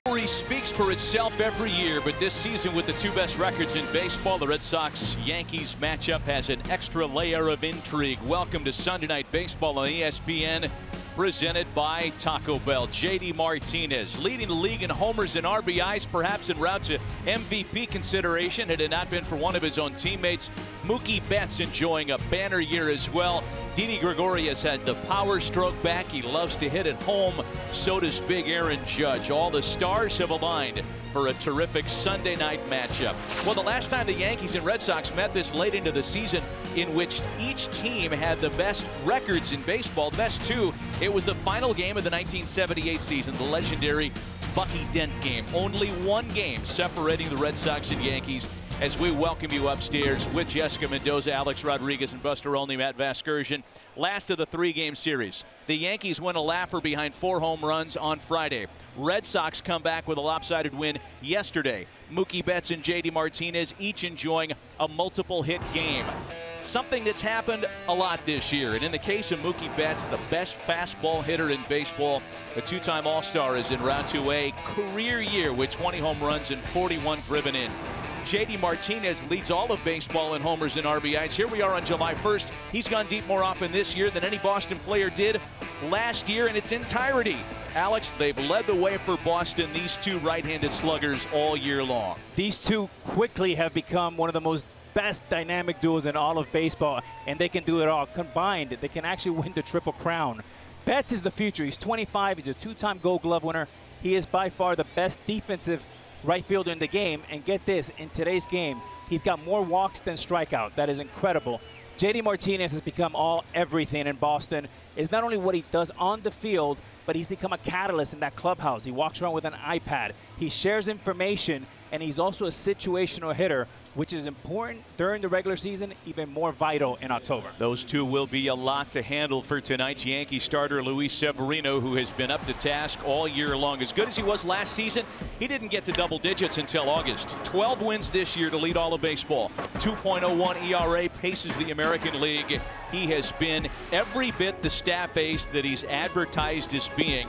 Rivalry speaks for itself every year, but this season with the two best records in baseball, the Red Sox-Yankees matchup has an extra layer of intrigue. Welcome to Sunday Night Baseball on ESPN, presented by Taco Bell. JD Martinez leading the league in homers and RBIs, perhaps en route to MVP consideration had it not been for one of his own teammates. Mookie Betts enjoying a banner year as well. Didi Gregorius has the power stroke back. He loves to hit at home. So does Big Aaron Judge. All the stars have aligned for a terrific Sunday night matchup. Well, the last time the Yankees and Red Sox met this late into the season, in which each team had the best records in baseball, best two, it was the final game of the 1978 season, the legendary Bucky Dent game. Only one game separating the Red Sox and Yankees. As we welcome you upstairs with Jessica Mendoza, Alex Rodriguez, and Buster Olney, Matt Vasgersian. Last of the three-game series. The Yankees win a laugher behind 4 home runs on Friday. Red Sox come back with a lopsided win yesterday. Mookie Betts and JD Martinez each enjoying a multiple-hit game. Something that's happened a lot this year. And in the case of Mookie Betts, the best fastball hitter in baseball, the two-time All-Star, is in round 2A. Career year with 20 home runs and 41 driven in. JD Martinez leads all of baseball in homers and RBIs. Here we are on July 1st. He's gone deep more often this year than any Boston player did last year in its entirety. Alex, they've led the way for Boston, these two right-handed sluggers, all year long. These two quickly have become one of the most best dynamic duos in all of baseball, and they can do it all. Combined, they can actually win the Triple Crown. Betts is the future. He's 25. He's a 2-time Gold Glove winner. He is by far the best defensive right fielder in the game, and get this, in today's game, he's got more walks than strikeout. That is incredible. JD Martinez has become everything in Boston. It's not only what he does on the field, but he's become a catalyst in that clubhouse. He walks around with an iPad. He shares information, and he's also a situational hitter, which is important during the regular season, even more vital in October. Those two will be a lot to handle for tonight's Yankee starter, Luis Severino, who has been up to task all year long. As good as he was last season, he didn't get to double digits until August. 12 wins this year to lead all of baseball. 2.01 ERA, paces the American League. He has been every bit the staff ace that he's advertised as being.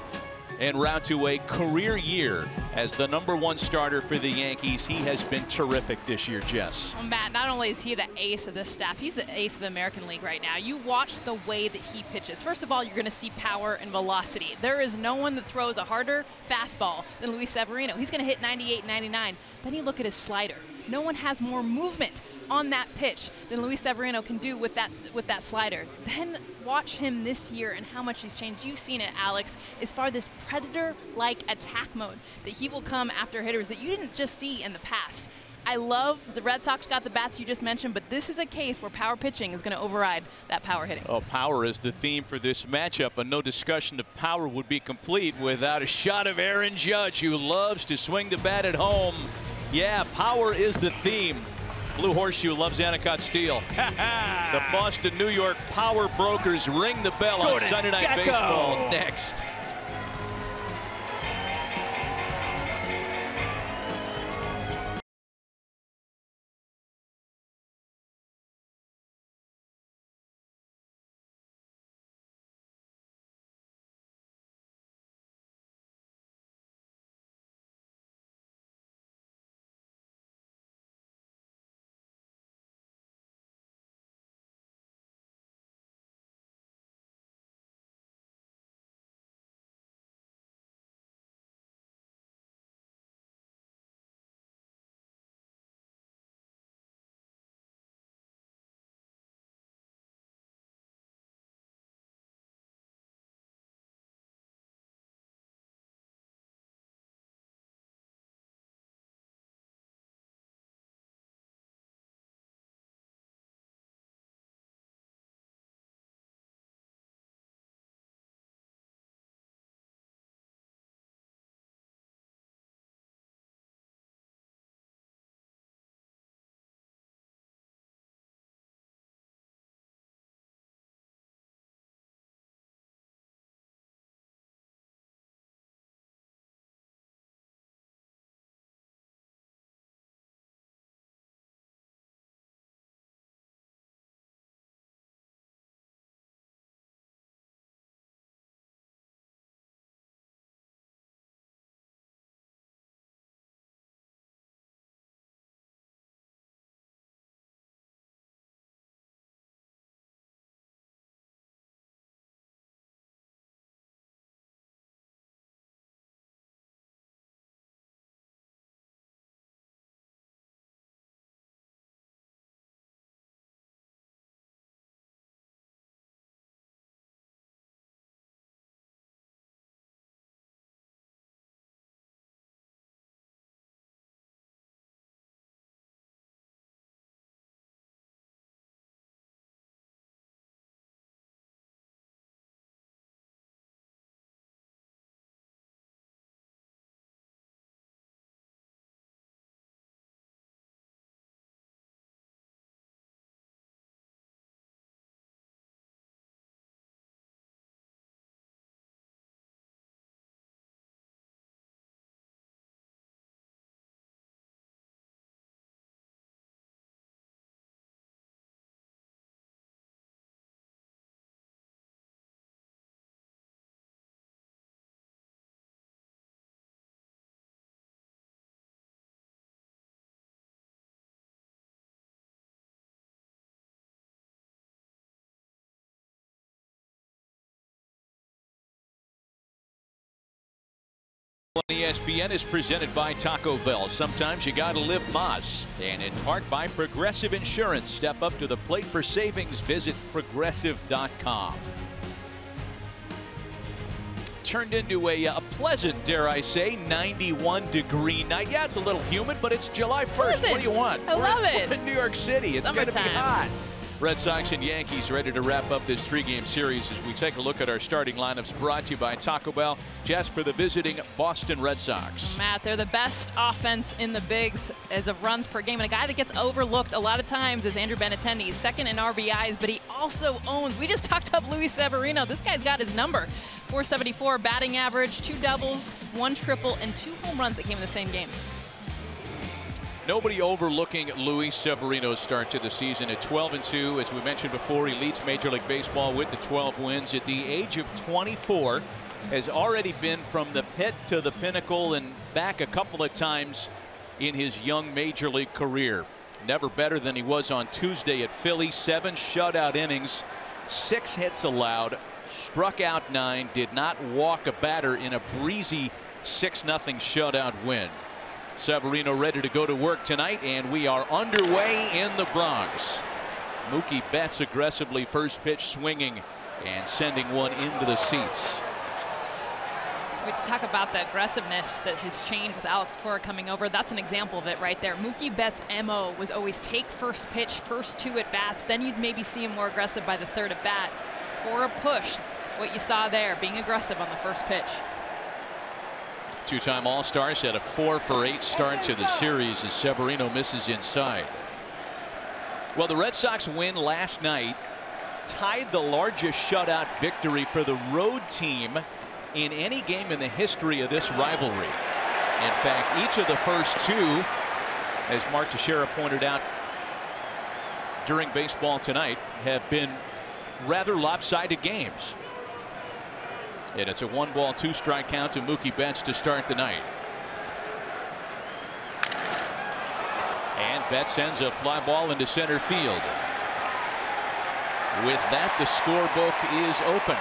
En route to a career year as the #1 starter for the Yankees. He has been terrific this year, Jess. Well, Matt, not only is he the ace of this staff, he's the ace of the American League right now. You watch the way that he pitches. First of all, you're going to see power and velocity. There is no one that throws a harder fastball than Luis Severino. He's going to hit 98, 99. Then you look at his slider. No one has more movement on that pitch than Luis Severino can do with that slider. Then watch him this year and how much he's changed. You've seen it, Alex, as far as this predator-like attack mode that he will come after hitters that you didn't just see in the past. I love the Red Sox got the bats you just mentioned, but this is a case where power pitching is going to override that power hitting. Oh, power is the theme for this matchup, and no discussion of power would be complete without a shot of Aaron Judge, who loves to swing the bat at home. Yeah, power is the theme. Blue Horseshoe loves Anacott Steel. The Boston, New York Power Brokers ring the bell on Sunday Night Baseball next. On ESPN is presented by Taco Bell. Sometimes you gotta live Moss. And in part by Progressive Insurance. Step up to the plate for savings. Visit progressive.com. Turned into a pleasant, dare I say, 91-degree night. Yeah, it's a little humid, but it's July 1st. Pleasant. What do you want? I love it. We're in New York City. It's going to be Summertime. hot. Red Sox and Yankees ready to wrap up this three-game series as we take a look at our starting lineups, brought to you by Taco Bell, just for the visiting Boston Red Sox. Matt, they're the best offense in the bigs as of runs per game. And a guy that gets overlooked a lot of times is Andrew Bennett. He's second in RBIs, but he also owns. We just talked up Luis Severino. This guy's got his number. 474 batting average, 2 doubles, 1 triple, and 2 home runs that came in the same game. Nobody overlooking Luis Severino's start to the season at 12-2. As we mentioned before, he leads Major League Baseball with the 12 wins. At the age of 24, has already been from the pit to the pinnacle and back a couple of times in his young Major League career. Never better than he was on Tuesday at Philly. 7 shutout innings, 6 hits allowed, struck out 9, did not walk a batter in a breezy 6-0 shutout win. Severino ready to go to work tonight, and we are underway in the Bronx. Mookie Betts aggressively, first pitch swinging and sending one into the seats. We talk about the aggressiveness that has changed with Alex Cora coming over. That's an example of it right there. Mookie Betts' MO was always take first pitch, first 2 at bats, then you'd maybe see him more aggressive by the 3rd at bat. Or a push, what you saw there, being aggressive on the first pitch. Two-time All-Stars had a 4-for-8 start to the series as Severino misses inside. Well, the Red Sox win last night tied the largest shutout victory for the road team in any game in the history of this rivalry. In fact, each of the first 2, as Mark Teixeira pointed out during baseball tonight, have been rather lopsided games. And it's a 1-ball, 2-strike count to Mookie Betts to start the night. And Betts sends a fly ball into center field. With that, the scorebook is open.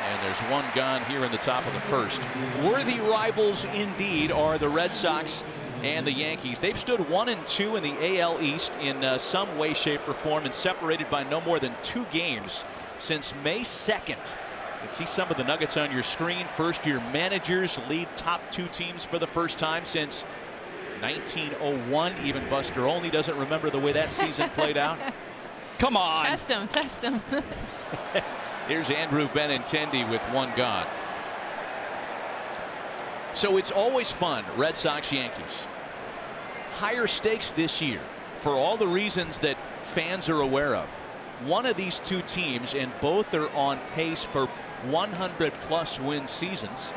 And there's 1 gone here in the top of the first. Worthy rivals indeed are the Red Sox and the Yankees. They've stood 1-2 in the AL East in some way, shape, or form, and separated by no more than 2 games since May 2nd. You can see some of the nuggets on your screen. First-year managers lead top 2 teams for the first time since 1901. Even Buster Olney doesn't remember the way that season played out. Come on. Test him, test him. Here's Andrew Benintendi with 1 gone. So it's always fun, Red Sox Yankees. Higher stakes this year for all the reasons that fans are aware of. One of these 2 teams, and both are on pace for 100+ win seasons.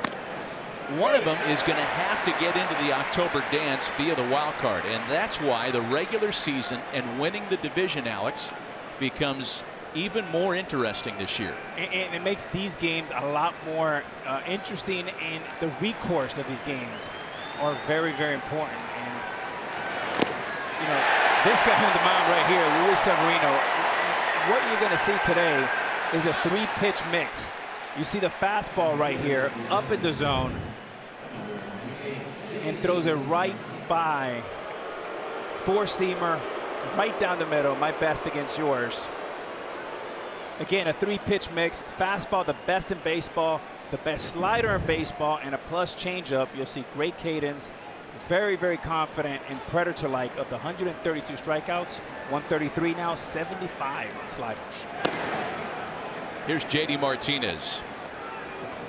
One of them is going to have to get into the October dance via the wild card, and that's why the regular season and winning the division, Alex, becomes even more interesting this year. And it makes these games a lot more interesting, and the recourse of these games are very, very important. And you know, this guy on the mound right here, Luis Severino, what you're going to see today is a 3-pitch mix. You see the fastball right here up in the zone and throws it right by 4-seamer right down the middle. My best against yours. Again, a 3-pitch mix. Fastball, the best in baseball, the best slider in baseball, and a plus changeup. You'll see great cadence. Very, very confident and predator-like. Of the 132 strikeouts, 133 now, 75 on sliders. Here's JD Martinez.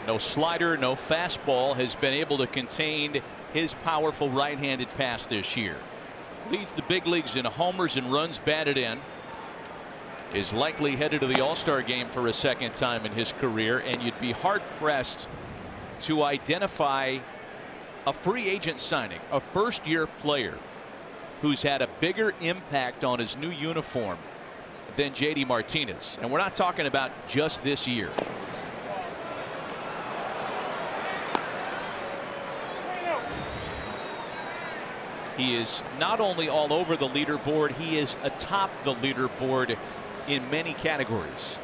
No slider, no fastball, has been able to contain his powerful right-handed pass this year. Leads the big leagues in homers and runs batted in. Is likely headed to the All-Star game for a 2nd time in his career, and you'd be hard-pressed to identify a free agent signing, a first-year player who's had a bigger impact on his new uniform than JD Martinez. And we're not talking about just this year. He is not only all over the leaderboard, he is atop the leaderboard in many categories.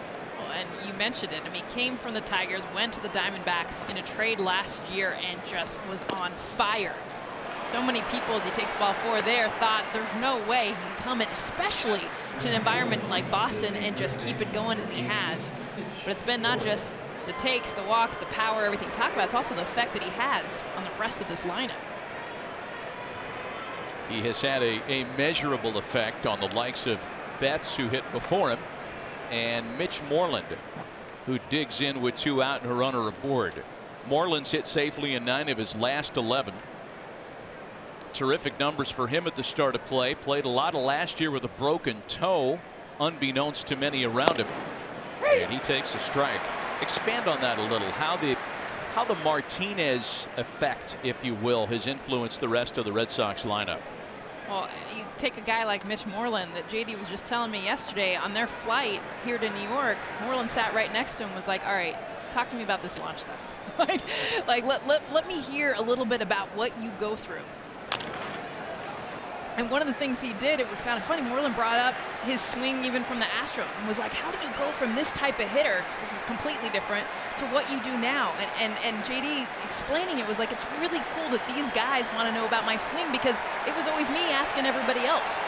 and you mentioned it. I mean, came from the Tigers, went to the Diamondbacks in a trade last year, and just was on fire. So many people, as he takes ball 4 there, thought there's no way he can come in, especially to an environment like Boston, and just keep it going, and he has. But it's been not just the takes, the walks, the power, everything you talk about. It's also the effect that he has on the rest of this lineup. He has had a measurable effect on the likes of Betts, who hit before him, and Mitch Moreland, who digs in with 2 out and a runner aboard. Moreland's hit safely in 9 of his last 11. Terrific numbers for him at the start of play. Played a lot of last year with a broken toe, unbeknownst to many around him. And he takes a strike. Expand on that a little. How the Martinez effect, if you will, has influenced the rest of the Red Sox lineup. Well, you take a guy like Mitch Moreland that JD was just telling me yesterday on their flight here to New York. Moreland sat right next to him, was like, all right, talk to me about this launch stuff. let me hear a little bit about what you go through. And one of the things he did, it was kind of funny, Moreland brought up his swing even from the Astros and was like, how do you go from this type of hitter, which was completely different, to what you do now? And JD explaining it was like, it's really cool that these guys want to know about my swing, because it was always me asking everybody else.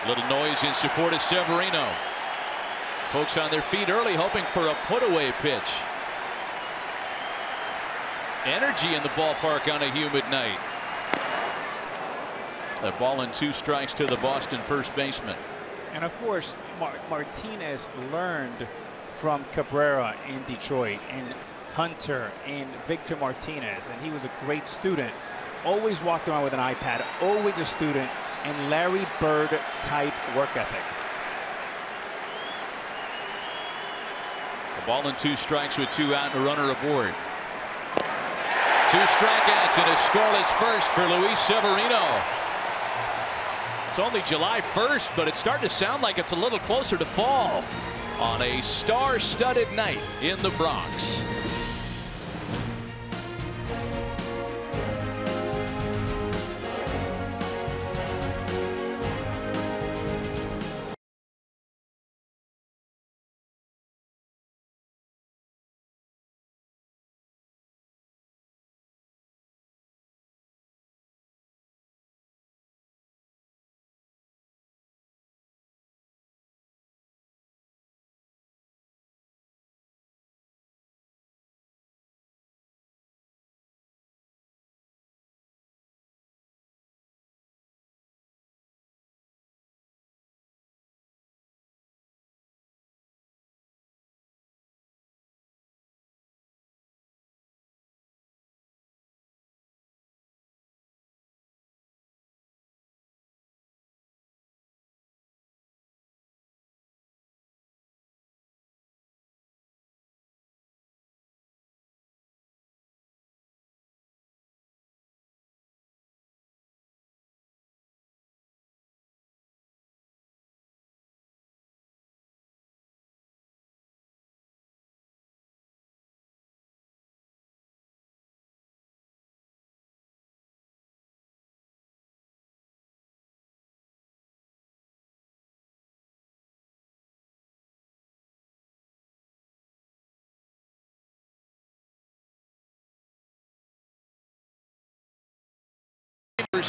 Little noise in support of Severino. Folks on their feet early, hoping for a put-away pitch. Energy in the ballpark on a humid night. A ball and 2 strikes to the Boston first baseman. And of course, Martinez learned from Cabrera in Detroit, and Hunter and Victor Martinez, and he was a great student. Always walked around with an iPad, always a student, and Larry Byrd type work ethic. A ball and 2 strikes with 2 out and a runner aboard. 2 strikeouts and a scoreless first for Luis Severino. It's only July 1st, but it's starting to sound like it's a little closer to fall on a star-studded night in the Bronx.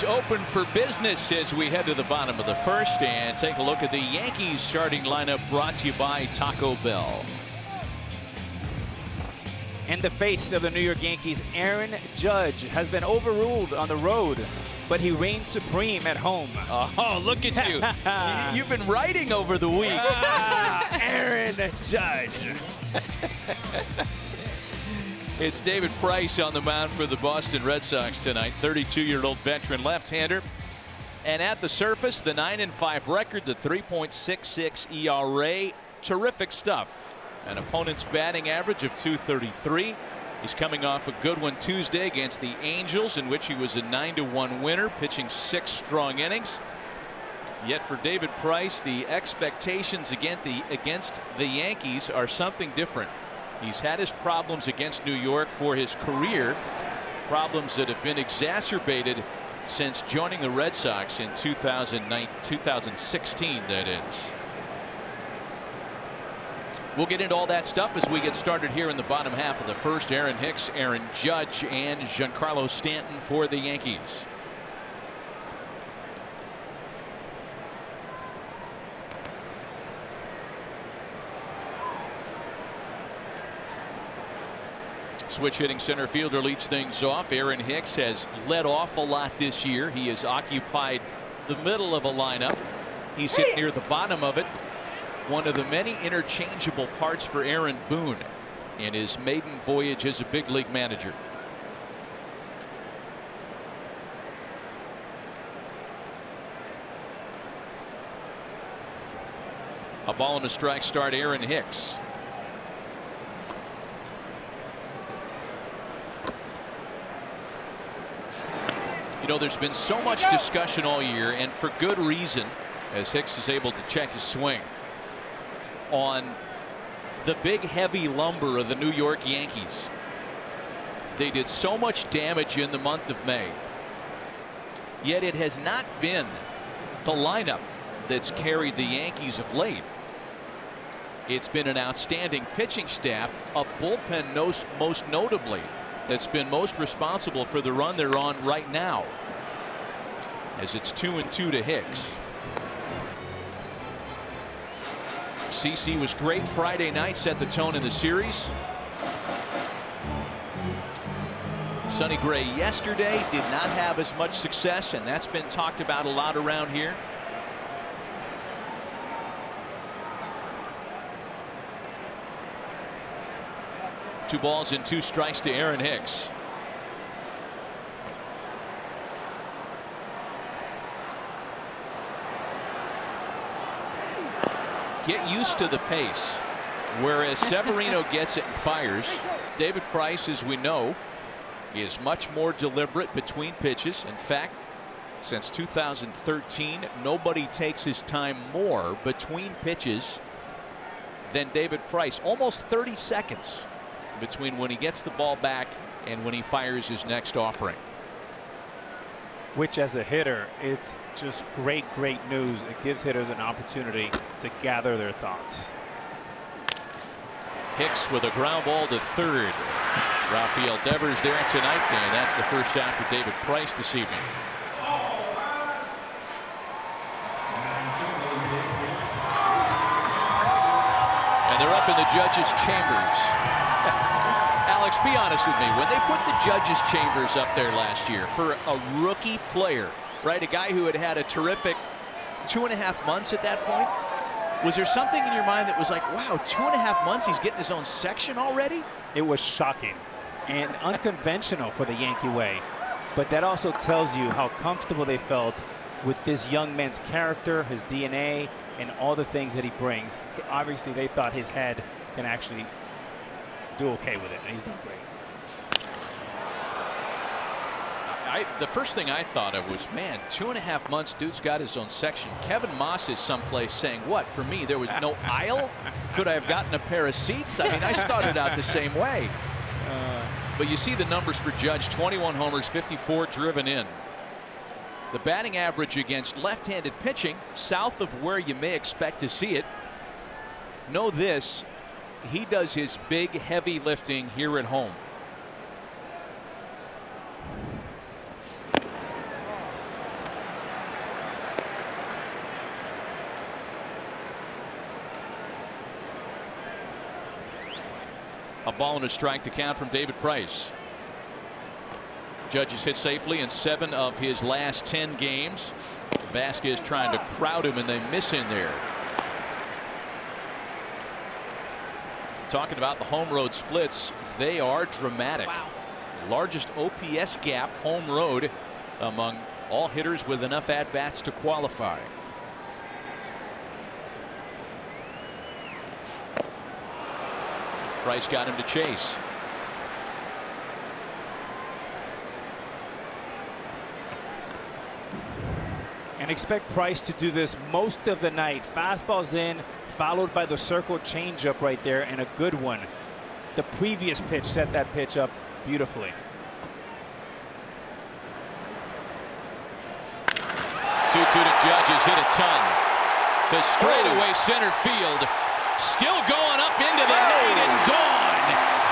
Open for business as we head to the bottom of the first and take a look at the Yankees starting lineup, brought to you by Taco Bell. And the face of the New York Yankees, Aaron Judge, has been overruled on the road, but he reigns supreme at home. Oh, look at you. You've been writing over the week. Aaron Judge. It's David Price on the mound for the Boston Red Sox tonight. 32-year-old veteran left-hander. And at the surface, the 9-5 record, the 3.66 ERA. Terrific stuff. An opponent's batting average of .233. He's coming off a good one Tuesday against the Angels, in which he was a 9-1 winner, pitching 6 strong innings. Yet for David Price, the expectations against the Yankees are something different. He's had his problems against New York for his career, problems that have been exacerbated since joining the Red Sox in 2016, that is. We'll get into all that stuff as we get started here in the bottom half of the first. Aaron Hicks, Aaron Judge, and Giancarlo Stanton for the Yankees. Switch hitting center fielder leads things off. Aaron Hicks has led off a lot this year. He has occupied the middle of a lineup. He's hit near the bottom of it. One of the many interchangeable parts for Aaron Boone in his maiden voyage as a big league manager. A ball and a strike start, Aaron Hicks. You know, there's been so much discussion all year, and for good reason, as Hicks is able to check his swing, on the big heavy lumber of the New York Yankees. They did so much damage in the month of May, yet it has not been the lineup that's carried the Yankees of late. It's been an outstanding pitching staff, a bullpen most notably, that's been most responsible for the run they're on right now, as it's 2-2 to Hicks. CC was great Friday night, set the tone in the series. Sonny Gray yesterday did not have as much success, and that's been talked about a lot around here. Two balls and two strikes to Aaron Hicks. Get used to the pace. Whereas Severino gets it and fires, David Price, as we know, is much more deliberate between pitches. In fact, since 2013, nobody takes his time more between pitches than David Price. Almost 30 seconds between when he gets the ball back and when he fires his next offering. Which, as a hitter, it's just great news. It gives hitters an opportunity to gather their thoughts. Hicks with a ground ball to third. Rafael Devers there tonight, and that's the first out for David Price this evening. And they're up in the judges' chambers. Alex, be honest with me. When they put the judges' chambers up there last year for a rookie player, right, a guy who had a terrific 2.5 months at that point, was there something in your mind that was like, wow, 2.5 months, he's getting his own section already? It was shocking and unconventional for the Yankee way, but that also tells you how comfortable they felt with this young man's character, his DNA, and all the things that he brings. Obviously, they thought his head can actually do okay with it, and he's done great. The first thing I thought of was, man, 2.5 months, dude's got his own section. Kevin Moss is someplace saying, what, for me, there was no aisle? Could I have gotten a pair of seats? I mean, I started out the same way. But you see the numbers for Judge: 21 homers, 54 driven in. The batting average against left-handed pitching, south of where you may expect to see it. Know this, he does his big, heavy lifting here at home. A ball and a strike to count from David Price. Judge has hit safely in 7 of his last 10 games. Vasquez trying to crowd him, and they miss in there. Talking about the home road splits, they are dramatic. Wow. Largest OPS gap home road among all hitters with enough at-bats to qualify. Price got him to chase. And expect Price to do this most of the night. Fastballs in, followed by the circle changeup right there, and a good one. The previous pitch set that pitch up beautifully. 2-2 to Judge, has hit a ton to straightaway center field. Still going up into the night and gone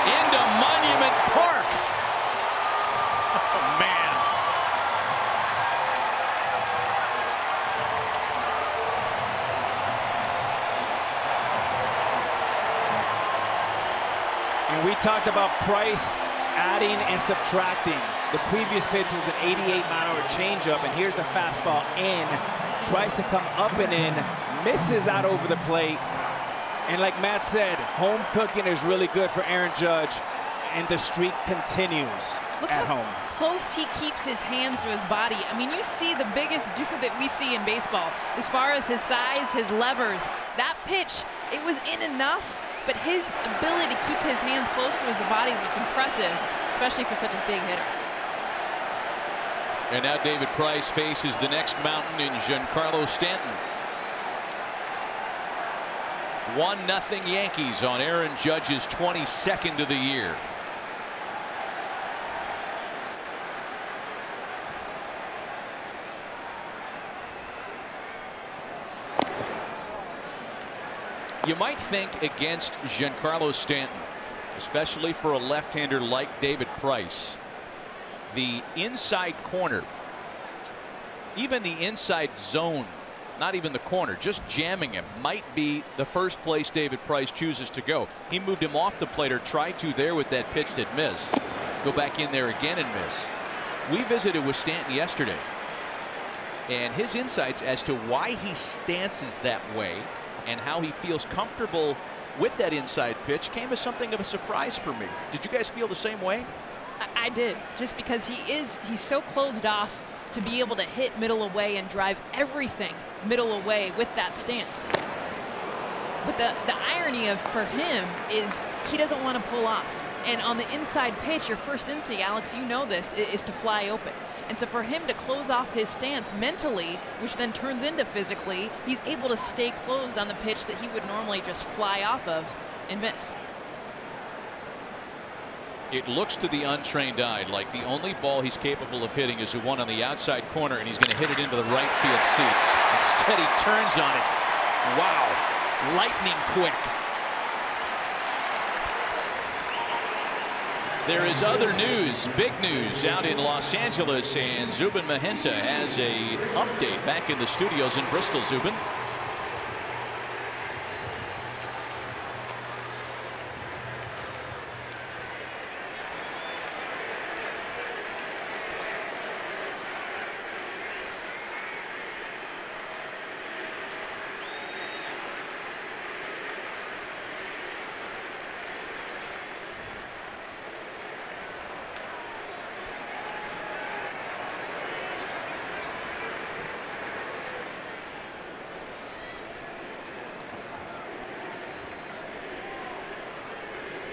into Monument Park. Oh, man. And we talked about Price adding and subtracting. The previous pitch was an 88-mile-an-hour changeup, and here's the fastball in. Tries to come up and in, misses out over the plate. And like Matt said, home cooking is really good for Aaron Judge, and the streak continues at home. Close he keeps his hands to his body. I mean, you see the biggest dude that we see in baseball as far as his size, his levers. That pitch, it was in enough, but his ability to keep his hands close to his body is what's impressive, especially for such a big hitter. And now David Price faces the next mountain in Giancarlo Stanton. 1-0 Yankees on Aaron Judge's 22nd of the year. You might think against Giancarlo Stanton, especially for a left-hander like David Price, the inside corner, even the inside zone, not even the corner, just jamming him might be the first place David Price chooses to go. He moved him off the plate, or tried to there with that pitch that missed. Go back in there again and miss. We visited with Stanton yesterday, and his insights as to why he stances that way and how he feels comfortable with that inside pitch came as something of a surprise for me. Did you guys feel the same way? I did, just because he's so closed off to be able to hit middle away and drive everything middle away with that stance. But the irony for him is he doesn't want to pull off. And on the inside pitch, your first instinct, Alex, you know this, is to fly open. And so for him to close off his stance mentally, which then turns into physically, he's able to stay closed on the pitch that he would normally just fly off of and miss. It looks to the untrained eye like the only ball he's capable of hitting is the one on the outside corner, and he's going to hit it into the right field seats. Instead, he turns on it. Wow, lightning quick. There is other news, big news out in Los Angeles, and Zubin Mehenta has a update back in the studios in Bristol. Zubin.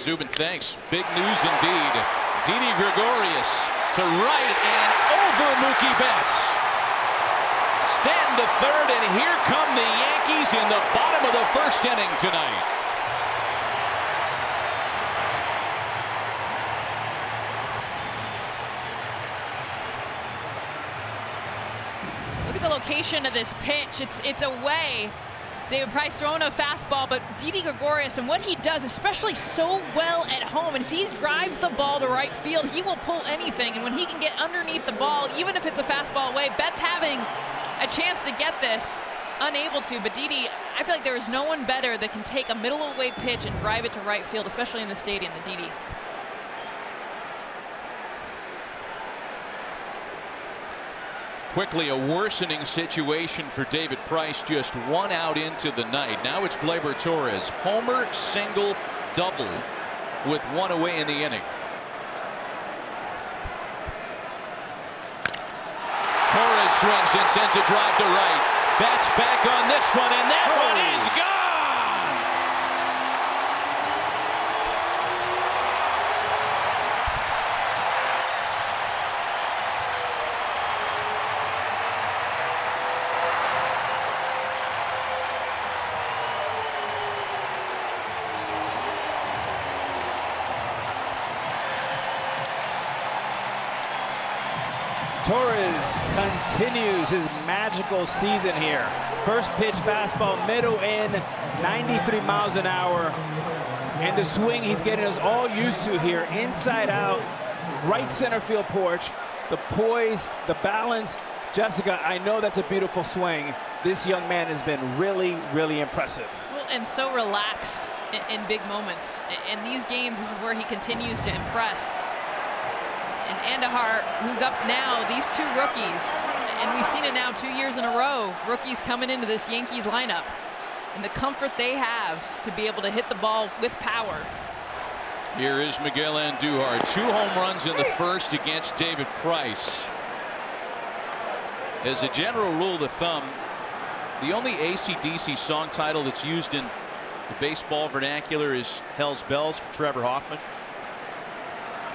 Zubin, thanks. Big news indeed. Didi Gregorius to right and over Mookie Betts. Stanton to third, and here come the Yankees in the bottom of the first inning tonight. Look at the location of this pitch. It's away. David Price throwing a fastball, but Didi Gregorius and what he does, especially so well at home, and as he drives the ball to right field, he will pull anything. And when he can get underneath the ball, even if it's a fastball away, Betts having a chance to get this, unable to. But Didi, I feel like there is no one better that can take a middle away pitch and drive it to right field, especially in the stadium, than Didi. Quickly, a worsening situation for David Price, just one out into the night. Now it's Gleyber Torres. Homer, single, double with one away in the inning. Torres swings and sends a drive to right. Betts back on this one, and that one is gone! Torres continues his magical season here. First pitch fastball, middle in, 93 miles an hour. And the swing he's getting us all used to here, inside out, right center field porch. The poise, the balance. Jessica, I know that's a beautiful swing. This young man has been really, really impressive. Well, and so relaxed in big moments. In these games, this is where he continues to impress. And Andahar, who's up now, these two rookies, and we've seen it now 2 years in a row, rookies coming into this Yankees lineup, and the comfort they have to be able to hit the ball with power. Here is Miguel Andújar, 2 home runs in the first against David Price. As a general rule of thumb, the only AC/DC song title that's used in the baseball vernacular is Hell's Bells for Trevor Hoffman.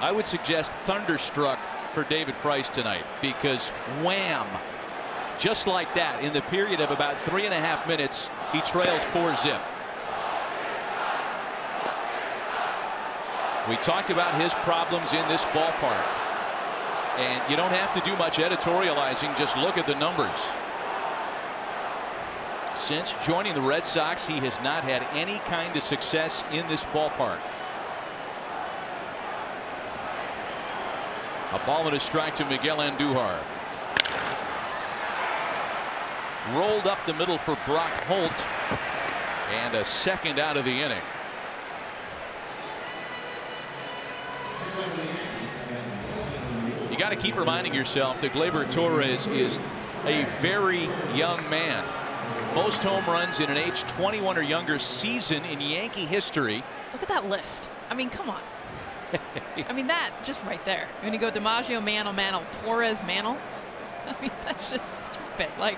I would suggest Thunderstruck for David Price tonight, because wham, just like that, in the period of about 3.5 minutes, he trails 4-zip. We talked about his problems in this ballpark, and you don't have to do much editorializing, just look at the numbers. Since joining the Red Sox, he has not had any kind of success in this ballpark. A ball and a strike to Miguel Andújar. Rolled up the middle for Brock Holt, and a second out of the inning. You got to keep reminding yourself that Gleyber Torres is a very young man. Most home runs in an age 21 or younger season in Yankee history. Look at that list. I mean, come on. I mean, that just right there. When you go DiMaggio, Mantle, Torres, Mantle. I mean, that's just stupid. Like,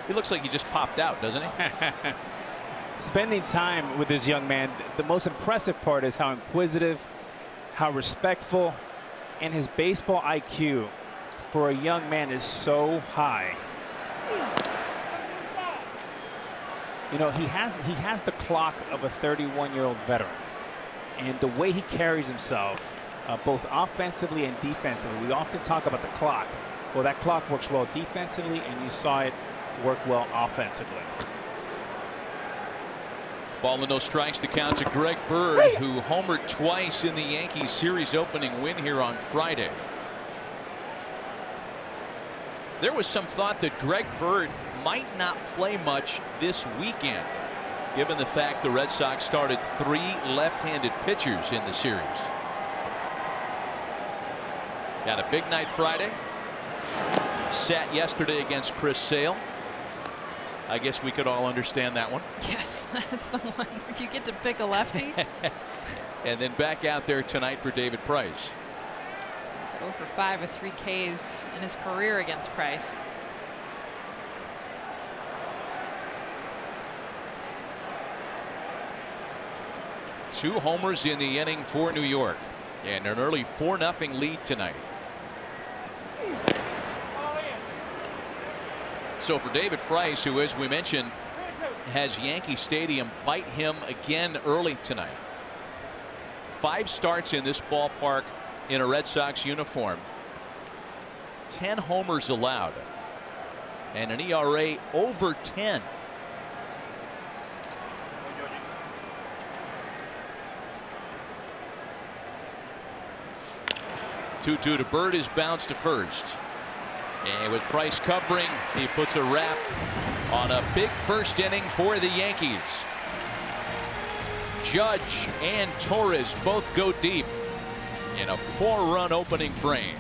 he looks like he just popped out, doesn't he? Spending time with this young man, the most impressive part is how inquisitive, how respectful, and his baseball IQ for a young man is so high. You know, he has the clock of a 31-year-old veteran, and the way he carries himself, both offensively and defensively. We often talk about the clock. Well, that clock works well defensively, and you saw it work well offensively. Ball and no strikes. The count to Greg Byrd, who homered twice in the Yankees series opening win here on Friday. There was some thought that Greg Byrd might not play much this weekend, given the fact the Red Sox started 3 left-handed pitchers in the series. Got a big night Friday. Sat yesterday against Chris Sale. I guess we could all understand that one. Yes, that's the one. You get to pick a lefty. And then back out there tonight for David Price. He's 0 for 5 with 3 Ks in his career against Price. Two homers in the inning for New York, and an early 4-0 lead tonight. So for David Price, who, as we mentioned, has Yankee Stadium bite him again early tonight. 5 starts in this ballpark in a Red Sox uniform. 10 homers allowed, and an ERA over 10. Two to Byrd is bounced to first. And with Price covering, he puts a wrap on a big first inning for the Yankees. Judge and Torres both go deep in a 4-run opening frame.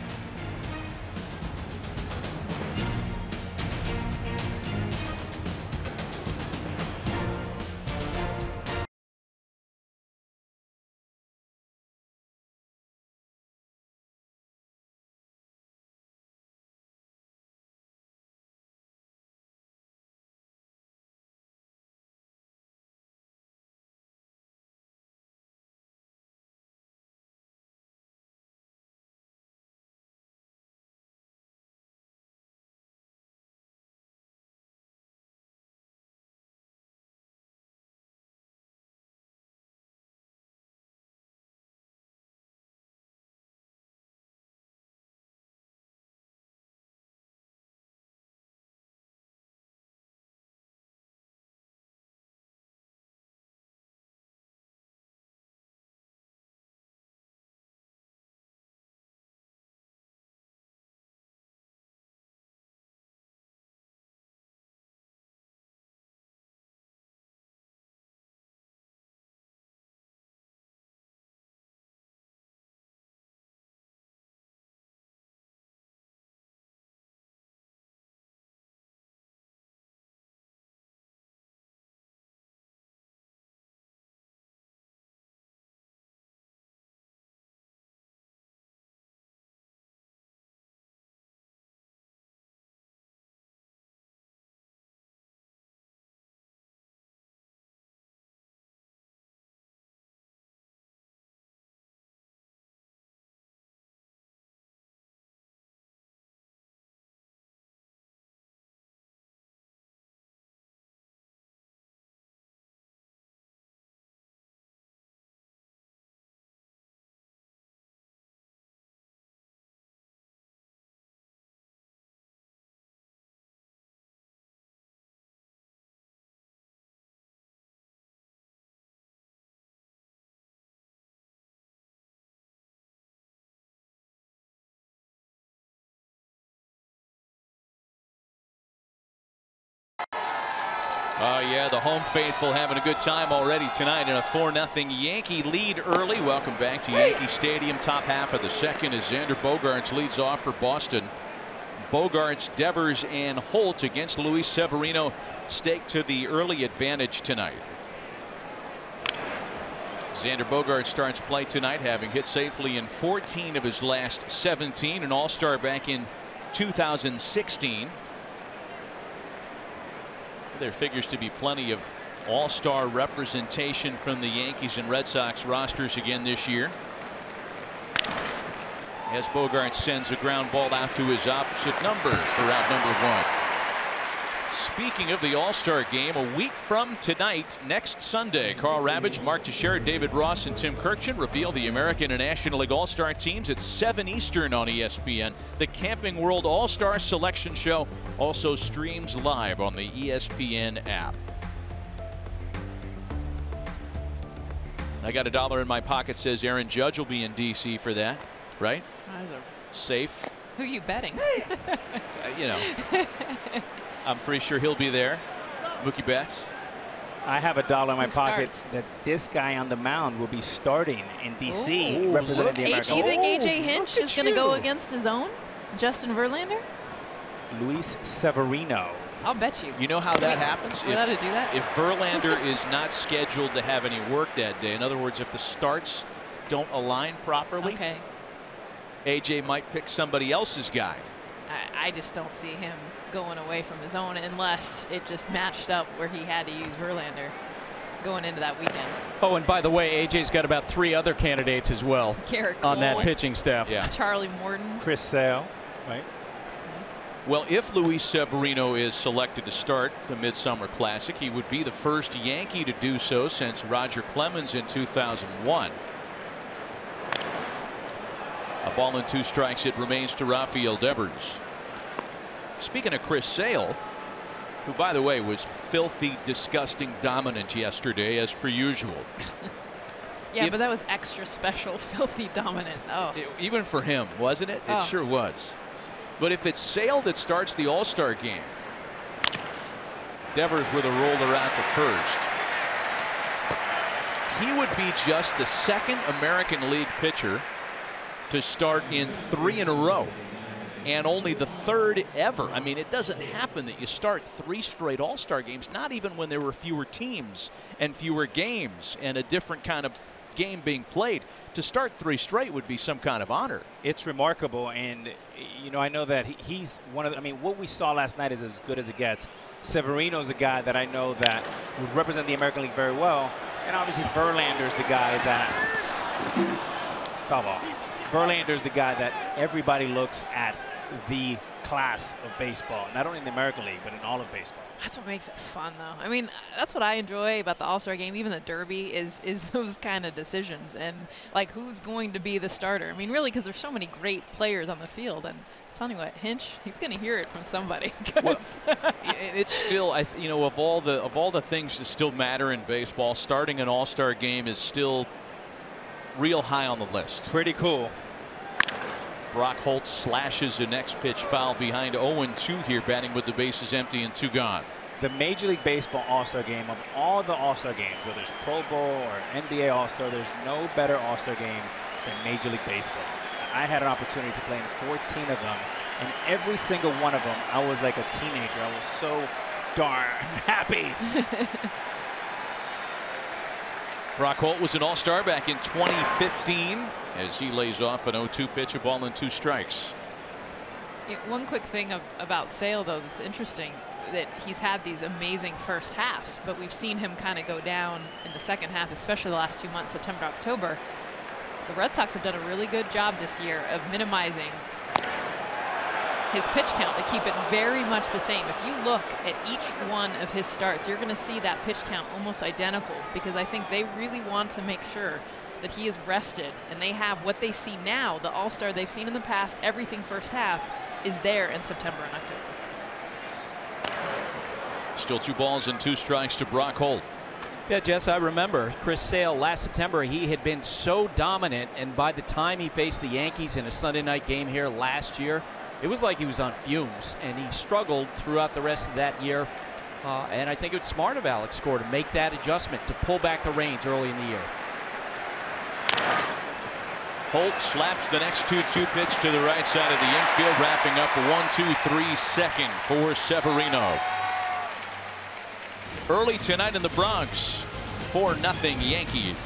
Yeah, the home faithful having a good time already tonight in a 4-0 Yankee lead early. Welcome back to Yankee Stadium. Top half of the second as Xander Bogaerts leads off for Boston. Bogaerts, Devers, and Holt against Luis Severino stake to the early advantage tonight. Xander Bogaerts starts play tonight, having hit safely in 14 of his last 17, an all-star back in 2016. There figures to be plenty of all-star representation from the Yankees and Red Sox rosters again this year. As Bogaerts sends a ground ball out to his opposite number for out number 1. Speaking of the All-Star game, a week from tonight, next Sunday, Carl Ravage, Mark Teixeira, David Ross, and Tim Kirkchin reveal the American and National League All-Star teams at 7 Eastern on ESPN. The Camping World All-Star Selection Show also streams live on the ESPN app. I got $1 in my pocket, says Aaron Judge will be in D.C. for that, right? Safe. Who you betting? You know. I'm pretty sure he'll be there. Mookie Betts. I have $1 in my pocket starts? that this guy on the mound will be starting in D.C. representing the American. You think A.J. Hinch is going to go against his own Justin Verlander? Luis Severino. I'll bet you. You know how that happens? We're allowed to do that? If Verlander is not scheduled to have any work that day, in other words, if the starts don't align properly, Okay. A.J. might pick somebody else's guy. I just don't see him going away from his own unless it just matched up where he had to use Verlander going into that weekend. Oh, and by the way, AJ's got about 3 other candidates as well Garrett on Cole, that pitching staff. Yeah. Charlie Morton. Chris Sale, right? Well, if Luis Severino is selected to start the Midsummer Classic, he would be the first Yankee to do so since Roger Clemens in 2001. A ball and 2 strikes. It remains to Rafael Devers. Speaking of Chris Sale, who, by the way, was filthy, disgusting dominant yesterday, as per usual. Yeah, but that was extra special, filthy dominant. Oh. Even for him, wasn't it? Oh. It sure was. But if it's Sale that starts the All-Star game, Devers with a roller out to first. He would be just the 2nd American League pitcher to start in 3 in a row, and only the 3rd ever. I mean, it doesn't happen that you start 3 straight All-Star games, not even when there were fewer teams and fewer games and a different kind of game being played. To start 3 straight would be some kind of honor. It's remarkable, and you know, I know that he's one of the, I mean, what we saw last night is as good as it gets. Severino's a guy that I know that would represent the American League very well, and obviously Verlander's the guy that foul ball. Verlander's the guy that everybody looks at the class of baseball, not only in the American League, but in all of baseball. That's what makes it fun, though. I mean, that's what I enjoy about the All-Star game, even the Derby, is those kind of decisions and, like, who's going to be the starter. I mean, really, because there's so many great players on the field. And I'm telling you what, Hinch, he's going to hear it from somebody. Well, it's still, you know, of all the things that still matter in baseball, starting an All-Star game is still real high on the list. Pretty cool. Brock Holt slashes the next pitch foul behind 0-2 here, batting with the bases empty and 2 gone. The Major League Baseball All-Star game, of all the All-Star games, whether it's Pro Bowl or NBA All-Star, there's no better All-Star game than Major League Baseball. I had an opportunity to play in 14 of them, and every single one of them, I was like a teenager. I was so darn happy. Brock Holt was an All-Star back in 2015 as he lays off an 0-2 pitch, a ball and 2 strikes. Yeah, one quick thing about Sale, though, that's interesting, that he's had these amazing first halves, but we've seen him kind of go down in the second half, especially the last 2 months, September, October. The Red Sox have done a really good job this year of minimizing his pitch count to keep it very much the same. If you look at each one of his starts, you're going to see that pitch count almost identical, because I think they really want to make sure that he is rested, and they have what they see now, the All-Star they've seen in the past, everything first half is there in September and October. Still 2 balls and 2 strikes to Brock Holt. Yeah, Jess, I remember Chris Sale last September. He had been so dominant, and by the time he faced the Yankees in a Sunday night game here last year, it was like he was on fumes, and he struggled throughout the rest of that year. And I think it's smart of Alex Cora to make that adjustment, to pull back the reins early in the year. Holt slaps the next 2-2 pitch to the right side of the infield, wrapping up a 1-2-3 second for Severino. Early tonight in the Bronx, 4-0 Yankees.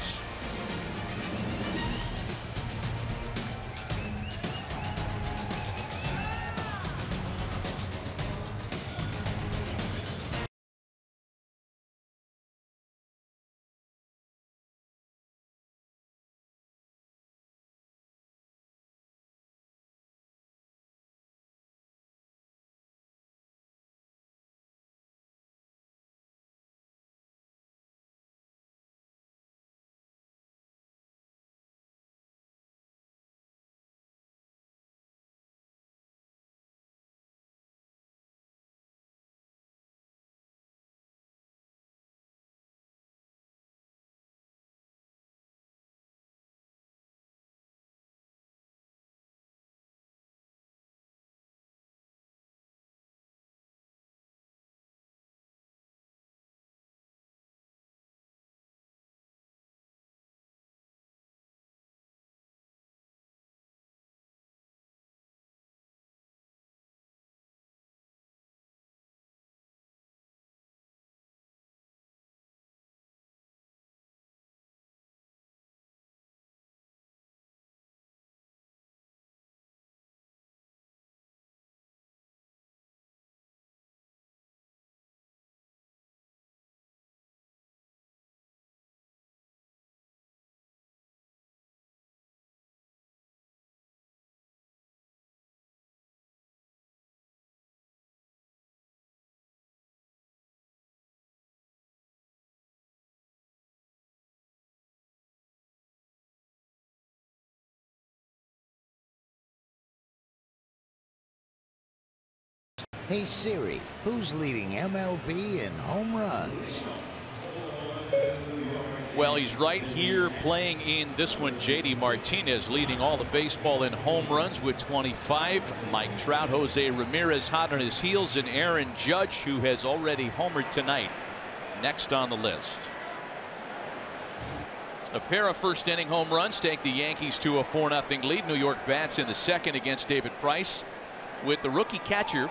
Hey Siri, who's leading MLB in home runs? Well, he's right here playing in this one. JD Martinez leading all the baseball in home runs with 25. Mike Trout, Jose Ramirez hot on his heels, and Aaron Judge, who has already homered tonight, next on the list. A pair of first inning home runs take the Yankees to a 4-0 lead. New York bats in the second against David Price with the rookie catcher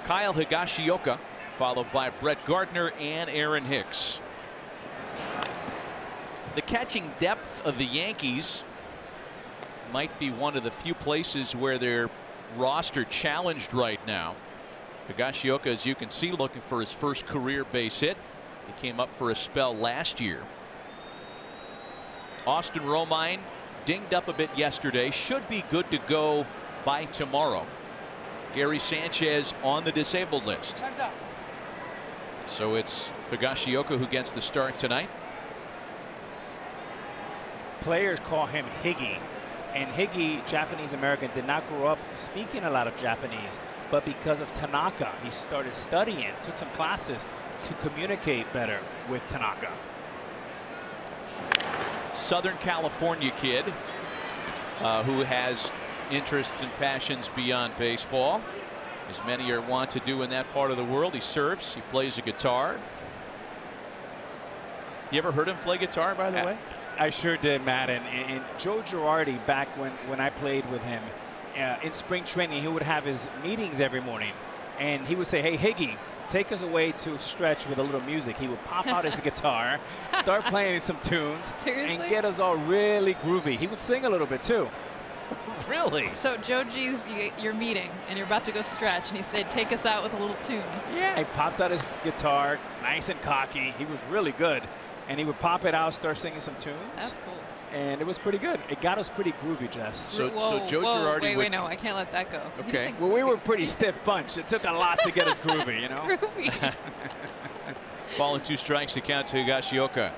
Kyle Higashioka, followed by Brett Gardner and Aaron Hicks. The catching depth of the Yankees might be one of the few places where their roster challenged right now. Higashioka, as you can see, looking for his first career base hit. He came up for a spell last year. Austin Romine dinged up a bit yesterday, should be good to go by tomorrow. Gary Sanchez on the disabled list. So it's Higashioka who gets the start tonight. Players call him Higgy, and Higgy, Japanese American, did not grow up speaking a lot of Japanese, but because of Tanaka, he started studying, took some classes to communicate better with Tanaka. Southern California kid who has interests and passions beyond baseball, as many are wont to do in that part of the world. He surfs, he plays a guitar. You ever heard him play guitar, by the way? I sure did, Matt. And Joe Girardi, back when I played with him in spring training, he would have his meetings every morning, and he would say, "Hey Higgy, take us away to stretch with a little music." He would pop out his guitar, start playing some tunes, Seriously? and get us all really groovy. He would sing a little bit too. Really? So Joe G's, you're meeting and you're about to go stretch, and he said, "Take us out with a little tune." Yeah, he pops out his guitar, nice and cocky. He was really good, and he would pop it out, start singing some tunes. That's cool. And it was pretty good. It got us pretty groovy, Jess. So Joe Girardi. Wait, no, I can't let that go. Okay. Well, we were a pretty stiff bunch. It took a lot to get us groovy, you know. Groovy. Ball and 2 strikes to count to Higashioka.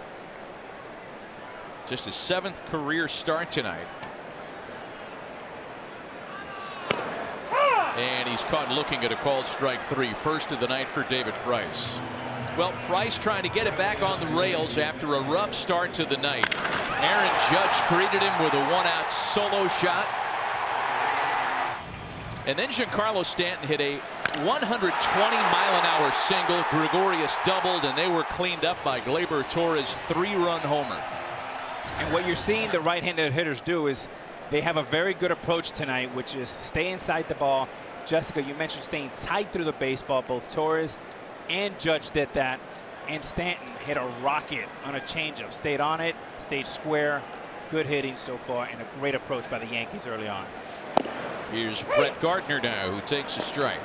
Just his 7th career start tonight. And he's caught looking at a called strike 3, first of the night for David Price. Well, Price trying to get it back on the rails after a rough start to the night. Aaron Judge greeted him with a 1-out solo shot. And then Giancarlo Stanton hit a 120-mile-an-hour single. Gregorius doubled, and they were cleaned up by Gleyber Torres' 3-run homer. And what you're seeing the right-handed hitters do is they have a very good approach tonight, which is stay inside the ball. Jessica, you mentioned staying tight through the baseball. Both Torres and Judge did that. And Stanton hit a rocket on a changeup. Stayed on it, stayed square. Good hitting so far, and a great approach by the Yankees early on. Here's Brett Gardner now, who takes a strike.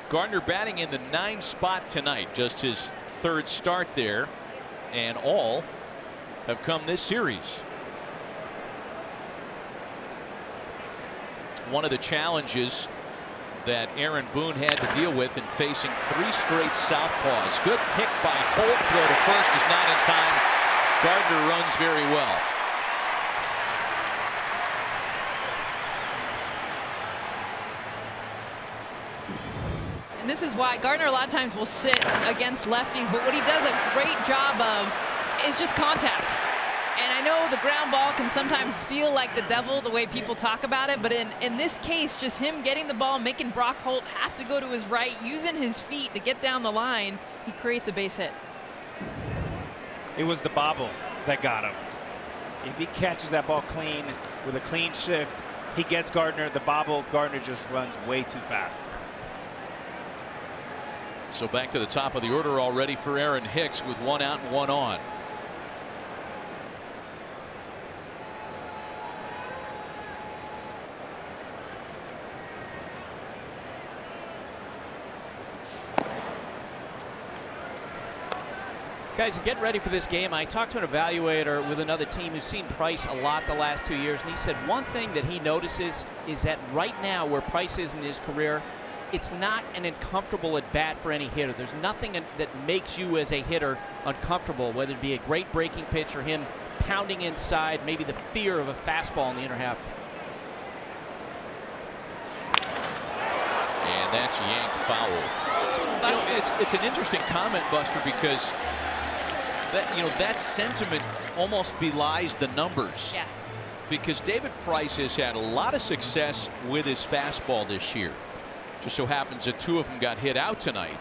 Gardner batting in the 9th spot tonight, just his 3rd start there, and all have come this series. One of the challenges that Aaron Boone had to deal with in facing 3 straight southpaws. Good pick by Holt. Throw to first is not in time. Gardner runs very well. And this is why Gardner a lot of times will sit against lefties, but what he does a great job of is just contact. And I know the ground ball can sometimes feel like the devil, the way people talk about it, but in this case, just him getting the ball, making Brock Holt have to go to his right, using his feet to get down the line, he creates a base hit. It was the bobble that got him. If he catches that ball clean with a clean shift, he gets Gardner. The bobble, Gardner just runs way too fast. So back to the top of the order already for Aaron Hicks with 1 out and 1 on. Guys, get ready for this game. I talked to an evaluator with another team who's seen Price a lot the last 2 years, and he said one thing that he notices is that right now where Price is in his career, it's not an uncomfortable at bat for any hitter. There's nothing that makes you as a hitter uncomfortable, whether it be a great breaking pitch or him pounding inside, maybe the fear of a fastball in the inner half. And that's yanked foul. You know, it's an interesting comment, Buster, because that sentiment almost belies the numbers. Yeah. Because David Price has had a lot of success with his fastball this year. Just so happens that 2 of them got hit out tonight.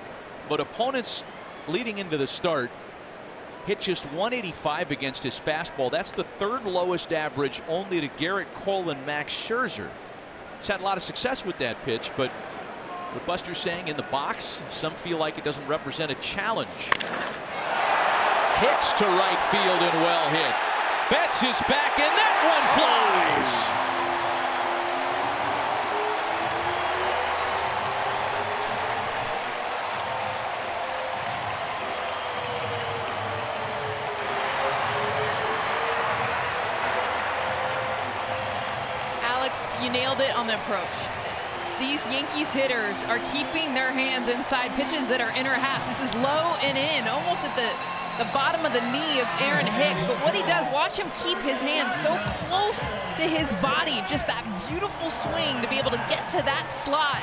But opponents leading into the start hit just 185 against his fastball. That's the 3rd lowest average, only to Garrett Cole and Max Scherzer. He's had a lot of success with that pitch, but what Buster's saying, in the box, some feel like it doesn't represent a challenge. Hicks to right field and well hit. Betts is back, and that one flies. Alex, you nailed it on the approach. These Yankees hitters are keeping their hands inside pitches that are inner half. This is low and in, almost at the bottom of the knee of Aaron Hicks. But what he does, watch him keep his hands so close to his body. Just that beautiful swing to be able to get to that slot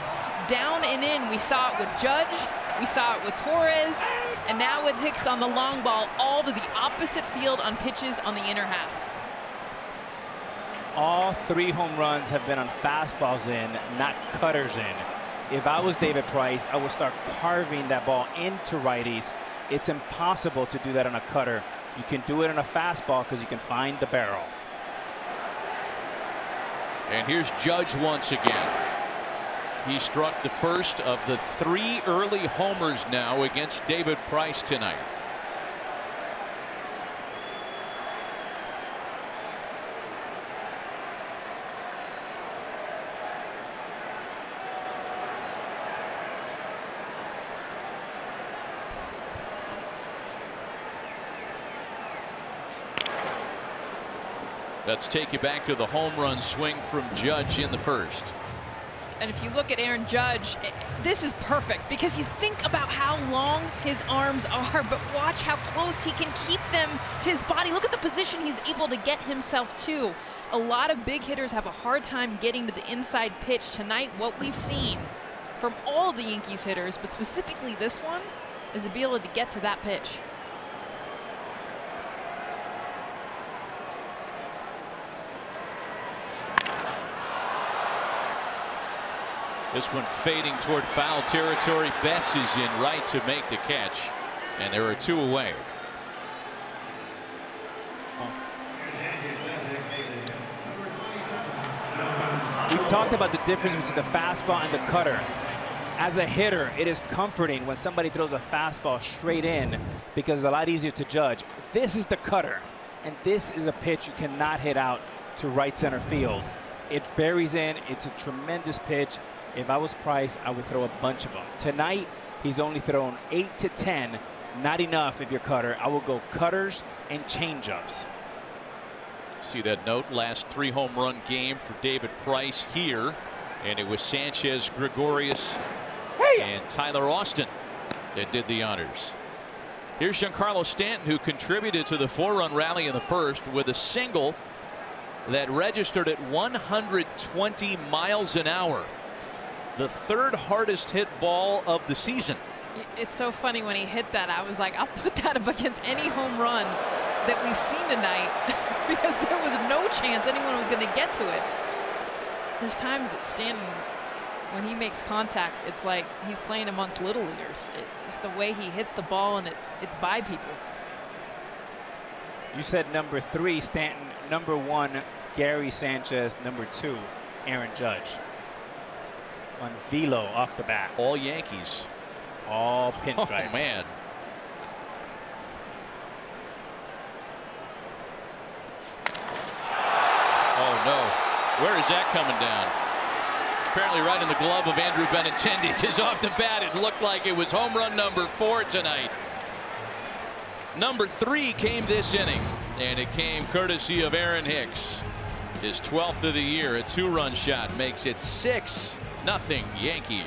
down and in. We saw it with Judge, we saw it with Torres, and now with Hicks on the long ball, all to the opposite field on pitches on the inner half. All 3 home runs have been on fastballs in, not cutters in. If I was David Price, I would start carving that ball into righties. It's impossible to do that on a cutter. You can do it on a fastball because you can find the barrel. And here's Judge once again. He struck the first of the 3 early homers now against David Price tonight. Let's take you back to the home run swing from Judge in the first. And if you look at Aaron Judge, this is perfect because you think about how long his arms are, but watch how close he can keep them to his body. Look at the position he's able to get himself to. A lot of big hitters have a hard time getting to the inside pitch. Tonight, what we've seen from all of the Yankees hitters, but specifically this one, is the ability to get to that pitch. This one fading toward foul territory. Betts is in right to make the catch, and there are 2 away. We talked about the difference between the fastball and the cutter. As a hitter, it is comforting when somebody throws a fastball straight in because it's a lot easier to judge. This is the cutter, and this is a pitch you cannot hit out to right center field. It buries in. It's a tremendous pitch. If I was Price, I would throw a bunch of them. Tonight, he's only thrown 8 to 10. Not enough if you're cutter. I will go cutters and changeups. See that note? Last 3 home run game for David Price here. And it was Sanchez, Gregorius, and Tyler Austin that did the honors. Here's Giancarlo Stanton, who contributed to the 4-run rally in the first with a single that registered at 120 miles an hour. The 3rd hardest hit ball of the season. It's so funny when he hit that. I was like, I'll put that up against any home run that we've seen tonight because there was no chance anyone was going to get to it. There's times that Stanton, when he makes contact, it's like he's playing amongst little leaguers. It's the way he hits the ball, and it's by people. You said number 3, Stanton. Number 1, Gary Sanchez. Number 2, Aaron Judge. On velo off the bat. All Yankees. All pinstripes. Oh, man. Oh, no. Where is that coming down? Apparently right in the glove of Andrew Benintendi, because off the bat it looked like it was home run number 4 tonight. Number 3 came this inning, and it came courtesy of Aaron Hicks. His 12th of the year, a 2-run shot makes it 6-0 Yankees.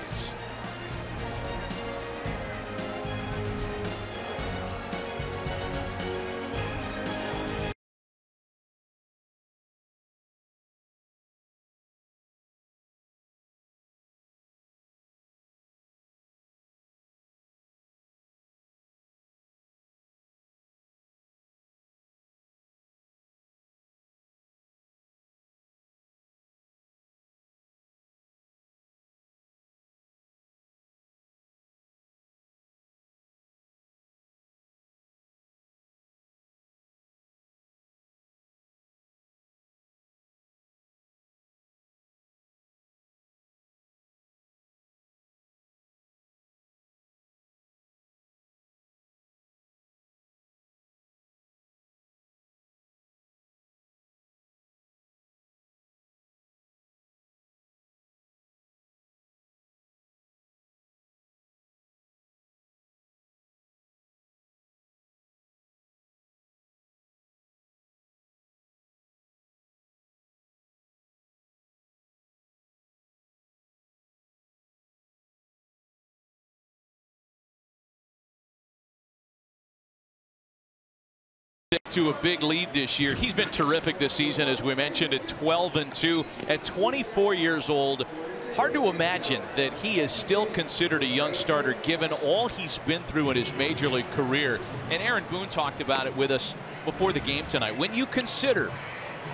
To a big lead this year. He's been terrific this season, as we mentioned, at 12-2 at 24 years old. Hard to imagine that he is still considered a young starter given all he's been through in his major league career. And Aaron Boone talked about it with us before the game tonight. When you consider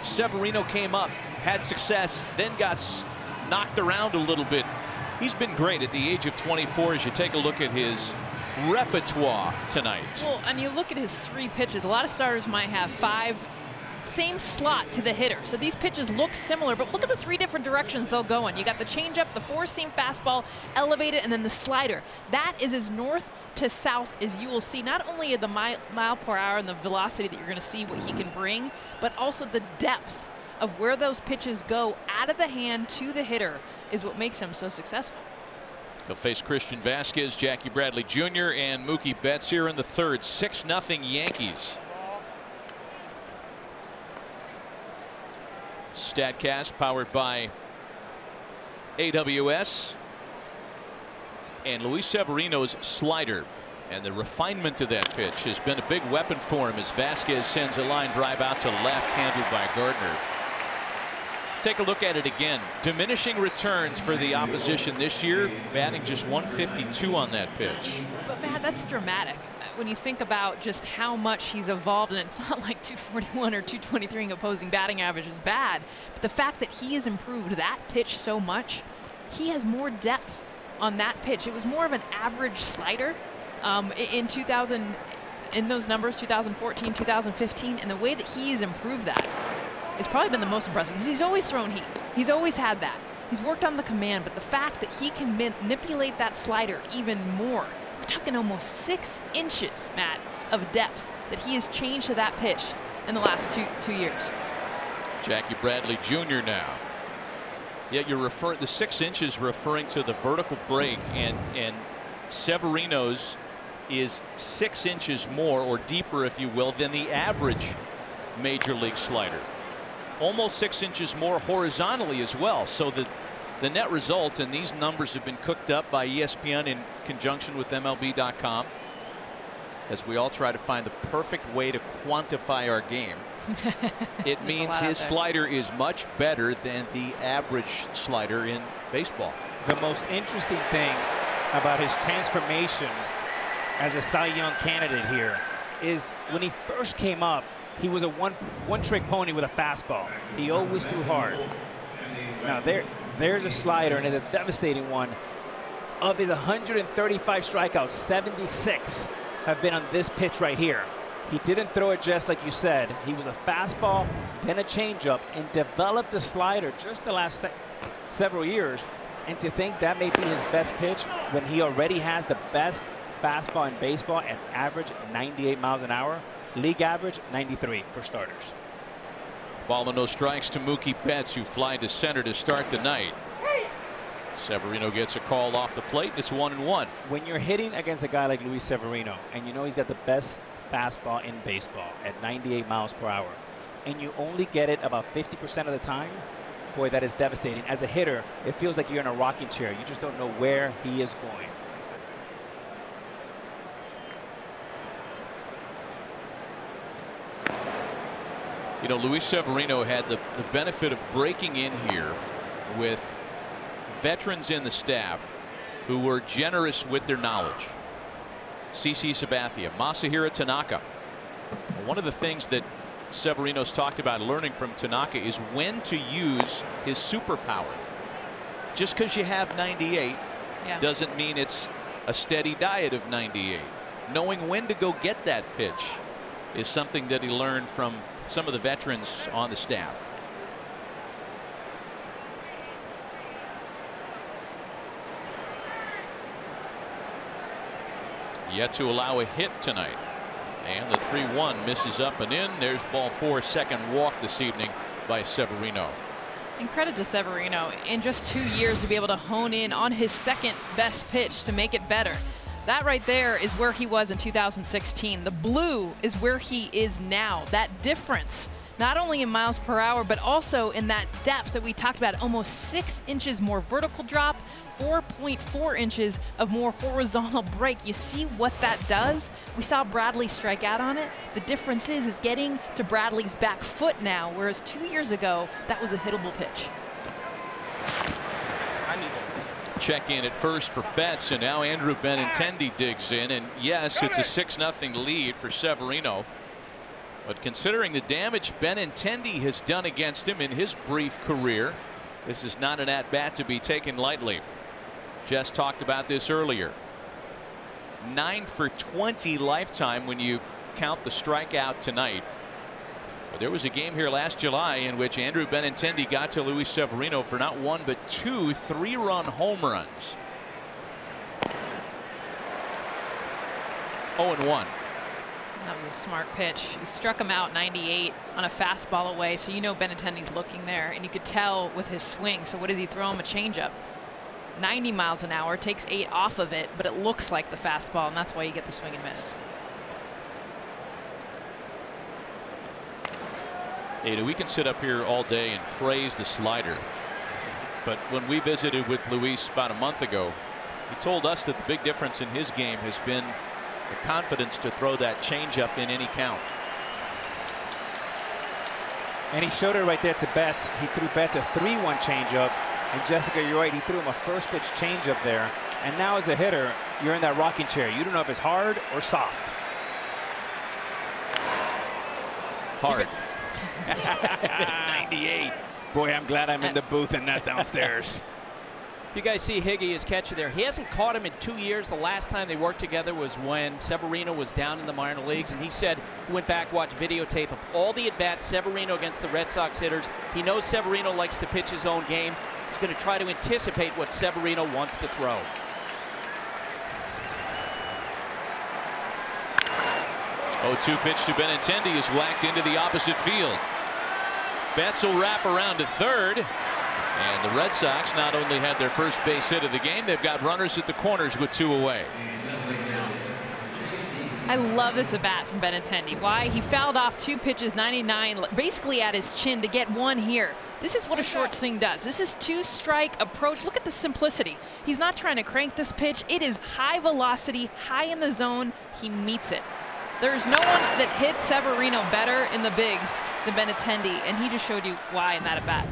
Severino came up, had success, then got knocked around a little bit, he's been great at the age of 24 as you take a look at his repertoire tonight. Well, and you look at his 3 pitches. A lot of starters might have 5, same slot to the hitter. So these pitches look similar, but look at the 3 different directions they'll go in. You got the changeup, the 4-seam fastball, elevated, and then the slider. That is as north to south as you will see. Not only the mile per hour and the velocity that you're going to see what he can bring, but also the depth of where those pitches go out of the hand to the hitter is what makes him so successful. He'll face Christian Vasquez, Jackie Bradley Jr., and Mookie Betts here in the 3rd. 6-0 Yankees. StatCast powered by AWS. And Luis Severino's slider. And the refinement of that pitch has been a big weapon for him as Vasquez sends a line drive out to left, handled by Gardner. Take a look at it again. Diminishing returns for the opposition this year, batting just 152 on that pitch. But Matt, that's dramatic when you think about just how much he's evolved. And it's not like 241 or 223 opposing batting average is bad, but the fact that he has improved that pitch so much, he has more depth on that pitch. It was more of an average slider in those numbers, 2014, 2015, and the way that he's improved that has probably been the most impressive, because he's always thrown heat. He's always had that. He's worked on the command, but the fact that he can manipulate that slider even more, we're talking almost 6 inches, Matt, of depth that he has changed to that pitch in the last two years. Jackie Bradley Jr. now. Yet you're referring, the 6 inches referring to the vertical break, and Severino's is 6 inches more, or deeper if you will, than the average major league slider. Almost 6 inches more horizontally as well. So the net result, and these numbers have been cooked up by ESPN in conjunction with MLB.com, as we all try to find the perfect way to quantify our game. It means his slider is much better than the average slider in baseball. The most interesting thing about his transformation as a Cy Young candidate here is when he first came up, he was a one-trick pony with a fastball. He always threw hard. Now there's a slider, and it's a devastating one. Of his 135 strikeouts, 76 have been on this pitch right here. He didn't throw it just like you said. He was a fastball, then a changeup, and developed a slider just the last several years. And to think that may be his best pitch when he already has the best fastball in baseball at average 98 miles an hour. League average 93 for starters. Ball and no strikes to Mookie Betts, who fly to center to start the night. Severino gets a call off the plate. It's 1-1. When you're hitting against a guy like Luis Severino, and you know he's got the best fastball in baseball at 98 miles per hour, and you only get it about 50% of the time, boy, that is devastating. As a hitter, it feels like you're in a rocking chair. You just don't know where he is going. You know, Luis Severino had the benefit of breaking in here with veterans in the staff who were generous with their knowledge. CC Sabathia, Masahiro Tanaka. One of the things that Severino's talked about learning from Tanaka is when to use his superpower. Just because you have 98 doesn't mean it's a steady diet of 98. Knowing when to go get that pitch is something that he learned from some of the veterans on the staff. Yet to allow a hit tonight. And the 3-1 misses up and in. There's ball 4, second walk this evening by Severino. And credit to Severino, in just 2 years to be able to hone in on his second best pitch to make it better. That right there is where he was in 2016. The blue is where he is now. That difference, not only in miles per hour, but also in that depth that we talked about, almost 6 inches more vertical drop, 4.4 inches of more horizontal break. You see what that does? We saw Bradley strike out on it. The difference is getting to Bradley's back foot now, whereas 2 years ago, that was a hittable pitch. Check in at first for Betts, and now Andrew Benintendi digs in, and yes, it's a 6-0 lead for Severino. But considering the damage Benintendi has done against him in his brief career, this is not an at-bat to be taken lightly. Jess talked about this earlier. 9 for 20 lifetime when you count the strikeout tonight. But there was a game here last July in which Andrew Benintendi got to Luis Severino for not 1 but 2 3-run home runs. 0-1. That was a smart pitch. He struck him out 98 on a fastball away, so you know Benintendi's looking there, and you could tell with his swing. So what does he throw him? A changeup. 90 miles an hour, takes 8 off of it, but it looks like the fastball, and that's why you get the swing and miss. Ada, we can sit up here all day and praise the slider, but when we visited with Luis about a month ago, he told us that the big difference in his game has been the confidence to throw that changeup in any count. And he showed it right there to Betts. He threw Betts a 3-1 changeup. And Jessica, you're right, he threw him a first pitch changeup there. And now as a hitter, you're in that rocking chair. You don't know if it's hard or soft. Hard. 98. Boy, I'm glad I'm in the booth and not downstairs. You guys see Higgs catcher there. He hasn't caught him in 2 years. The last time they worked together was when Severino was down in the minor leagues, and he said he went back, watched videotape of all the at-bats Severino against the Red Sox hitters. He knows Severino likes to pitch his own game. He's going to try to anticipate what Severino wants to throw. Oh, 2 pitch to Benintendi is whacked into the opposite field. Betts will wrap around to third. And the Red Sox not only had their first base hit of the game, they've got runners at the corners with 2 away. I love this at bat from Benintendi. Why? He fouled off 2 pitches, 99, basically at his chin to get 1 here. This is what a short swing does. This is 2-strike approach. Look at the simplicity. He's not trying to crank this pitch. It is high velocity, high in the zone. He meets it. There's no one that hits Severino better in the bigs than Benintendi, and he just showed you why in that at bat.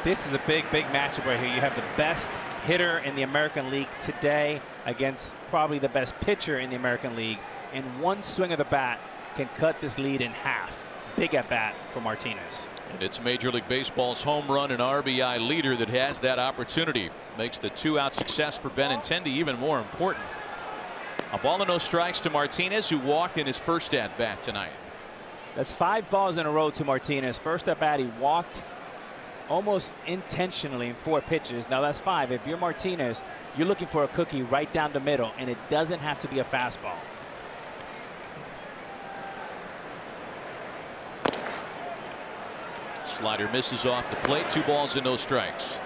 This is a big matchup right here. You have the best hitter in the American League today against probably the best pitcher in the American League, and 1 swing of the bat can cut this lead in half. Big at bat for Martinez. And it's Major League Baseball's home run and RBI leader that has that opportunity. Makes the 2-out success for Benintendi even more important. A ball and no strikes to Martinez, who walked in his first at bat tonight. That's 5 balls in a row to Martinez. First at bat, he walked almost intentionally in 4 pitches. Now that's 5. If you're Martinez, you're looking for a cookie right down the middle, and it doesn't have to be a fastball. Slider misses off the plate. 2 balls and no strikes.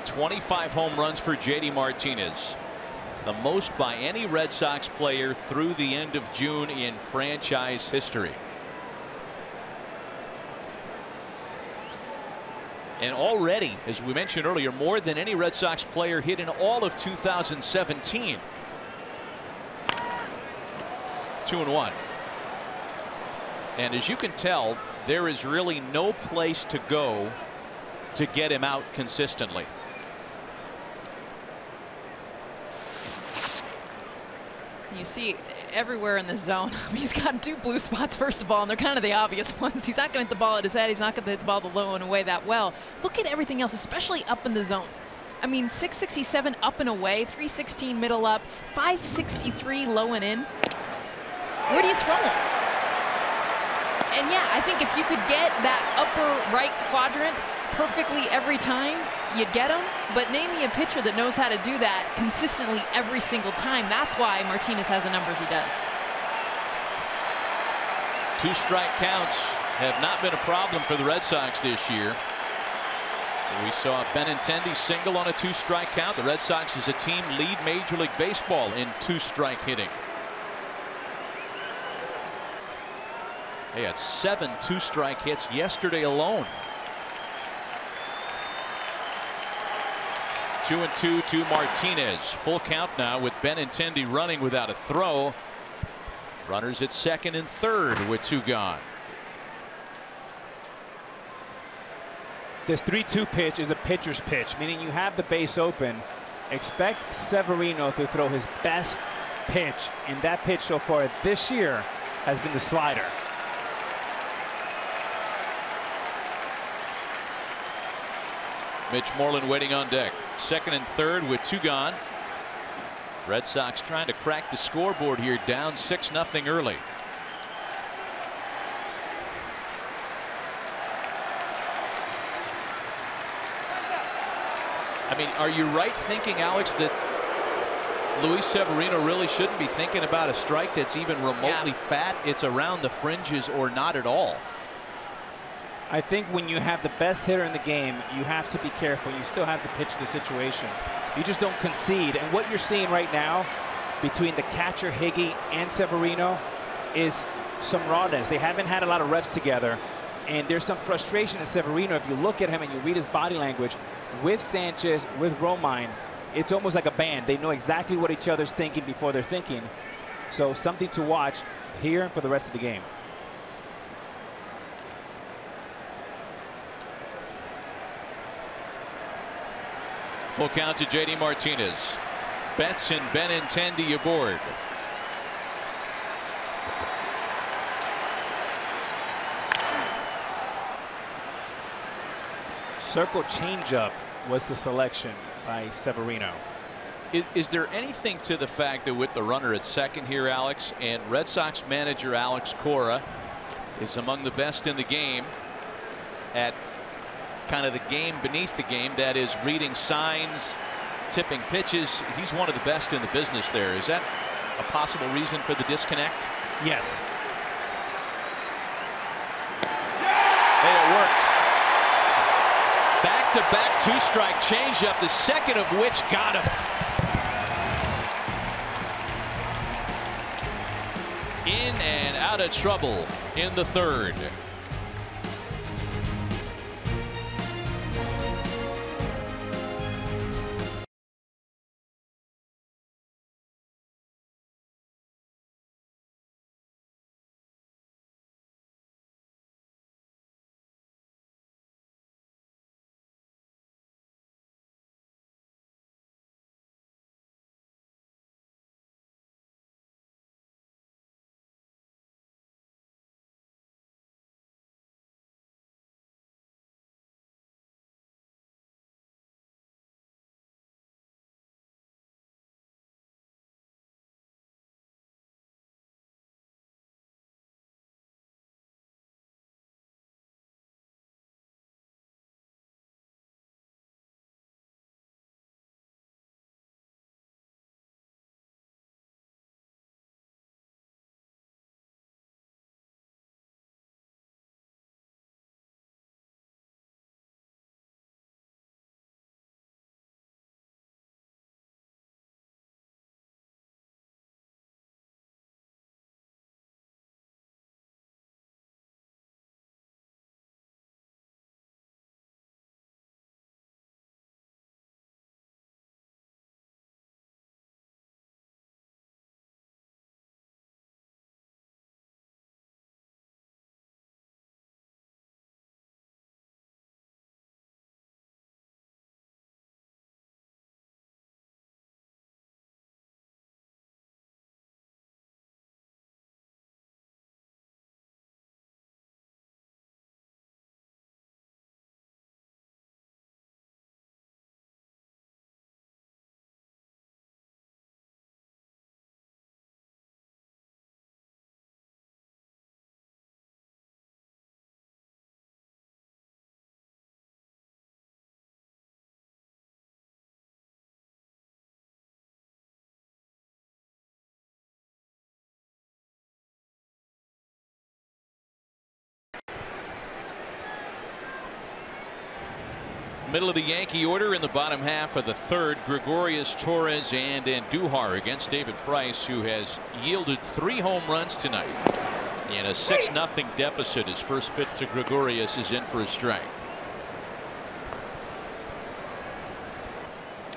25 home runs for JD Martinez. The most by any Red Sox player through the end of June in franchise history. And already, as we mentioned earlier, more than any Red Sox player hit in all of 2017. 2-1. And as you can tell, there is really no place to go to get him out consistently. You see everywhere in the zone. He's got 2 blue spots, first of all, and they're kind of the obvious ones. He's not going to hit the ball at his head. He's not going to hit the ball the low and away that well. Look at everything else, especially up in the zone. I mean, 667 up and away, 316 middle up, 563 low and in. Where do you throw him? And yeah, I think if you could get that upper right quadrant perfectly every time, you'd get him. But name me a pitcher that knows how to do that consistently every single time. That's why Martinez has the numbers he does. 2 strike counts have not been a problem for the Red Sox this year. We saw Benintendi single on a 2-strike count. The Red Sox as a team lead Major League Baseball in 2-strike hitting. They had 7 2-strike hits yesterday alone. 2-2 to Martinez. Full count now with Benintendi running without a throw. Runners at second and third with 2 gone. This 3-2 pitch is a pitcher's pitch, meaning you have the base open. Expect Severino to throw his best pitch, and that pitch so far this year has been the slider. Mitch Moreland waiting on deck. Second and third with 2 gone. Red Sox trying to crack the scoreboard here, down 6-0 early. I mean, are you right thinking, Alex, that Luis Severino really shouldn't be thinking about a strike that's even remotely fat? It's around the fringes or not at all. I think when you have the best hitter in the game, you have to be careful. You still have to pitch the situation. You just don't concede. And what you're seeing right now between the catcher Higgs and Severino is some rawness. They haven't had a lot of reps together, and there's some frustration in Severino. If you look at him and you read his body language with Sanchez, with Romine, it's almost like a band. They know exactly what each other's thinking before they're thinking. So something to watch here and for the rest of the game. Full count to JD Martinez. Betts and Benintendi aboard. Circle changeup was the selection by Severino. Is there anything to the fact that with the runner at second here, Alex, and Red Sox manager Alex Cora is among the best in the game at kind of the game beneath the game, that is reading signs, tipping pitches. He's one of the best in the business there. Is that a possible reason for the disconnect? Yes. Hey, it worked. Back-to-back two-strike changeup, the second of which got him. In and out of trouble in the third. Middle of the Yankee order in the bottom half of the third. Gregorius, Torres, and Andujar against David Price, who has yielded 3 home runs tonight in a 6-0 deficit. His first pitch to Gregorius is in for a strike.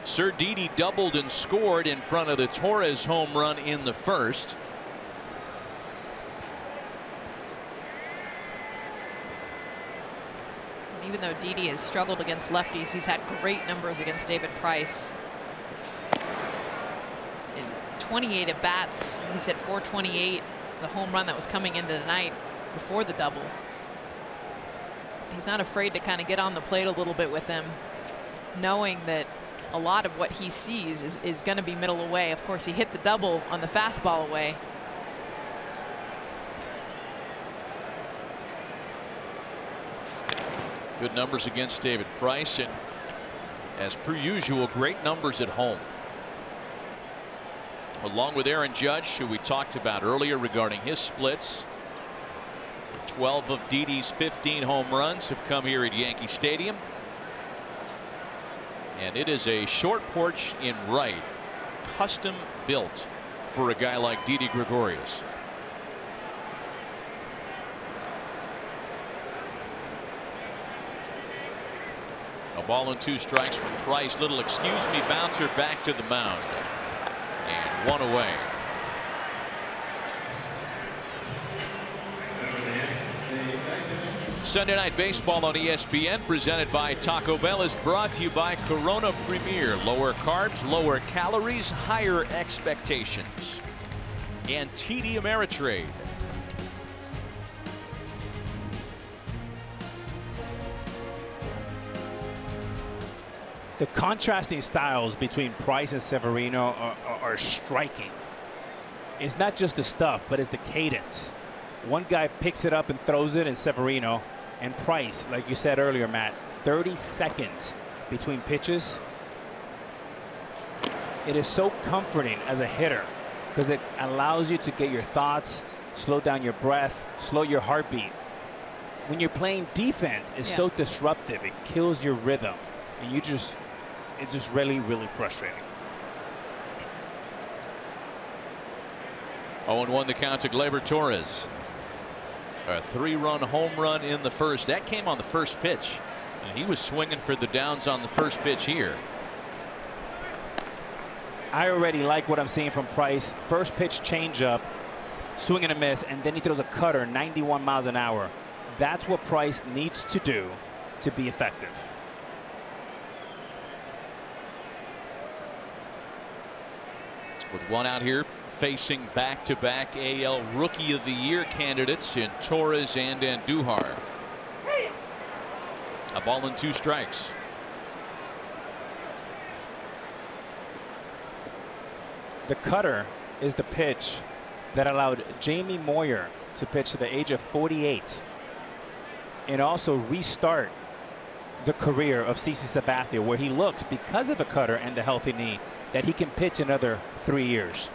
Sir Didi doubled and scored in front of the Torres home run in the first. Even though Didi has struggled against lefties, he's had great numbers against David Price. In 28 at bats, he's hit .428. The home run that was coming into the night before the double. He's not afraid to kind of get on the plate a little bit with him, knowing that a lot of what he sees is going to be middle away. Of course, he hit the double on the fastball away. Good numbers against David Price, and as per usual, great numbers at home. Along with Aaron Judge, who we talked about earlier regarding his splits. 12 of Didi's 15 home runs have come here at Yankee Stadium. And it is a short porch in right, custom built for a guy like Didi Gregorius. A ball and 2 strikes from Price. Little excuse me bouncer back to the mound. And 1 away. Sunday Night Baseball on ESPN, presented by Taco Bell, is brought to you by Corona Premier. Lower carbs, lower calories, higher expectations. And TD Ameritrade. The contrasting styles between Price and Severino are striking. It's not just the stuff, but it's the cadence. One guy picks it up and throws it in Severino, and Price, like you said earlier, Matt, 30 seconds between pitches. It is so comforting as a hitter because it allows you to get your thoughts, slow down your breath, slow your heartbeat. When you're playing defense, it's so disruptive. It kills your rhythm, and it's just really, really frustrating. 0-1 the count to Gleyber Torres. A 3-run home run in the first. That came on the first pitch, and he was swinging for the downs on the first pitch here. I already like what I'm seeing from Price. First pitch changeup, swing and a miss, and then he throws a cutter 91 miles an hour. That's what Price needs to do to be effective. With one out here, facing back-to-back AL Rookie of the Year candidates in Torres and Andujar. A ball and 2 strikes. The cutter is the pitch that allowed Jamie Moyer to pitch to the age of 48 and also restart the career of CC Sabathia, where he looks, because of the cutter and the healthy knee, that he can pitch another 3 years.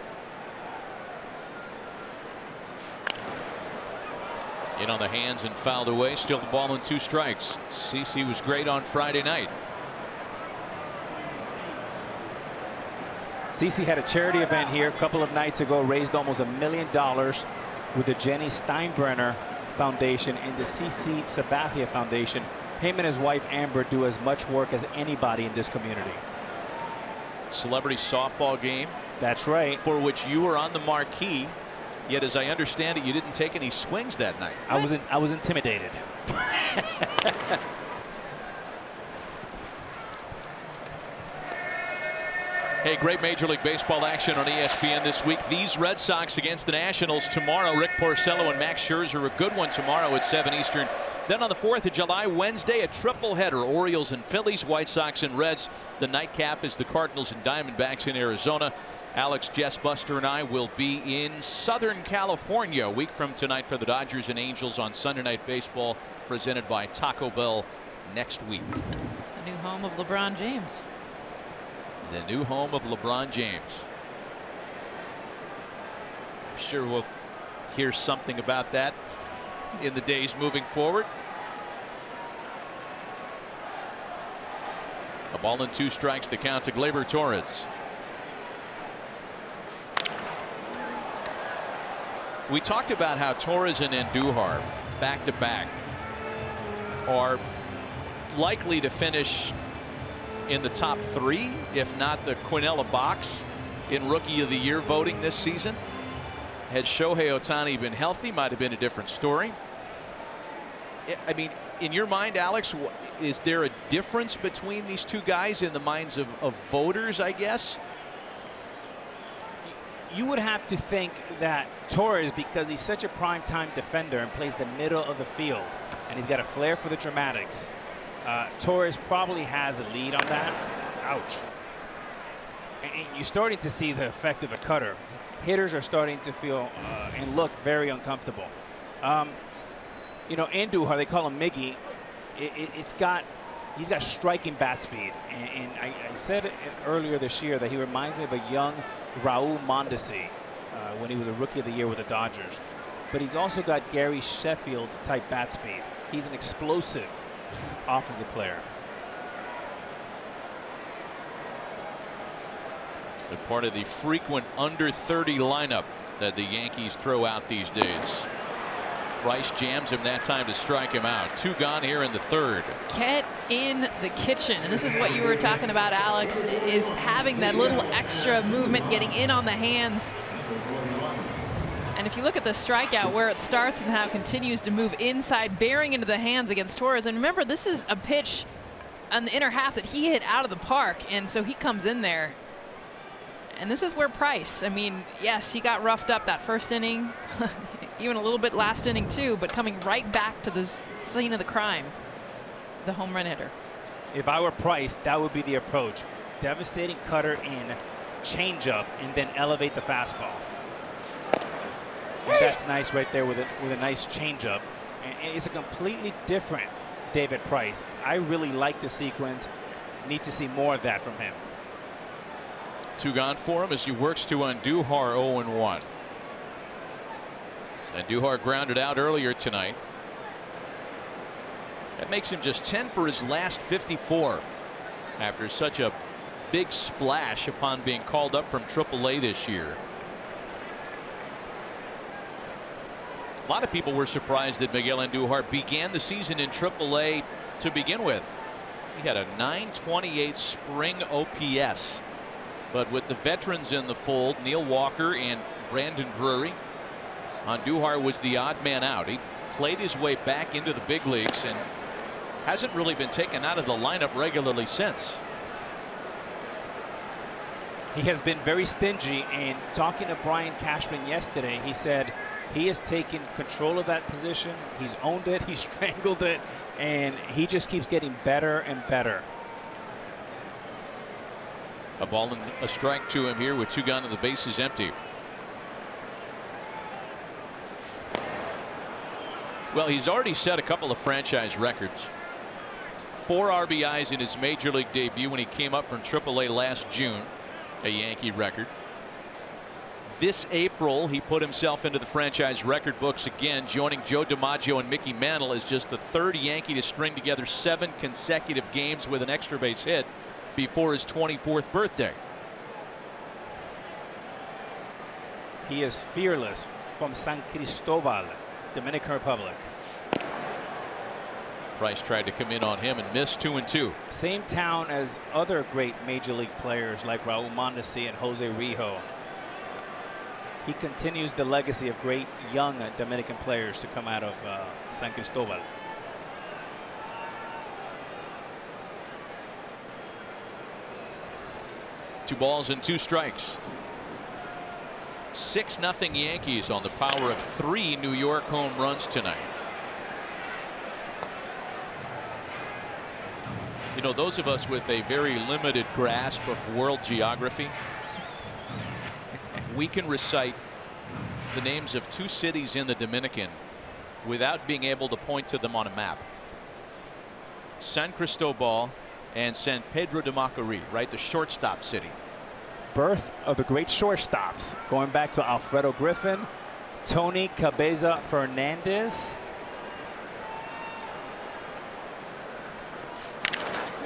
In on the hands and fouled away. Still the ball and 2 strikes. CC was great on Friday night. CC had a charity event here a couple of nights ago, raised almost $1 million with the Jenny Steinbrenner Foundation and the CC Sabathia Foundation. Him and his wife Amber do as much work as anybody in this community. Celebrity softball game. That's right. For which you were on the marquee. Yet, as I understand it, you didn't take any swings that night. I was intimidated. Hey, great Major League Baseball action on ESPN this week. These Red Sox against the Nationals tomorrow. Rick Porcello and Max Scherzer, a good one tomorrow at 7 Eastern. Then on the 4th of July, Wednesday, a triple-header. Orioles and Phillies, White Sox and Reds. The nightcap is the Cardinals and Diamondbacks in Arizona. Alex, Jess, Buster, and I will be in Southern California a week from tonight for the Dodgers and Angels on Sunday Night Baseball, presented by Taco Bell next week. The new home of LeBron James. The new home of LeBron James. I'm sure we'll hear something about that in the days moving forward. A ball and 2 strikes, the count to Gleyber Torres. We talked about how Torres and Andujar back-to-back are likely to finish in the top 3, if not the Quinella box, in Rookie of the Year voting this season. Had Shohei Ohtani been healthy, might have been a different story. I mean, in your mind, Alex, is there a difference between these two guys in the minds of voters, I guess? You would have to think that Torres, because he's such a prime-time defender and plays the middle of the field, and he's got a flair for the dramatics, Torres probably has a lead on that. Ouch. And you're starting to see the effect of a cutter. Hitters are starting to feel and look very uncomfortable. You know, Andujar, they call him Miggy. He's got striking bat speed. And I said earlier this year that he reminds me of a young Raul Mondesi when he was a Rookie of the Year with the Dodgers. But he's also got Gary Sheffield type bat speed. He's an explosive offensive player. But part of the frequent under 30 lineup that the Yankees throw out these days. Price jams him that time to strike him out. 2 gone here in the 3rd. Get in the kitchen. And this is what you were talking about, Alex, is having that little extra movement, getting in on the hands. And if you look at the strikeout, where it starts and how it continues to move inside, bearing into the hands against Torres. And remember, this is a pitch on the inner half that he hit out of the park. And so he comes in there. And this is where Price, I mean, yes, he got roughed up that first inning, even a little bit last inning too, but coming right back to the scene of the crime, the home run hitter. If I were Price, that would be the approach. Devastating cutter in, changeup, and then elevate the fastball. And that's nice right there with a nice changeup. And it's a completely different David Price. I really like the sequence. Need to see more of that from him. 2 gone for him as he works to Andujar 0-1. Andujar grounded out earlier tonight. That makes him just 10 for his last 54 after such a big splash upon being called up from AAA this year. A lot of people were surprised that Miguel Andujar began the season in AAA to begin with. He had a .928 spring OPS. But with the veterans in the fold, Neil Walker and Brandon Drury, Andujar was the odd man out. He played his way back into the big leagues and hasn't really been taken out of the lineup regularly since. He has been very stingy, and talking to Brian Cashman yesterday, he said he has taken control of that position. He's owned it, he's strangled it, and he just keeps getting better and better. A ball and a strike to him here with 2 gone and the base is empty. Well, he's already set a couple of franchise records. 4 RBIs in his major league debut when he came up from AAA last June, a Yankee record. This April, he put himself into the franchise record books again, joining Joe DiMaggio and Mickey Mantle as just the 3rd Yankee to string together 7 consecutive games with an extra base hit before his 24th birthday. He is fearless from San Cristobal, Dominican Republic. Price tried to come in on him and missed. 2-2. Same town as other great major league players like Raul Mondesi and Jose Rijo. He continues the legacy of great young Dominican players to come out of San Cristobal. Two balls and 2 strikes. 6-0 Yankees on the power of 3 New York home runs tonight. You know, those of us with a very limited grasp of world geography, we can recite the names of 2 cities in the Dominican without being able to point to them on a map. San Cristobal and San Pedro de Macorís, right? The shortstop city. Birth of the great shortstops, going back to Alfredo Griffin, Tony Cabeza Fernandez.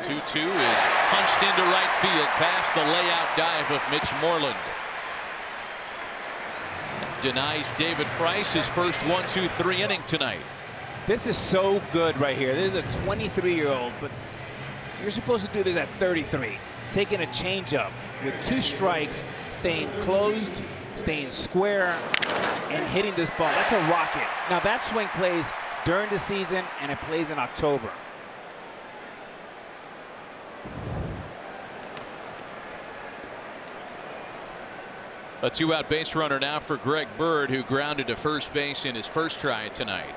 2-2 is punched into right field past the layout dive of Mitch Moreland. Denies David Price his first 1-2-3 inning tonight. This is so good right here. This is a 23-year-old, but you're supposed to do this at 33. Taking a changeup with 2 strikes, staying closed, staying square, and hitting this ball. That's a rocket. Now that swing plays during the season, and it plays in October. A 2-out base runner now for Greg Byrd, who grounded to first base in his first try tonight.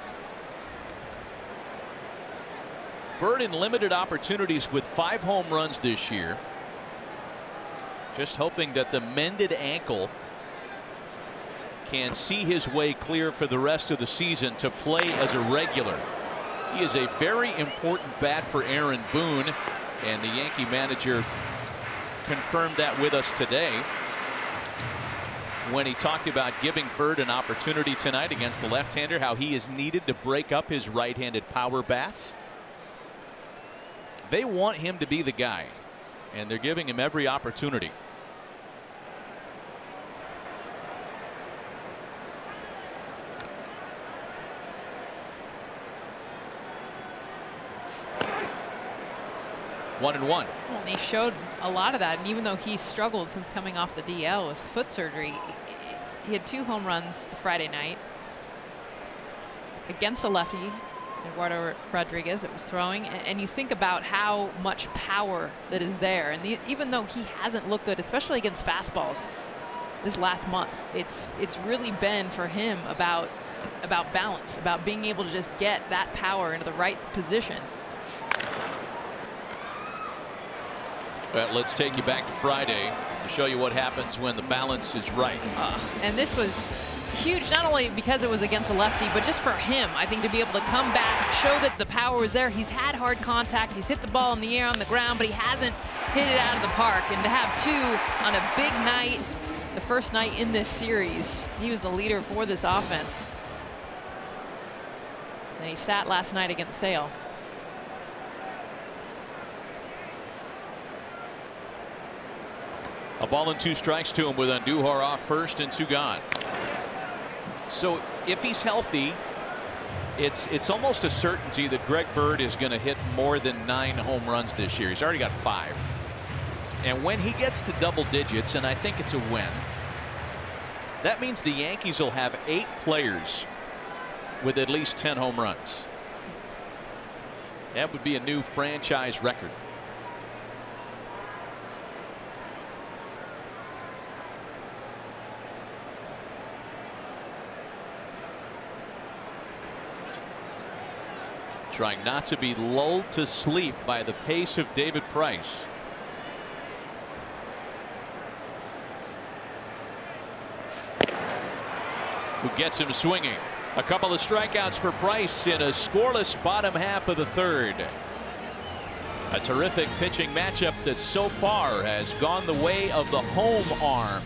Byrd in limited opportunities with 5 home runs this year. Just hoping that the mended ankle can see his way clear for the rest of the season to play as a regular. He is a very important bat for Aaron Boone, and the Yankee manager confirmed that with us today when he talked about giving Byrd an opportunity tonight against the left-hander, how he is needed to break up his right-handed power bats. They want him to be the guy, and they're giving him every opportunity. One and one. Well, and he showed a lot of that, and even though he's struggled since coming off the DL with foot surgery, he had 2 home runs Friday night against a lefty, Eduardo Rodriguez, that was throwing, and you think about how much power that is there, and even though he hasn't looked good, especially against fastballs this last month, it's really been for him about balance, about being able to just get that power into the right position. Let's take you back to Friday to show you what happens when the balance is right. And this was huge, not only because it was against a lefty, but just for him, I think, to be able to come back, show that the power was there. He's had hard contact. He's hit the ball in the air on the ground, but he hasn't hit it out of the park. And to have 2 on a big night, the first night in this series, he was the leader for this offense. And he sat last night against Sale. A ball and 2 strikes to him with Andujar off first and 2 gone. So if he's healthy, it's almost a certainty that Greg Byrd is going to hit more than 9 home runs this year. He's already got 5. And when he gets to double digits, and I think it's a win, that means the Yankees will have 8 players with at least 10 home runs. That would be a new franchise record. Trying not to be lulled to sleep by the pace of David Price. Who gets him swinging. A couple of strikeouts for Price in a scoreless bottom half of the 3rd. A terrific pitching matchup that so far has gone the way of the home arm.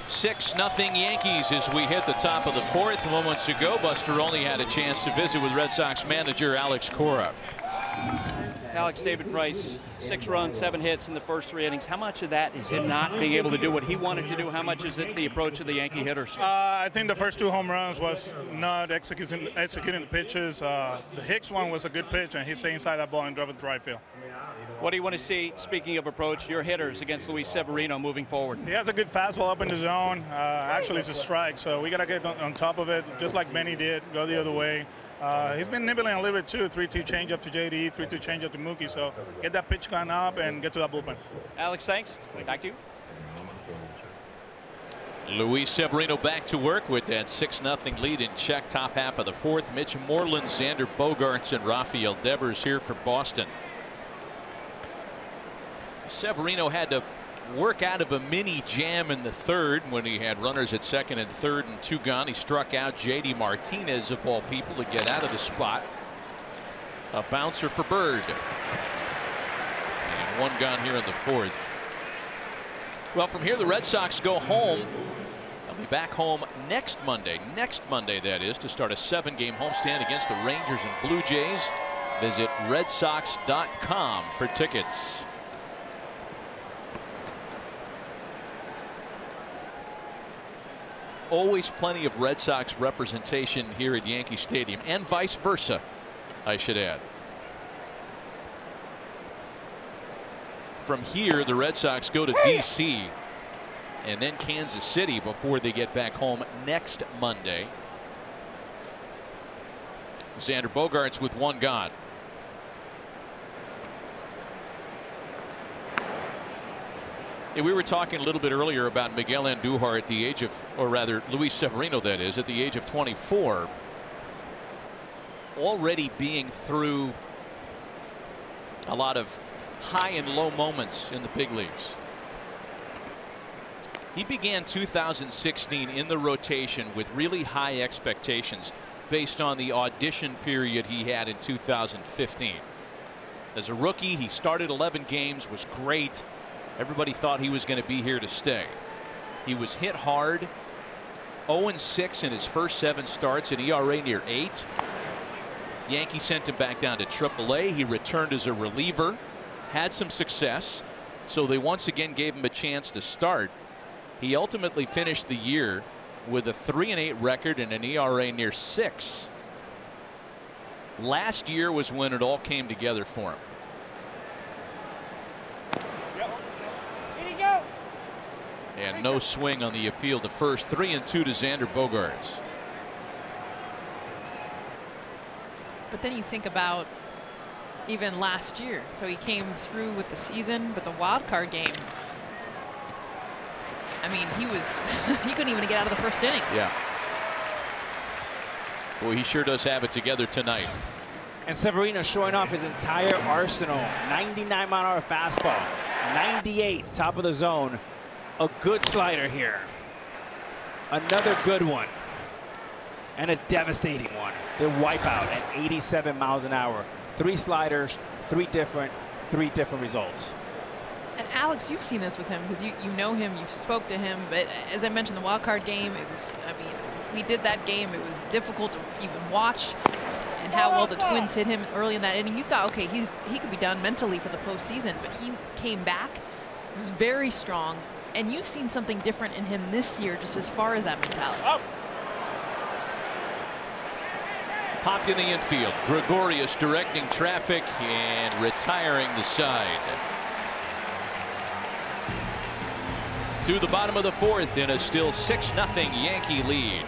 "6-0 Yankees as we hit the top of the 4th. Moments ago, Buster only had a chance to visit with Red Sox manager Alex Cora. Alex, David Price, 6 runs, 7 hits in the first 3 innings. How much of that is him not being able to do what he wanted to do? How much is it the approach of the Yankee hitters? I think the first 2 home runs was not executing the pitches. The Hicks one was a good pitch, and he stayed inside that ball and drove it to right field. What do you want to see, speaking of approach, your hitters against Luis Severino moving forward? He has a good fastball up in the zone. Actually, it's a strike, so we got to get on top of it, just like Benny did, go the other way. He's been nibbling a little bit too, 3-2 changeup to JD, 3-2 changeup to Mookie, so get that pitch gun up and get to that bullpen. Alex, thanks. Back to you. Luis Severino back to work with that 6-0 lead in check. Top half of the 4th. Mitch Moreland, Xander Bogaerts, and Rafael Devers here for Boston. Severino had to work out of a mini jam in the 3rd when he had runners at 2nd and 3rd and 2 gone. He struck out J.D. Martinez, of all people, to get out of the spot. A bouncer for Byrd. And 1 gone here in the 4th. Well, from here the Red Sox go home. They'll be back home next Monday. Next Monday, that is, to start a 7-game homestand against the Rangers and Blue Jays. Visit redsox.com for tickets. Always plenty of Red Sox representation here at Yankee Stadium, and vice versa. I should add. From here, the Red Sox go to D.C. and then Kansas City before they get back home next Monday. Xander Bogaerts with one gone. Yeah, we were talking a little bit earlier about Miguel Andujar at the age of, or rather Luis Severino, that is, at the age of 24. Already being through a lot of high and low moments in the big leagues. He began 2016 in the rotation with really high expectations based on the audition period he had in 2015. As a rookie, he started 11 games, was great. Everybody thought he was going to be here to stay. He was hit hard, 0-6 in his first 7 starts, an ERA near 8. Yankees sent him back down to AAA. He returned as a reliever, had some success, so they once again gave him a chance to start. He ultimately finished the year with a 3-8 record and an ERA near 6. Last year was when it all came together for him. And no swing on the appeal to first. 3-2 to Xander Bogaerts. But then you think about even last year. So he came through with the season, but the wild card game, I mean, he couldn't even get out of the first inning. Yeah. Boy, he sure does have it together tonight. And Severino showing off his entire arsenal. 99-mile-an-hour fastball, 98 top of the zone. A good slider here. Another good one. And a devastating one. The wipeout at 87 miles an hour. 3 sliders, 3 different results. And Alex, you've seen this with him because you know him, you spoke to him. But as I mentioned, the wild card game, it was, I mean, we did that game. It was difficult to even watch. And how well the Twins hit him early in that inning. You thought, okay, he could be done mentally for the postseason. But he came back, was very strong. And you've seen something different in him this year, just as far as that mentality. Oh. Popped in the infield. Gregorius directing traffic and retiring the side. To the bottom of the 4th in a still 6-0 Yankee lead.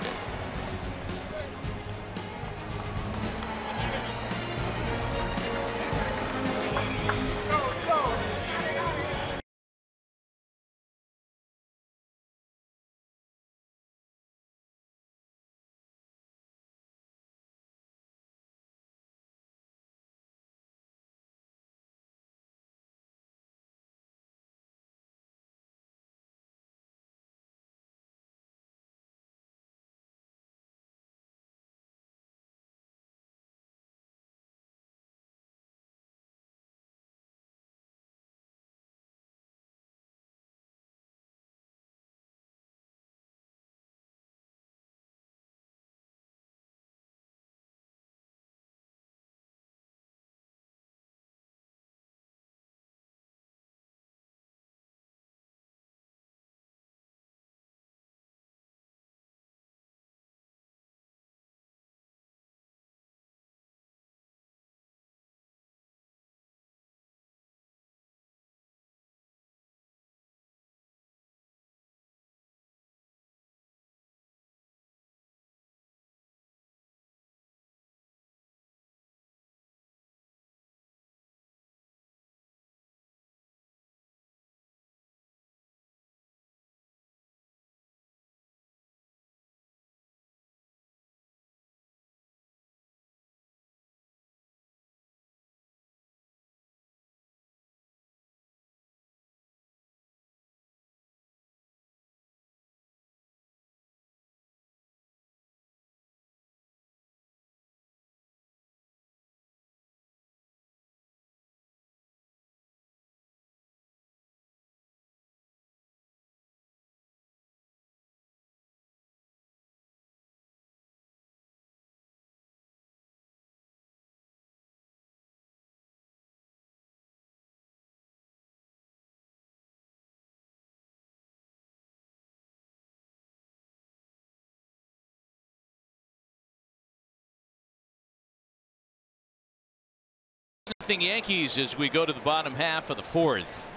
2-0 Yankees as we go to the bottom half of the fourth.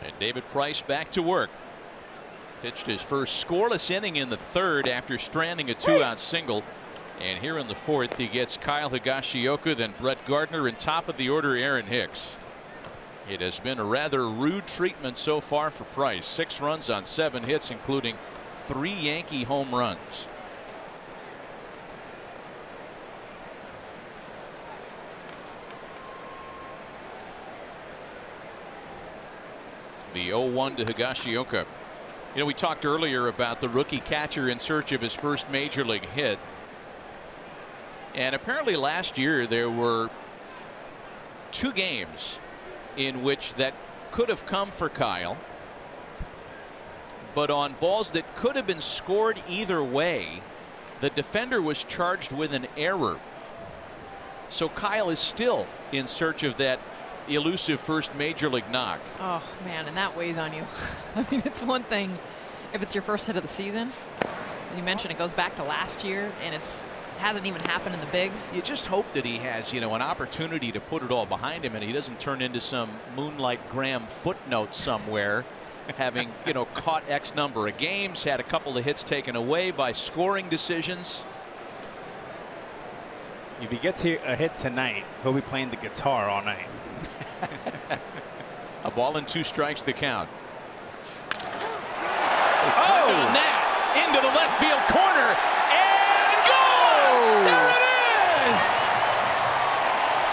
And David Price back to work. Pitched his first scoreless inning in the third after stranding a 2-out single. And here in the fourth, he gets Kyle Higashioka, then Brett Gardner, and top of the order Aaron Hicks. It has been a rather rude treatment so far for Price. 6 runs on 7 hits, including 3 Yankee home runs. The 0-1 to Higashioka. You know, we talked earlier about the rookie catcher in search of his first major league hit. And apparently last year there were 2 games in which that could have come for Kyle. But on balls that could have been scored either way, the defender was charged with an error. So Kyle is still in search of that elusive first major league knock. Oh man, and that weighs on you. I mean, it's one thing if it's your first hit of the season. You mentioned it goes back to last year, and it hasn't even happened in the bigs. You just hope that he has, you know, an opportunity to put it all behind him, and he doesn't turn into some Moonlight Graham footnote somewhere, having, you know, caught X number of games, had a couple of hits taken away by scoring decisions. If he gets a hit tonight, he'll be playing the guitar all night. A ball and 2 strikes the count. Oh! On that into the left field corner and goal! There it is!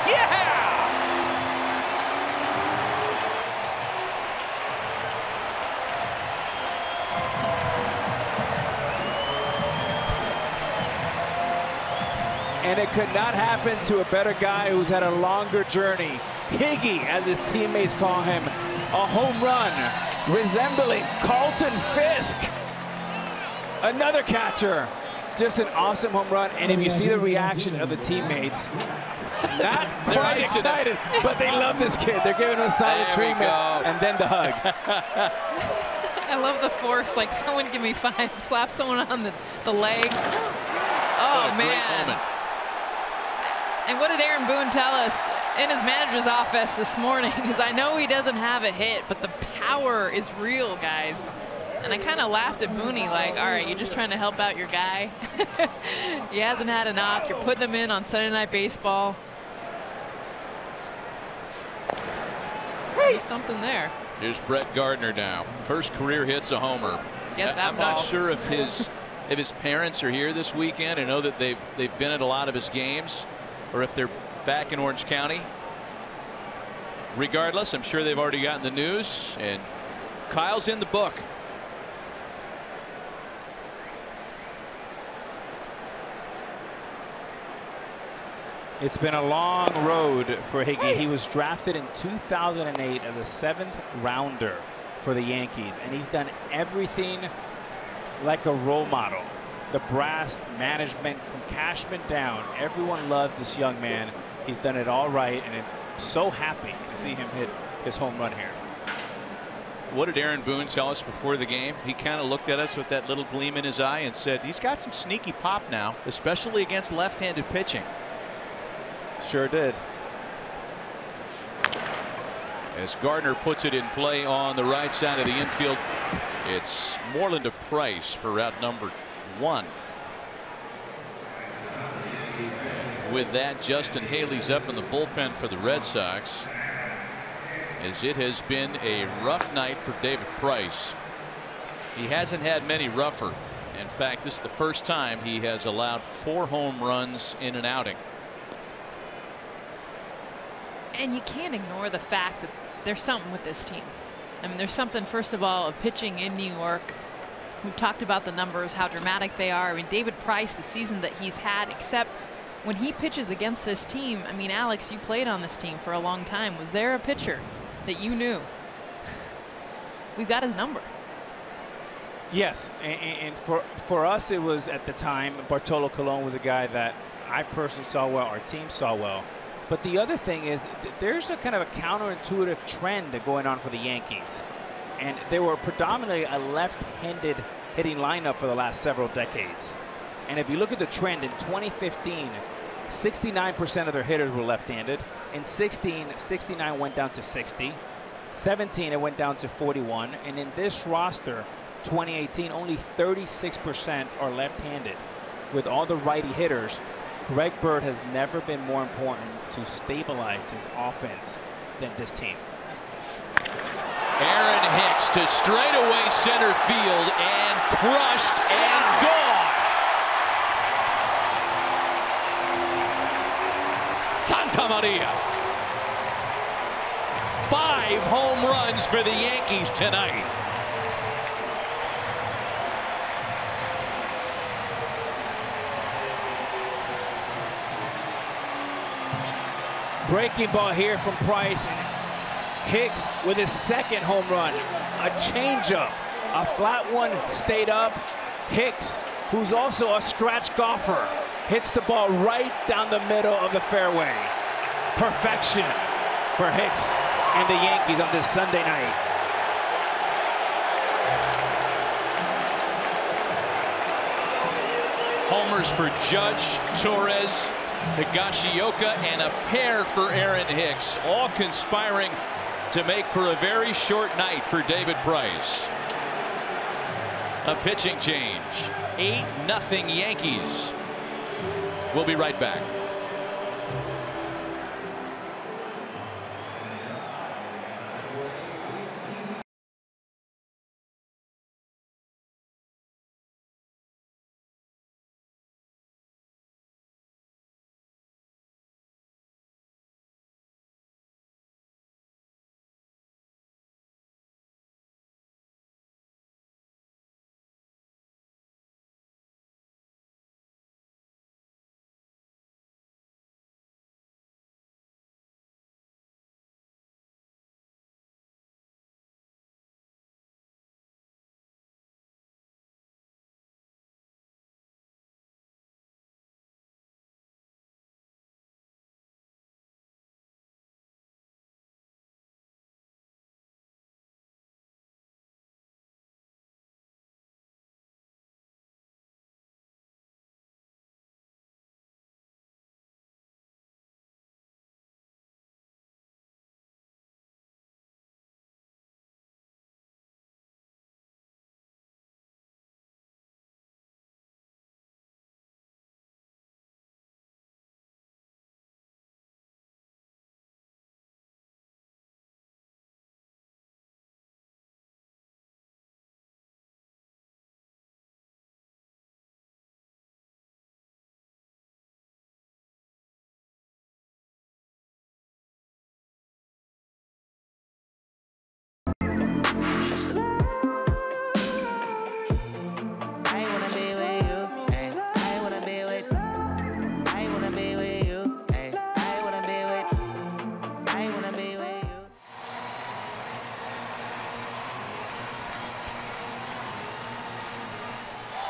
Yeah! And it could not happen to a better guy who's had a longer journey. Higgy, as his teammates call him, a home run resembling Carlton Fisk. Another catcher. Just an awesome home run. And if you see the reaction of the teammates, not quite excited, but they love this kid. They're giving him a silent treatment and then the hugs. I love the force, like someone give me 5, slap someone on the leg. Oh man. And what did Aaron Boone tell us in his manager's office this morning? Is I know he doesn't have a hit, but the power is real, guys. And I kind of laughed at Booney, like, all right, you're just trying to help out your guy. He hasn't had a knock. You're putting him in on Sunday Night Baseball. There's something there. Here's Brett Gardner now. First career hit's a homer. Get that I'm ball. not sure if his parents are here this weekend. I know that they've been at a lot of his games, or if they're back in Orange County. Regardless, I'm sure they've already gotten the news, and Kyle's in the book. It's been a long road for Higgy. He was drafted in 2008 as a 7th rounder for the Yankees, and he's done everything like a role model. The brass, management, from Cashman down, everyone loves this young man. He's done it all right, and I'm so happy to see him hit his home run here. What did Aaron Boone tell us before the game? He kind of looked at us with that little gleam in his eye and said he's got some sneaky pop now, especially against left-handed pitching. Sure did. As Gardner puts it in play on the right side of the infield, it's Moreland to Price for route number 1. With that, Justin Haley's up in the bullpen for the Red Sox, as it has been a rough night for David Price. He hasn't had many rougher. In fact, this is the first time he has allowed 4 home runs in an outing. And you can't ignore the fact that there's something with this team. I mean, there's something, first of all, of pitching in New York. We've talked about the numbers, how dramatic they are. I mean, David Price, the season that he's had, except when he pitches against this team, I mean, Alex, you played on this team for a long time. Was there a pitcher that you knew? We've got his number. Yes, and for us, it was at the time, Bartolo Colon was a guy that I personally saw well, our team saw well. But the other thing is, there's a kind of a counterintuitive trend going on for the Yankees. And they were predominantly a left-handed hitting lineup for the last several decades. And if you look at the trend in 2015, 69% of their hitters were left-handed. In 16, 69 went down to 60. 17, it went down to 41. And in this roster, 2018, only 36% are left-handed. With all the righty hitters, Greg Byrd has never been more important to stabilize his offense than this team. Aaron Hicks to straightaway center field and crushed and gone. Santa Maria. 5 home runs for the Yankees tonight. Breaking ball here from Price, and Hicks with his second home run. A changeup, a flat one stayed up. Hicks, who's also a scratch golfer, hits the ball right down the middle of the fairway. Perfection for Hicks and the Yankees on this Sunday night. Homers for Judge, Torres, Higashioka, and a pair for Aaron Hicks, all conspiring to make for a very short night for David Price. A pitching change. 8-0 Yankees. We'll be right back.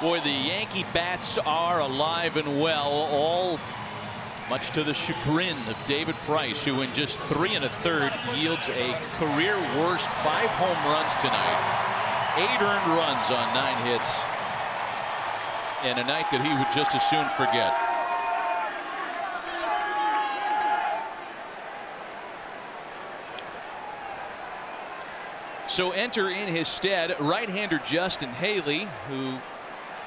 Boy, the Yankee bats are alive and well, all much to the chagrin of David Price, who in just 3 1/3 yields a career worst 5 home runs tonight. 8 earned runs on 9 hits. And a night that he would just as soon forget. So enter in his stead right-hander Justin Haley, who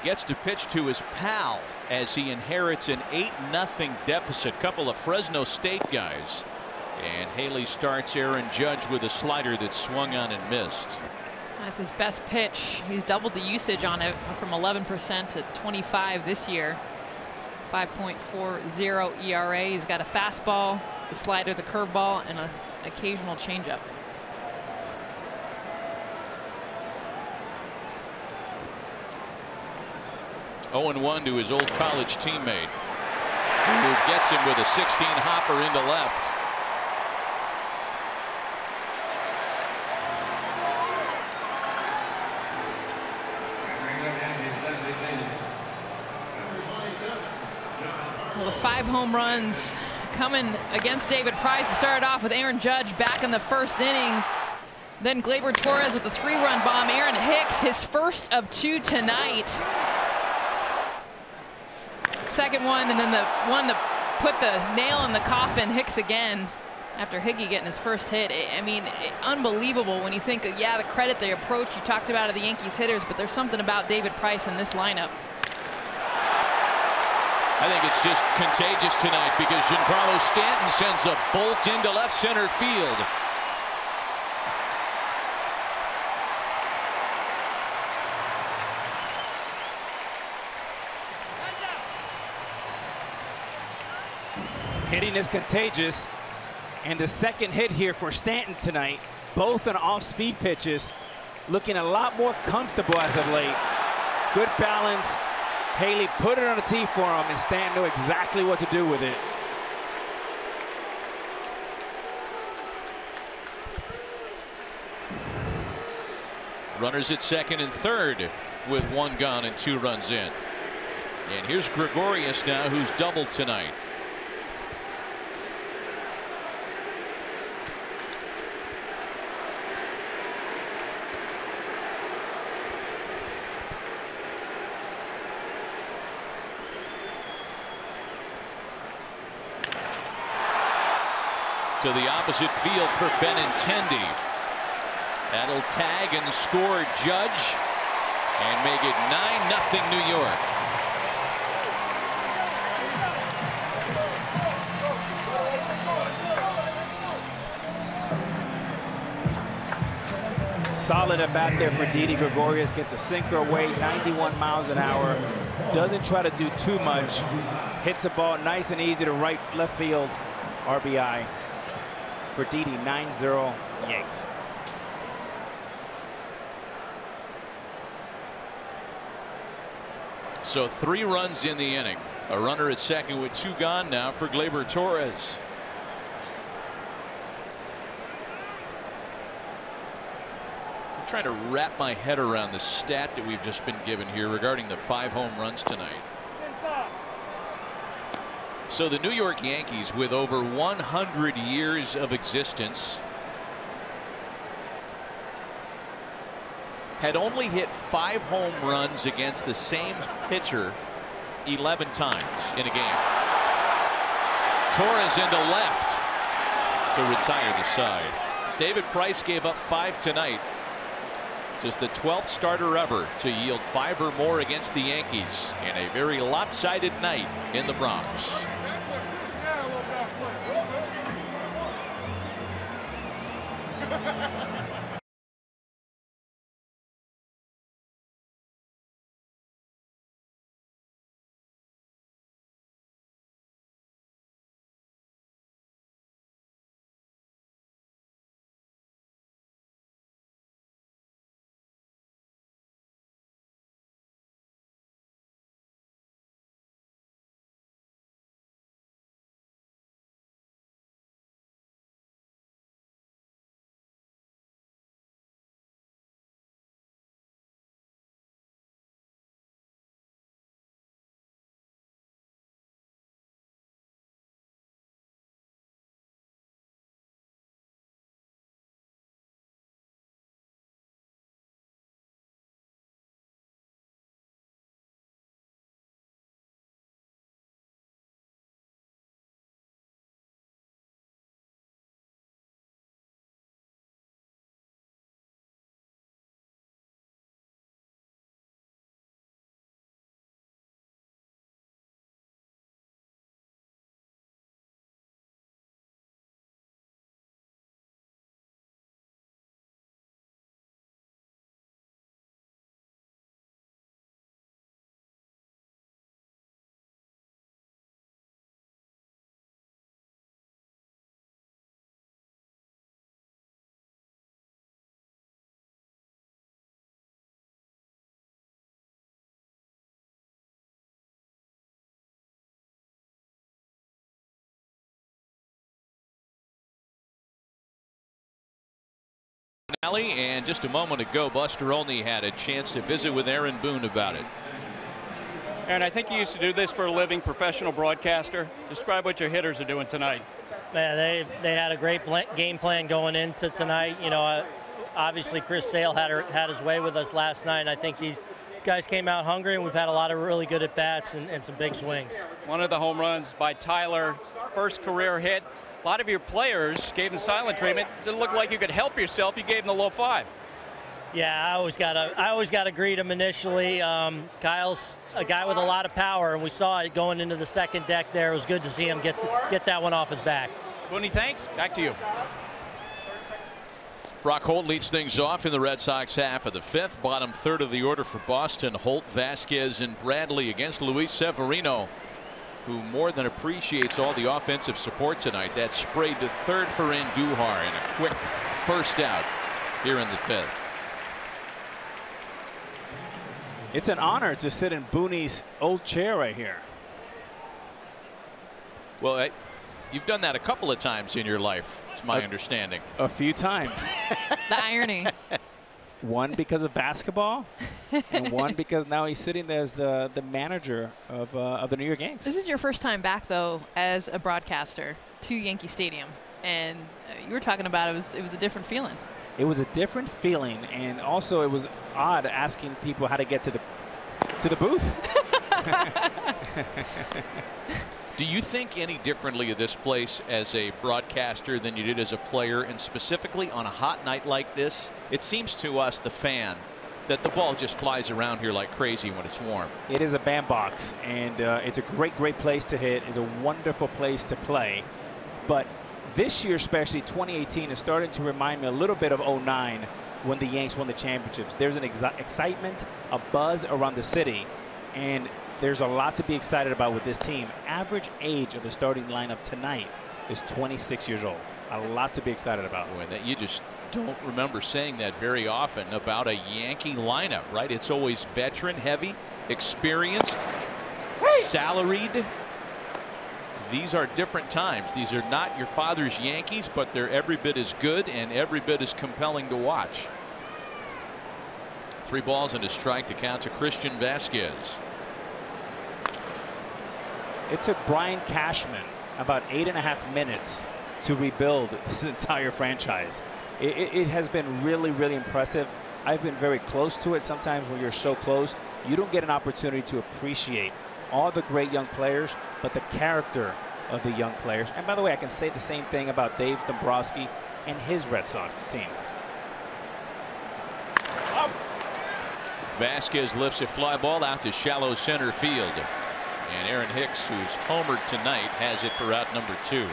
gets to pitch to his pal as he inherits an 8-0 deficit. Couple of Fresno State guys. And Haley starts Aaron Judge with a slider that swung on and missed. That's his best pitch. He's doubled the usage on it from 11% to 25 this year. 5.40 ERA. He's got a fastball, the slider, the curveball, and an occasional changeup. (0-1) to his old college teammate, who gets him with a 16 hopper into left. Well, the 5 home runs coming against David Price. It started off with Aaron Judge back in the first inning. Then Gleyber Torres with a 3-run bomb. Aaron Hicks, his first of 2 tonight. Second one, and then the one that put the nail in the coffin, Hicks again, after Higgy getting his first hit. I mean, unbelievable when you think of, yeah, the credit, the approach you talked about of the Yankees hitters, but there's something about David Price in this lineup. I think it's just contagious tonight because Giancarlo Stanton sends a bolt into left center field. Hitting is contagious, and the second hit here for Stanton tonight, both on off-speed pitches, looking a lot more comfortable as of late. Good balance. Haley put it on the tee for him, and Stanton knew exactly what to do with it. Runners at second and third with one gone and 2 runs in. And here's Gregorius now, who's doubled tonight. To the opposite field for Benintendi. That'll tag and score Judge and make it 9-0 New York. Solid at bat there for Didi. Gregorius gets a sinker away, 91 miles an hour. Doesn't try to do too much. Hits the ball nice and easy to right left field. RBI for Didi, 9-0 Yanks. So 3 runs in the inning. A runner at second with 2 gone now for Gleyber Torres. I'm trying to wrap my head around the stat that we've just been given here regarding the 5 home runs tonight. So the New York Yankees, with over 100 years of existence, had only hit 5 home runs against the same pitcher 11 times in a game. Torres into left to retire the side. David Price gave up 5 tonight. Just the 12th starter ever to yield 5 or more against the Yankees in a very lopsided night in the Bronx. And just a moment ago, Buster Olney had a chance to visit with Aaron Boone about it. Aaron, I think you used to do this for a living, professional broadcaster. Describe what your hitters are doing tonight. Man, they had a great game plan going into tonight. You know, obviously Chris Sale had his way with us last night, and I think these guys came out hungry, and we've had a lot of really good at-bats and some big swings. One of the home runs by Tyler, first career hit. A lot of your players gave him silent treatment. Didn't look like you could help yourself. You gave him the low five. Yeah, I always gotta greet him initially. Kyle's a guy with a lot of power, and we saw it going into the second deck there. It was good to see him get that one off his back. Booney, thanks. Back to you. Brock Holt leads things off in the Red Sox half of the fifth. Bottom third of the order for Boston. Holt, Vasquez, and Bradley against Luis Severino, who more than appreciates all the offensive support tonight. That sprayed to third for Andujar and a quick first out here in the fifth. It's an honor to sit in Booney's old chair right here. Well, you've done that a couple of times in your life, it's my understanding. A few times. The irony. One because of basketball, and one because now he's sitting there as the manager of the New York Yankees. This is your first time back, though, as a broadcaster to Yankee Stadium, and you were talking about it was a different feeling. It was a different feeling, and also it was odd asking people how to get to the booth. Do you think any differently of this place as a broadcaster than you did as a player, and specifically on a hot night like this? It seems to us, the fan, that the ball just flies around here like crazy when it's warm. It is a bandbox, and it's a great place to hit. It's a wonderful place to play. But this year, especially 2018, is starting to remind me a little bit of '09 when the Yanks won the championships. There's an excitement, a buzz around the city, and there's a lot to be excited about with this team. Average age of the starting lineup tonight is 26 years old. A lot to be excited about. Boy, that you just don't remember saying that very often about a Yankee lineup, right? It's always veteran heavy, experienced, salaried. These are different times. These are not your father's Yankees, but they're every bit as good and every bit as compelling to watch. 3 balls and a strike to count to Christian Vasquez. It took Brian Cashman about 8.5 minutes to rebuild this entire franchise. It has been really impressive. I've been very close to it. Sometimes when you're so close, you don't get an opportunity to appreciate all the great young players, but the character of the young players. And by the way, I can say the same thing about Dave Dombrowski and his Red Sox team. Vasquez lifts a fly ball out to shallow center field. And Aaron Hicks, who's homered tonight, has it for out number 2.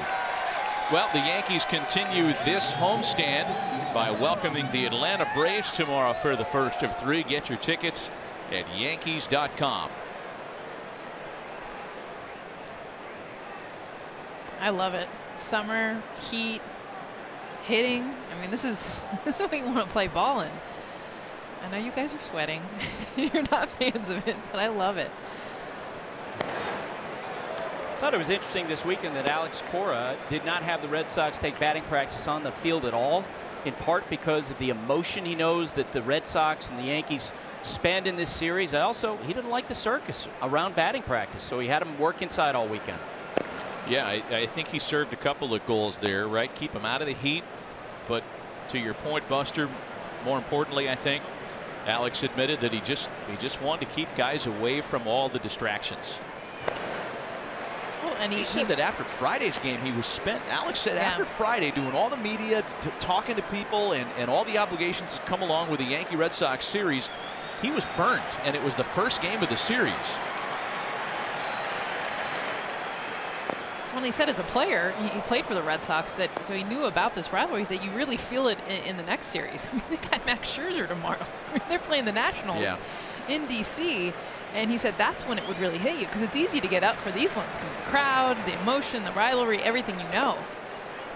Well, the Yankees continue this homestand by welcoming the Atlanta Braves tomorrow for the first of 3. Get your tickets at Yankees.com. I love it. Summer, heat, hitting. I mean, this is what you want to play ball in. I know you guys are sweating. You're not fans of it, but I love it. I thought it was interesting this weekend that Alex Cora did not have the Red Sox take batting practice on the field at all, in part because of the emotion he knows that the Red Sox and the Yankees spend in this series. He didn't like the circus around batting practice, so he had him work inside all weekend. Yeah, I think he served a couple of goals there, right? Keep him out of the heat. But to your point, Buster, more importantly, I think Alex admitted that he just wanted to keep guys away from all the distractions. Well, and he said that after Friday's game he was spent. Alex said after Friday, doing all the media, talking to people, and all the obligations that come along with the Yankee Red Sox series, he was burnt, and it was the first game of the series. Well, he said as a player, he played for the Red Sox, so he knew about this rivalry. He said you really feel it in the next series. I mean, they got Max Scherzer tomorrow. I mean, they're playing the Nationals in D.C., and he said that's when it would really hit you, because it's easy to get up for these ones because the crowd, the emotion, the rivalry, everything you know.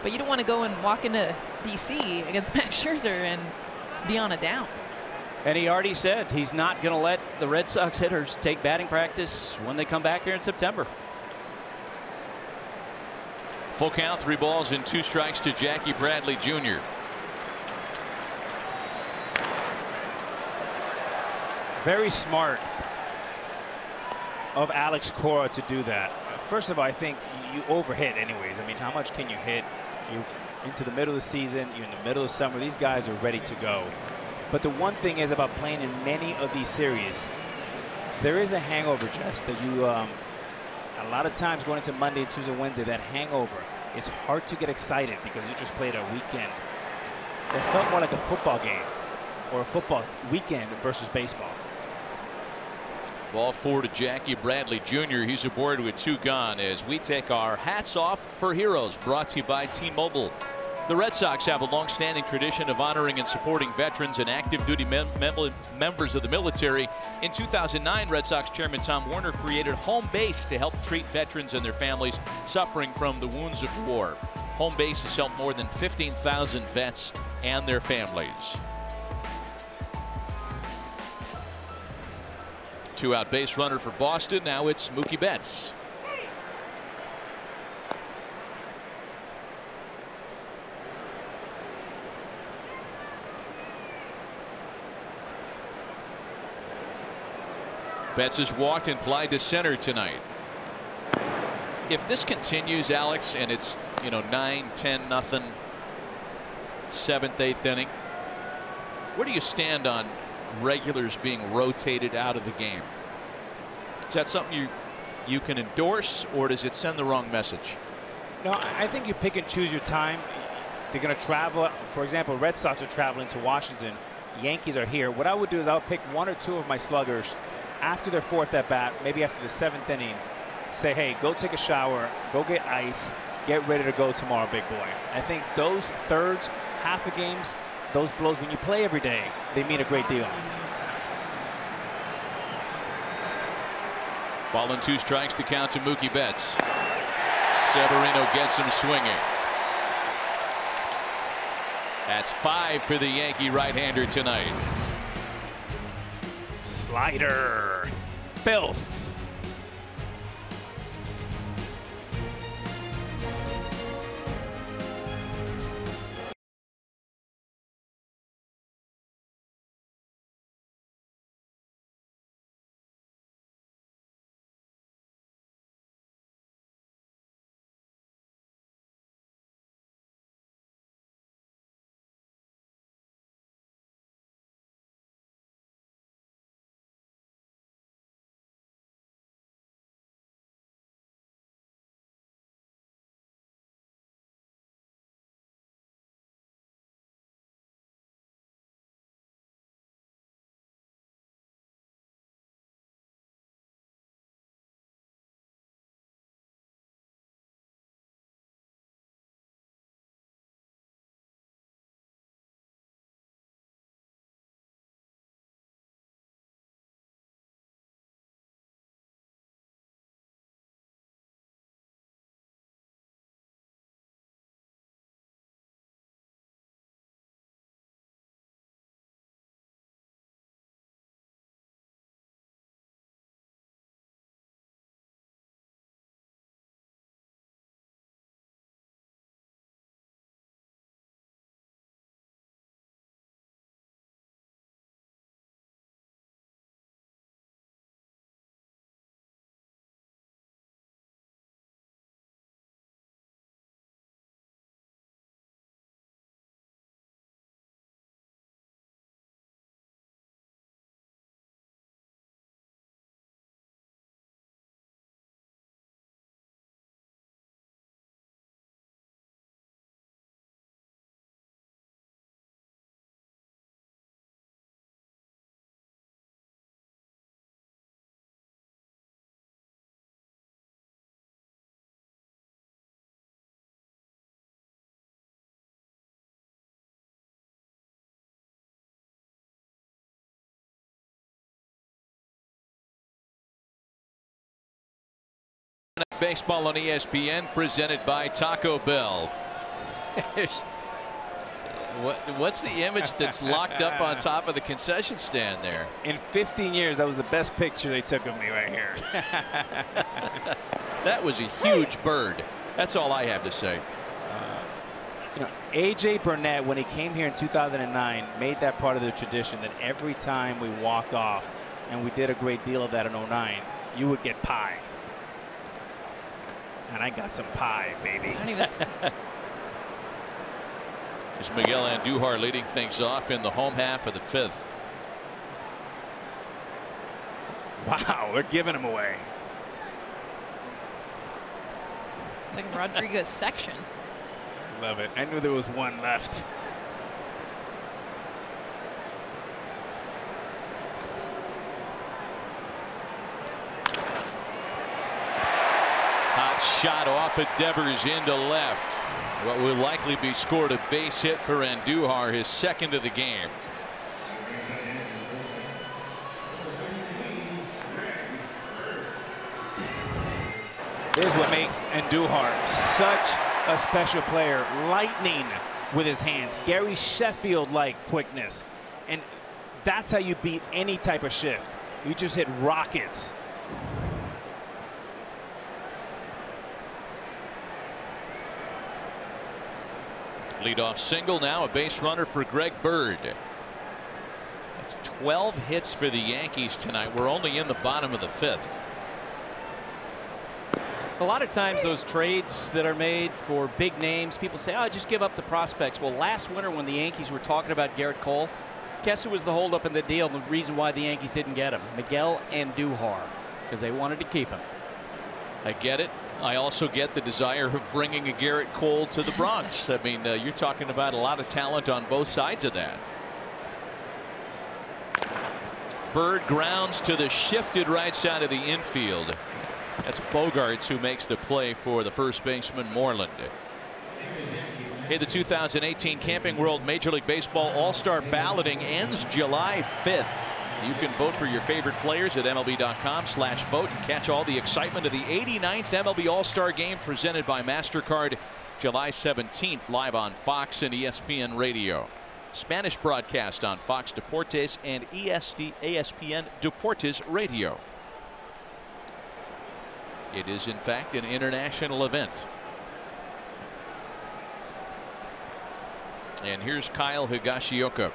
But you don't want to go and walk into D.C. against Max Scherzer and be on a down. And he already said he's not going to let the Red Sox hitters take batting practice when they come back here in September. Full count, 3 balls and 2 strikes to Jackie Bradley Jr. Very smart of Alex Cora to do that. First of all, I think you overhit anyways. I mean, how much can you hit? into the middle of the season, you're in the middle of summer, these guys are ready to go. But the one thing is about playing in many of these series, there is a hangover, Jess, that you, a lot of times going into Monday, Tuesday, Wednesday, that hangover, it's hard to get excited because you just played a weekend. It felt more like a football game or a football weekend versus baseball. Ball 4 to Jackie Bradley Jr. He's aboard with 2 gone as we take our hats off for heroes, brought to you by T-Mobile. The Red Sox have a long-standing tradition of honoring and supporting veterans and active duty members of the military. In 2009, Red Sox chairman Tom Werner created Home Base to help treat veterans and their families suffering from the wounds of war. Home Base has helped more than 15,000 vets and their families. 2-out base runner for Boston. Now it's Mookie Betts. Betts has walked and fly to center tonight. If this continues, Alex, and it's 9-10 nothing, 7th, 8th inning, where do you stand on regulars being rotated out of the game? Is that something you can endorse, or does it send the wrong message? No, I think you pick and choose your time. They're going to travel. For example, Red Sox are traveling to Washington. Yankees are here. What I would do is I would pick 1 or 2 of my sluggers after their 4th at bat, maybe after the 7th inning. Say, hey, go take a shower, go get ice, get ready to go tomorrow, big boy. I think those thirds, half of games, those blows, when you play every day, they mean a great deal. Ball and 2 strikes, the count to Mookie Betts. Severino gets him swinging. That's 5 for the Yankee right-hander tonight. Slider. Filth. Baseball on ESPN, presented by Taco Bell. What's the image that's locked up on top of the concession stand there? In 15 years, that was the best picture they took of me right here. That was a huge bird. That's all I have to say. A.J. Burnett, when he came here in 2009, made that part of the tradition that every time we walked off, and we did a great deal of that in 09, you would get pie. And I got some pie, baby. As Miguel Andujar leading things off in the home half of the 5th. Wow, they're giving him away. It's like Rodriguez section. Love it. I knew there was one left. Hot shot off of Devers into left. What will likely be scored a base hit for Andujar, his 2nd of the game. Here's what makes Andujar such a special player. Lightning with his hands. Gary Sheffield-like quickness. And that's how you beat any type of shift. You just hit rockets. Leadoff single now, a base runner for Greg Byrd. That's 12 hits for the Yankees tonight. We're only in the bottom of the 5th. A lot of times those trades that are made for big names, people say, oh, just give up the prospects. Well, last winter when the Yankees were talking about Garrett Cole, guess who was the holdup in the deal? The reason why the Yankees didn't get him? Miguel Andujar, because they wanted to keep him. I get it. I also get the desire of bringing a Garrett Cole to the Bronx. I mean, you're talking about a lot of talent on both sides of that. Byrd grounds to the shifted right side of the infield. That's Bogarts who makes the play for the first baseman Moreland. Hey, the 2018 Camping World Major League Baseball All-Star balloting ends July 5th. You can vote for your favorite players at MLB.com/vote and catch all the excitement of the 89th MLB All-Star Game presented by MasterCard July 17th live on Fox and ESPN Radio. Spanish broadcast on Fox Deportes and ESPN Deportes Radio. It is in fact an international event. And here's Kyle Higashioka.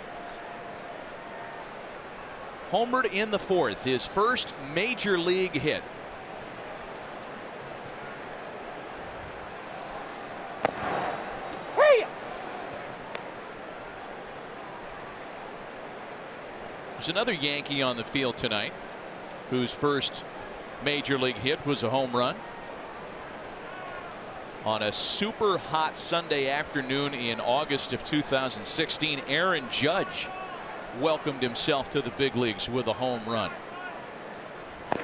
Homered in the 4th, his first major league hit. Hey! There's another Yankee on the field tonight whose first major league hit was a home run. On a super hot Sunday afternoon in August of 2016, Aaron Judge welcomed himself to the big leagues with a home run. It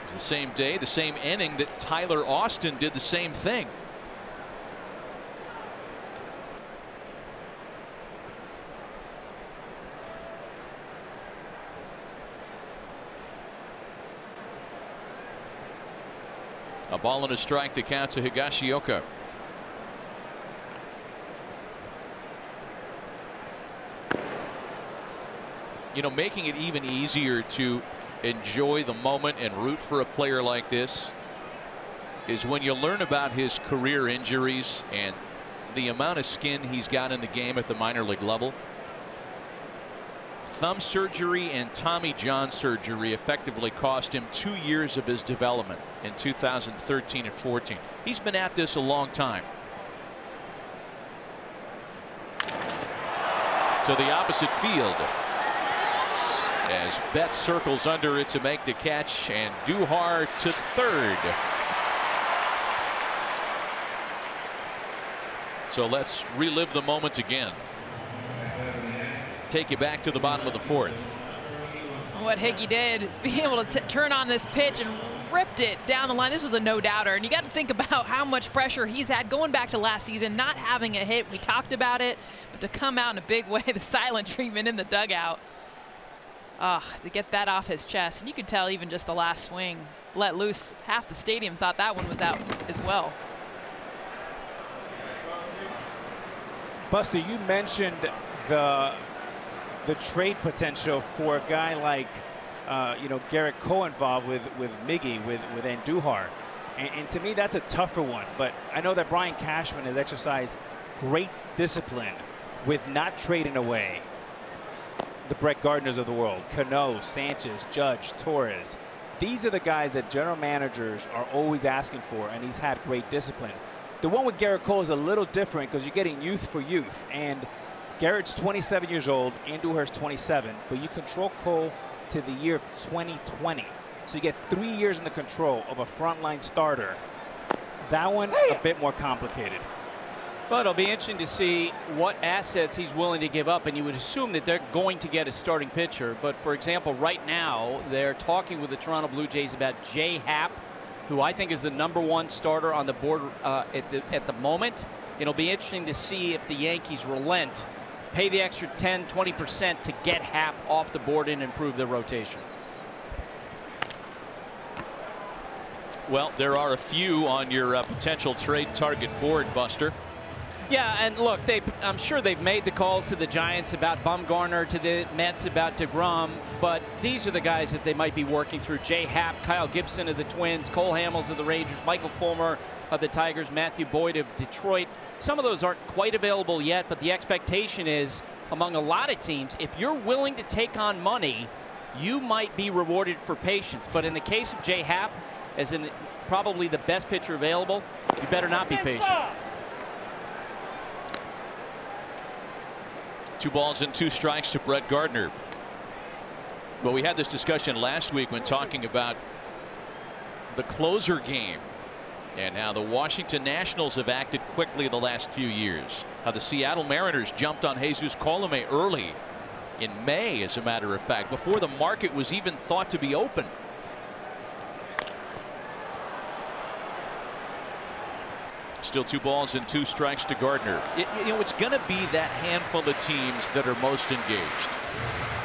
was the same day, the same inning that Tyler Austin did the same thing. A ball and a strike to count to Higashioka. You know, making it even easier to enjoy the moment and root for a player like this is when you learn about his career injuries and the amount of skin he's got in the game at the minor league level. Thumb surgery and Tommy John surgery effectively cost him 2 years of his development in 2013 and 14. He's been at this a long time. To the opposite field as Betts circles under it to make the catch, and Andujar to 3rd. So let's relive the moment again. Take you back to the bottom of the 4th. What Higgy did is be able to turn on this pitch and ripped it down the line. This was a no-doubter, and you got to think about how much pressure he's had going back to last season, not having a hit. We talked about it, but to come out in a big way, the silent treatment in the dugout. To get that off his chest. And you could tell even just the last swing let loose. Half the stadium thought that one was out as well. Buster, you mentioned the trade potential for a guy like Garrett Cole involved with Miggy, with Andujar, and to me that's a tougher one. But I know that Brian Cashman has exercised great discipline with not trading away the Brett Gardners of the world, Cano, Sanchez, Judge, Torres. These are the guys that general managers are always asking for, and he's had great discipline. The one with Garrett Cole is a little different because you're getting youth for youth. And Garrett's 27 years old, Andujar's 27, but you control Cole to the year of 2020. So you get 3 years in the control of a frontline starter. That one, a bit more complicated. But it'll be interesting to see what assets he's willing to give up, and you would assume that they're going to get a starting pitcher. But for example, right now, they're talking with the Toronto Blue Jays about Jay Happ, who I think is the #1 starter on the board at the moment. It'll be interesting to see if the Yankees relent, pay the extra 10, 20% to get Happ off the board and improve their rotation. Well, there are a few on your potential trade target board, Buster. Yeah, and look, I'm sure they've made the calls to the Giants about Bumgarner, to the Mets about DeGrom, but these are the guys that they might be working through. Jay Happ, Kyle Gibson of the Twins, Cole Hamels of the Rangers, Michael Fulmer of the Tigers, Matthew Boyd of Detroit. Some of those aren't quite available yet, but the expectation is, among a lot of teams, if you're willing to take on money, you might be rewarded for patience. But in the case of Jay Happ, as probably the best pitcher available, you better not be patient. 2 balls and 2 strikes to Brett Gardner. Well, we had this discussion last week when talking about the closer game and how the Washington Nationals have acted quickly the last few years. How the Seattle Mariners jumped on Jesus Colome early in May, as a matter of fact, before the market was even thought to be open. Still 2 balls and 2 strikes to Gardner. You know, it's going to be that handful of teams that are most engaged.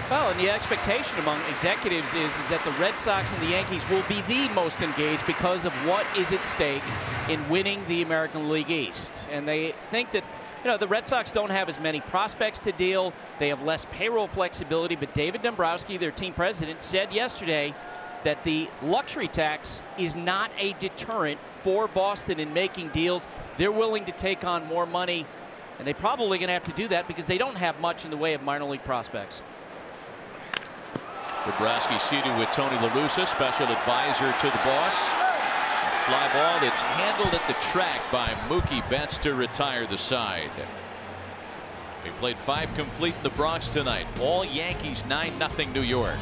Well, and the expectation among executives is that the Red Sox and the Yankees will be the most engaged because of what is at stake in winning the American League East. And they think that, you know, the Red Sox don't have as many prospects to deal. They have less payroll flexibility. But David Dombrowski, their team president, said yesterday that the luxury tax is not a deterrent for Boston in making deals. They're willing to take on more money, and they're probably going to have to do that because they don't have much in the way of minor league prospects. Dombrowski seated with Tony La Russa, special advisor to the boss. Fly ball, it's handled at the track by Mookie Betts to retire the side. We played 5 complete in the Bronx tonight. All Yankees, 9-0 New York.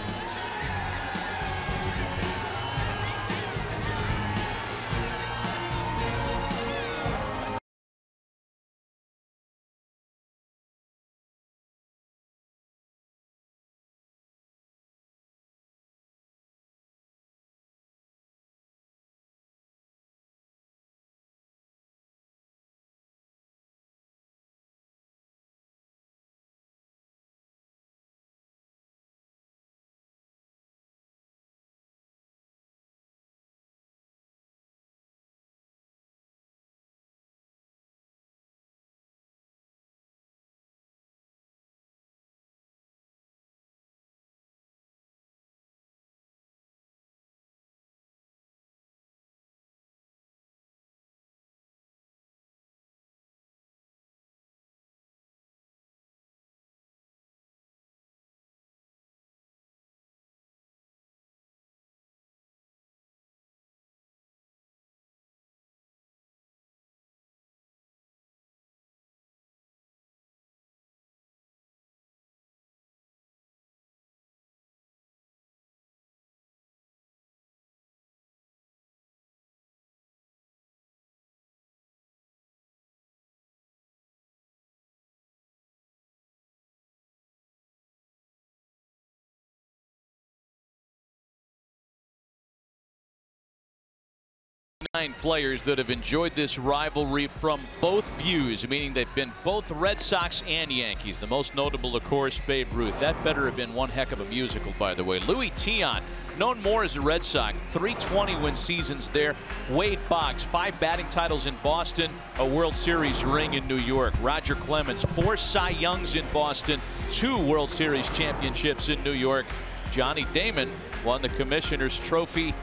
Players that have enjoyed this rivalry from both views, meaning they've been both Red Sox and Yankees. The most notable, of course, Babe Ruth. That better have been one heck of a musical, by the way. Louis Tiant, known more as a Red Sox, 320 win seasons there. Wade Boggs, 5 batting titles in Boston, a World Series ring in New York. Roger Clemens, 4 Cy Youngs in Boston, 2 World Series championships in New York. Johnny Damon won the Commissioner's Trophy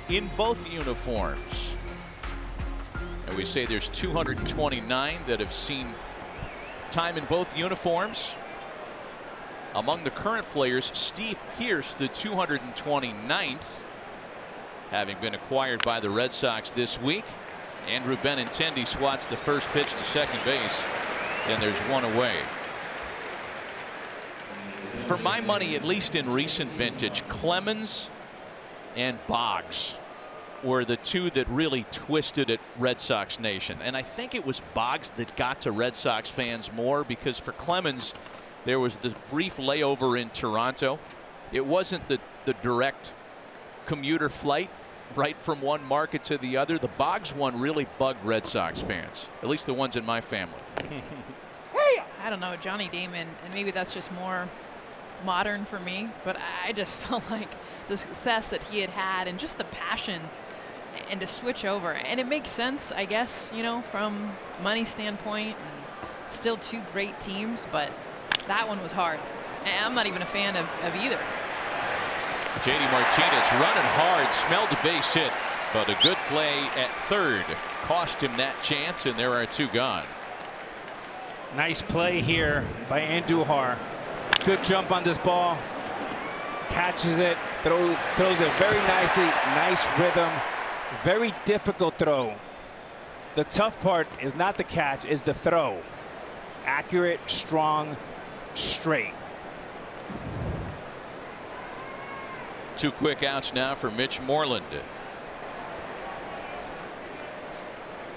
in both uniforms. And we say there's 229 that have seen time in both uniforms. Among the current players, Steve Pearce, the 229th, having been acquired by the Red Sox this week. Andrew Benintendi swats the first pitch to second base. Then there's one away. For my money, at least in recent vintage, Clemens and Boggs were the two that really twisted at Red Sox Nation. And I think it was Boggs that got to Red Sox fans more, because for Clemens, there was the brief layover in Toronto. It wasn't the direct commuter flight right from one market to the other. The Boggs one really bugged Red Sox fans, at least the ones in my family. I don't know, Johnny Damon, and maybe that's just more modern for me, but I just felt like the success that he had and just the passion and to switch over. And it makes sense, I guess, you know, from money standpoint, and still two great teams, but that one was hard. And I'm not even a fan of either. JD Martinez running hard, smelled the base hit, but a good play at third cost him that chance, and there are two gone. Nice play here by Andujar. Good jump on this ball. Catches it, throws it very nicely. Nice rhythm. Very difficult throw. The tough part is not the catch, is the throw. Accurate, strong, straight. Two quick outs now for Mitch Moreland.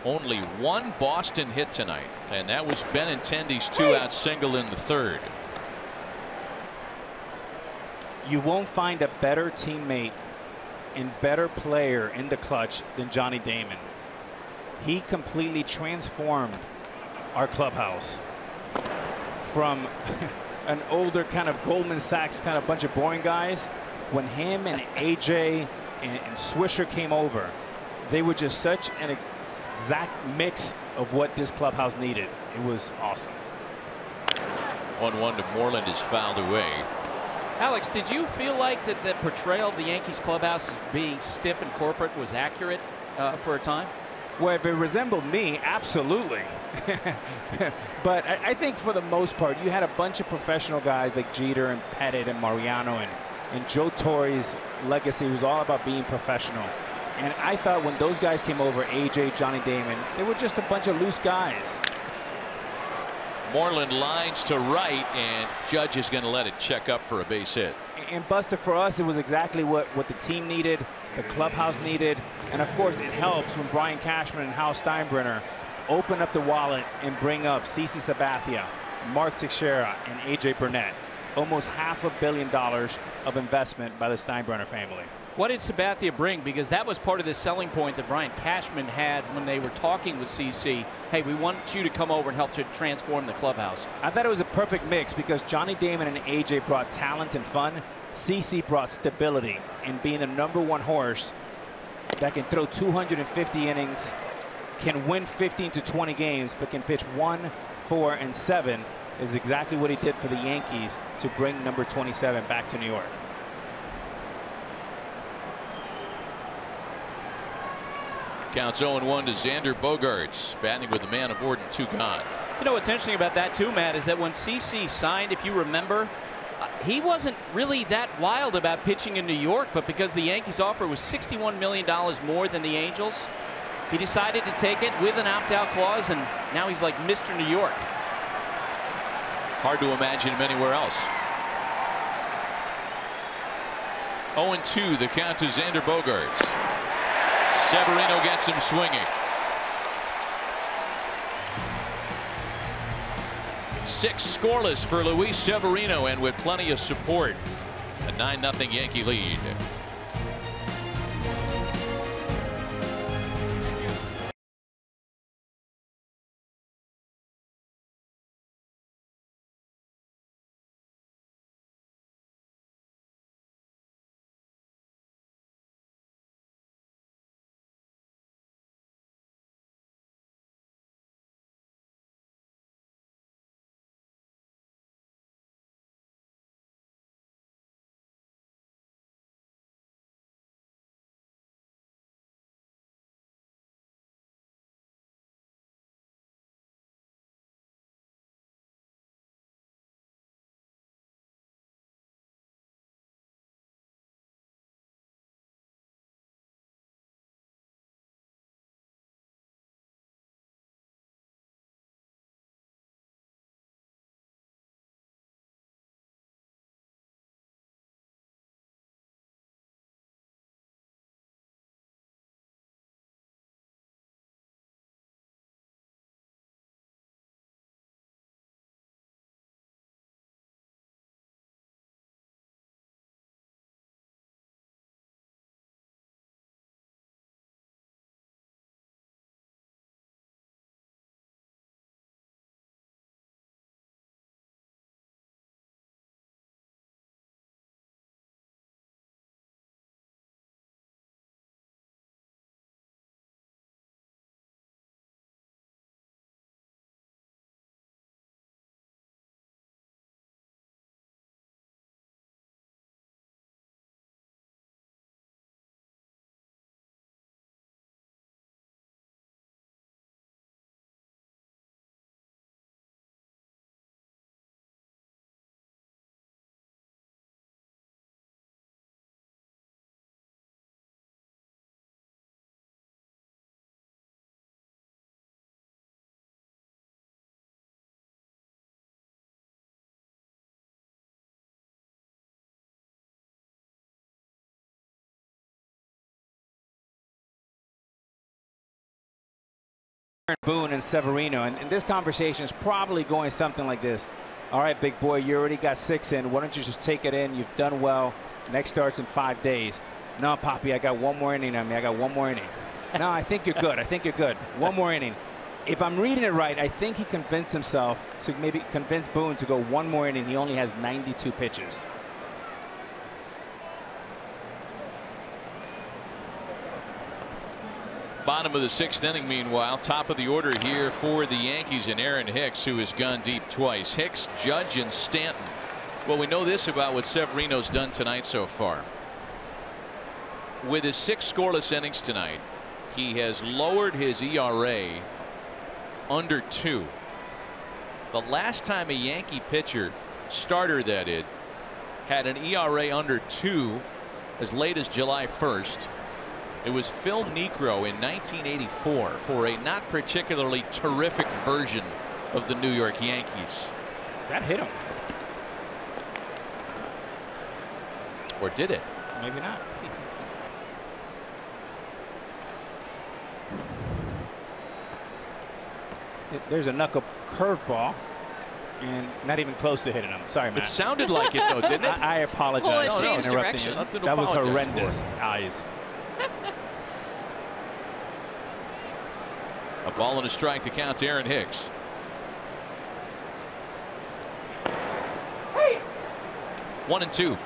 Only one Boston hit tonight, and that was Benintendi's two-out single in the third. You won't find a better teammate and better player in the clutch than Johnny Damon. He completely transformed our clubhouse from an older kind of Goldman Sachs kind of bunch of boring guys. When him and AJ and Swisher came over, they were just such an exact mix of what this clubhouse needed. It was awesome. 1-1 to Moreland is fouled away. Alex, did you feel like that the portrayal of the Yankees clubhouse as being stiff and corporate was accurate for a time? Well, if it resembled me, absolutely. But I think for the most part, you had a bunch of professional guys like Jeter and Pettit and Mariano and Joe Torre's legacy was all about being professional. And I thought when those guys came over, AJ, Johnny Damon, they were just a bunch of loose guys. Moreland lines to right, and Judge is going to let it check up for a base hit. And Buster, for us, it was exactly what the team needed, the clubhouse needed, and of course it helps when Brian Cashman and Hal Steinbrenner open up the wallet and bring up CeCe Sabathia, Mark Teixeira, and AJ Burnett. Almost $500 million of investment by the Steinbrenner family. What did Sabathia bring? Because that was part of the selling point that Brian Cashman had when they were talking with CC. Hey, we want you to come over and help to transform the clubhouse. I thought it was a perfect mix because Johnny Damon and AJ brought talent and fun. CC brought stability and being the #1 horse that can throw 250 innings, can win 15 to 20 games, but can pitch 1, 4, and 7 is exactly what he did for the Yankees to bring number 27 back to New York. Counts 0-1 to Xander Bogaerts, batting with the man aboard and two gone. You know what's interesting about that too, Matt, is that when CC signed, if you remember, he wasn't really that wild about pitching in New York, but because the Yankees offer was $61 million more than the Angels, he decided to take it with an opt-out clause, and now he's like Mr. New York. Hard to imagine him anywhere else. 0-2 the count to Xander Bogaerts. Severino gets him swinging. 6 scoreless for Luis Severino, and with plenty of support, a 9-0 Yankee lead. Boone and Severino, and this conversation is probably going something like this. All right, big boy, you already got 6 in. Why don't you just take it in? You've done well. Next starts in 5 days. No, Poppy, I got 1 more inning on me. I got 1 more inning. No, I think you're good. I think you're good. 1 more inning. If I'm reading it right, I think he convinced himself to maybe convince Boone to go 1 more inning. He only has 92 pitches. Bottom of the 6th inning, meanwhile, top of the order here for the Yankees and Aaron Hicks, who has gone deep twice. Hicks, Judge, and Stanton. Well, we know this about what Severino's done tonight so far. With his 6 scoreless innings tonight, he has lowered his ERA under 2. The last time a Yankee pitcher, starter that is, had an ERA under 2 as late as July 1st, it was Phil Niekro in 1984 for a not particularly terrific version of the New York Yankees. That hit him. Or did it? Maybe not. There's a knuckle curveball, and not even close to hitting him. Sorry, Matt. It sounded like it, though, didn't it? Well, I apologize it for changed interrupting direction. you. That was horrendous. Eyes. A ball and a strike to count to Aaron Hicks. Hey. 1-2.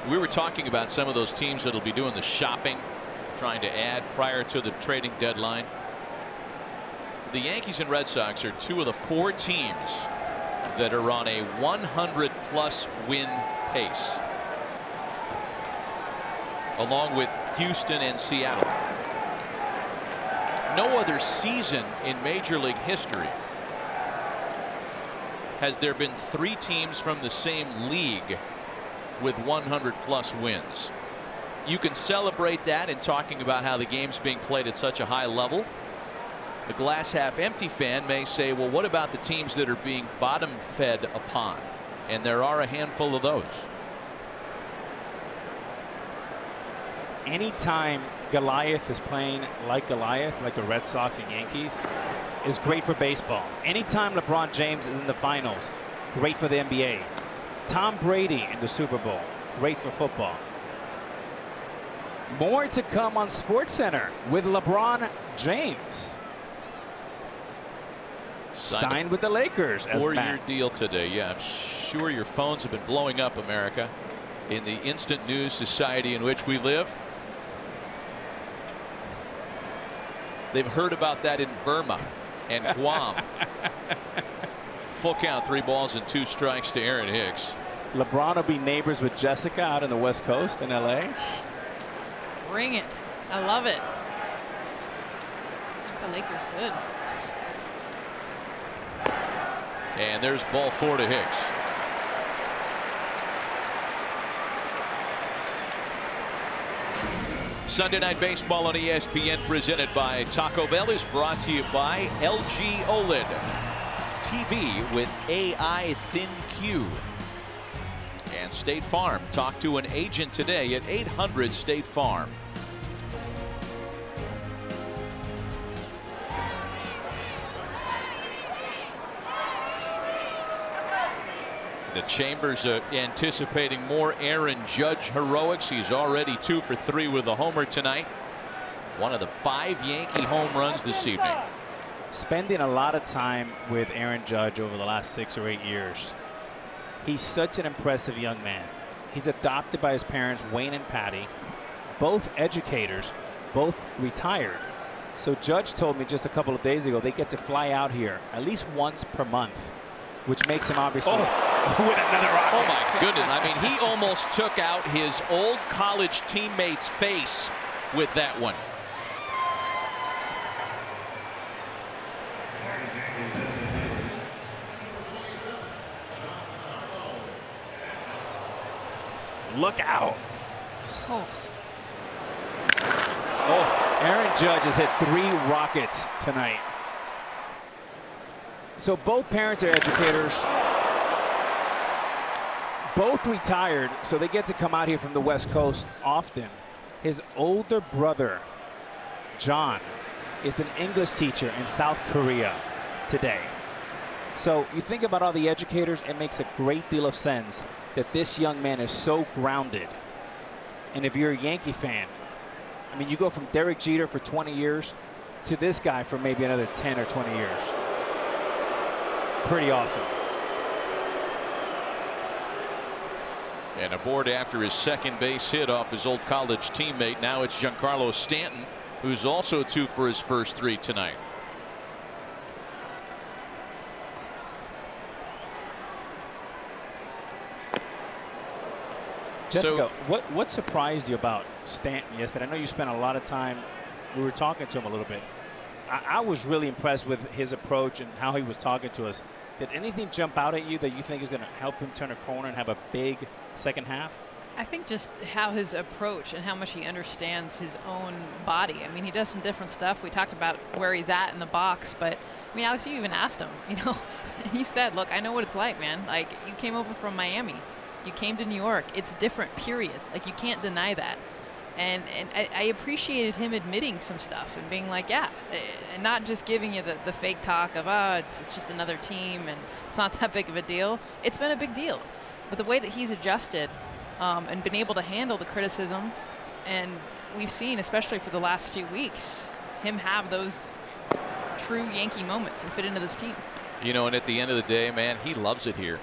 We were talking about some of those teams that'll be doing the shopping, trying to add prior to the trading deadline. The Yankees and Red Sox are 2 of the 4 teams that are on a 100+ win pace, along with Houston and Seattle. No other season in Major League history has there been 3 teams from the same league with 100+ wins. You can celebrate that in talking about how the game's being played at such a high level. The glass half empty fan may say, well, what about the teams that are being bottom fed upon? And there are a handful of those. Anytime Goliath is playing like Goliath, like the Red Sox and Yankees, is great for baseball. Anytime LeBron James is in the finals, great for the NBA. Tom Brady in the Super Bowl, great for football. More to come on SportsCenter with LeBron James. Signed with the Lakers. 4-year deal today. Yeah, I'm sure your phones have been blowing up, America, in the instant news society in which we live. They've heard about that in Burma and Guam. Full count, 3 balls and 2 strikes to Aaron Hicks. LeBron will be neighbors with Jessica out on the West Coast in LA. Bring it. I love it. The Lakers good. And there's ball 4 to Hicks. Sunday Night Baseball on ESPN, presented by Taco Bell, is brought to you by LG OLED TV with AI Thin Q. And State Farm. Talk to an agent today at 800 State Farm. The Chambers anticipating more Aaron Judge heroics. He's already 2 for 3 with a homer tonight. One of the 5 Yankee home runs this evening. Spending a lot of time with Aaron Judge over the last 6 or 8 years. He's such an impressive young man. He's adopted by his parents, Wayne and Patty, both educators, both retired. So Judge told me just a couple of days ago they get to fly out here at least once per month, which makes him obviously with another rocket. Oh my goodness. I mean, he almost took out his old college teammate's face with that one. Look out. Oh. Oh, Aaron Judge has hit 3 rockets tonight. So both parents are educators. Both retired, so they get to come out here from the West Coast often. His older brother, John, is an English teacher in South Korea today. So you think about all the educators, it makes a great deal of sense that this young man is so grounded. And if you're a Yankee fan, I mean, you go from Derek Jeter for 20 years to this guy for maybe another 10 or 20 years. Pretty awesome. And aboard after his second base hit off his old college teammate. Now it's Giancarlo Stanton, who's also 2 for his first 3 tonight. Jessica, what surprised you about Stanton yesterday? I know you spent a lot of time. We were talking to him a little bit. I was really impressed with his approach and how he was talking to us. Did anything jump out at you that you think is going to help him turn a corner and have a big second half? I think just how his approach and how much he understands his own body. I mean, he does some different stuff. We talked about where he's at in the box, but I mean, Alex, you even asked him, you know, and you said, look, I know what it's like, man. Like, you came over from Miami. You came to New York. It's different, period. Like, you can't deny that. And I appreciated him admitting some stuff and being like, yeah, and not just giving you the fake talk of, oh, it's just another team and it's not that big of a deal. It's been a big deal. But the way that he's adjusted and been able to handle the criticism, and we've seen, especially for the last few weeks, him have those true Yankee moments and fit into this team. You know, and at the end of the day, man, he loves it here.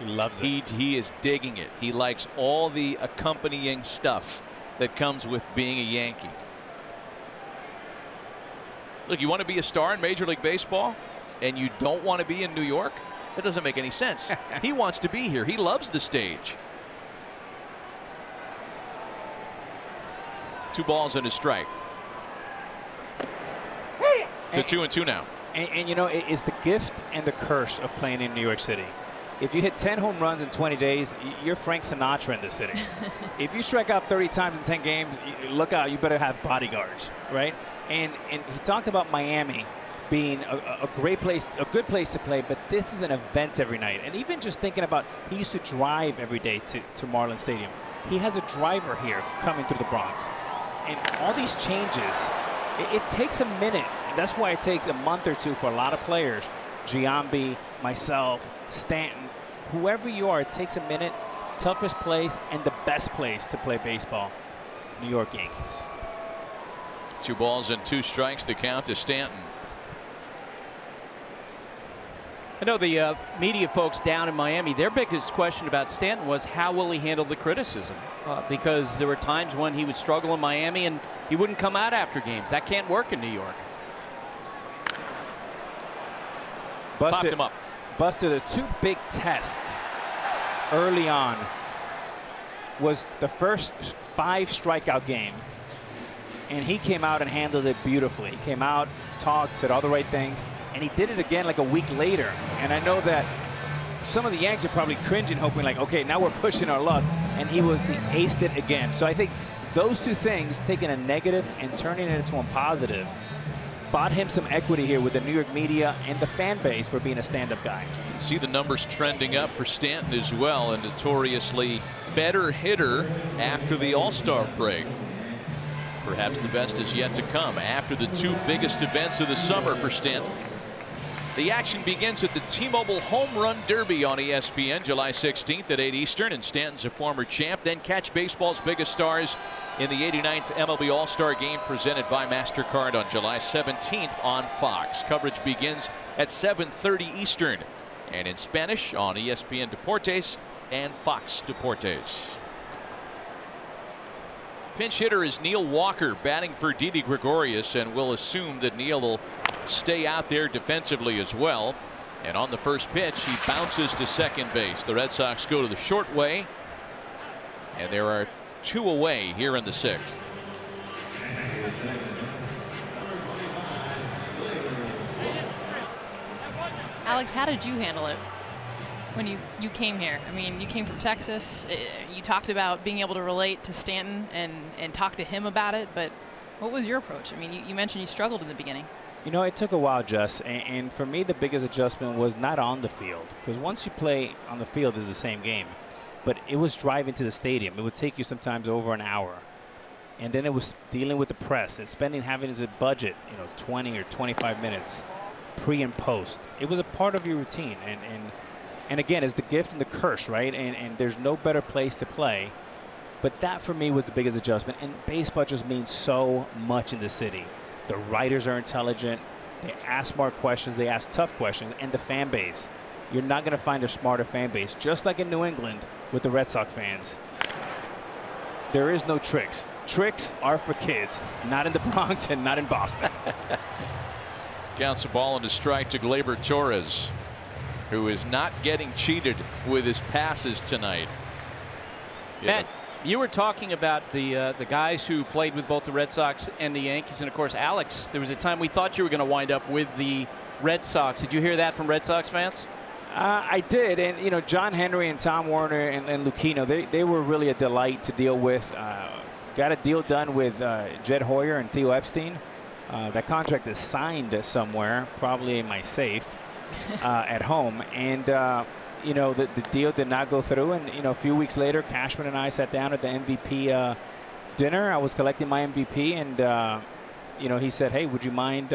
He loves it. He is digging it. He likes all the accompanying stuff that comes with being a Yankee. Look, you want to be a star in Major League Baseball and you don't want to be in New York? That doesn't make any sense. He wants to be here. He loves the stage. 2 balls and a strike. To 2-2 now. And you know, it's the gift and the curse of playing in New York City. If you hit 10 home runs in 20 days, you're Frank Sinatra in the city. If you strike out 30 times in 10 games, look out, you better have bodyguards, right? And he talked about Miami being a great place, a good place to play, but this is an event every night. And even just thinking about, he used to drive every day to Marlin Stadium. He has a driver here coming through the Bronx. And all these changes, it takes a minute. And that's why it takes a month or two for a lot of players. Giambi, myself, Stanton, whoever you are, it takes a minute. Toughest place and the best place to play baseball, New York Yankees. 2 balls and 2 strikes, the count to Stanton. I know the media folks down in Miami, their biggest question about Stanton was how will he handle the criticism? Because there were times when he would struggle in Miami and he wouldn't come out after games. That can't work in New York. Popped him up. Buster, the 2 big tests early on was the first 5 strikeout game, and he came out and handled it beautifully. He came out, talked, said all the right things, and he did it again like a week later. And I know that some of the Yanks are probably cringing, hoping like, okay, now we're pushing our luck, and he aced it again. So I think those 2 things, taking a negative and turning it into a positive, bought him some equity here with the New York media and the fan base for being a stand-up guy. See the numbers trending up for Stanton as well, a notoriously better hitter after the All-Star break. Perhaps the best is yet to come after the 2 biggest events of the summer for Stanton. The action begins at the T-Mobile Home Run Derby on ESPN July 16th at 8 Eastern, and Stanton's a former champ. Then catch baseball's biggest stars in the 89th MLB All-Star Game presented by MasterCard on July 17th on Fox. Coverage begins at 7:30 Eastern and in Spanish on ESPN Deportes and Fox Deportes. Pinch hitter is Neil Walker batting for Didi Gregorius, and we'll assume that Neil will stay out there defensively as well. And on the first pitch, he bounces to second base. The Red Sox go to the short way, and there are 2 away here in the 6th. Alex, how did you handle it when you came here? I mean, you came from Texas. You talked about being able to relate to Stanton and talk to him about it, but what was your approach? I mean, you mentioned you struggled in the beginning. You know, it took a while, Jess, and for me the biggest adjustment was not on the field, because once you play on the field it's the same game, but it was driving to the stadium. It would take you sometimes over an hour. And then it was dealing with the press and having as a budget, 20 or 25 minutes pre and post. It was a part of your routine. And again, it's the gift and the curse, right? And there's no better place to play. But that for me was the biggest adjustment. And baseball just means so much in the city. The writers are intelligent. They ask smart questions. They ask tough questions. And the fan base. You're not going to find a smarter fan base, just like in New England with the Red Sox fans. There is no tricks. Tricks are for kids, not in the Bronx and not in Boston. Counts the ball into strike to Gleyber Torres, who is not getting cheated with his passes tonight. Matt, you were talking about the guys who played with both the Red Sox and the Yankees, and of course, Alex, there was a time we thought you were going to wind up with the Red Sox. Did you hear that from Red Sox fans? I did, and John Henry and Tom Werner and Lucchino, they were really a delight to deal with. Got a deal done with Jed Hoyer and Theo Epstein. That contract is signed somewhere, probably in my safe at home, and the deal did not go through. And a few weeks later, Cashman and I sat down at the MVP dinner. I was collecting my MVP, and he said, "Hey, would you mind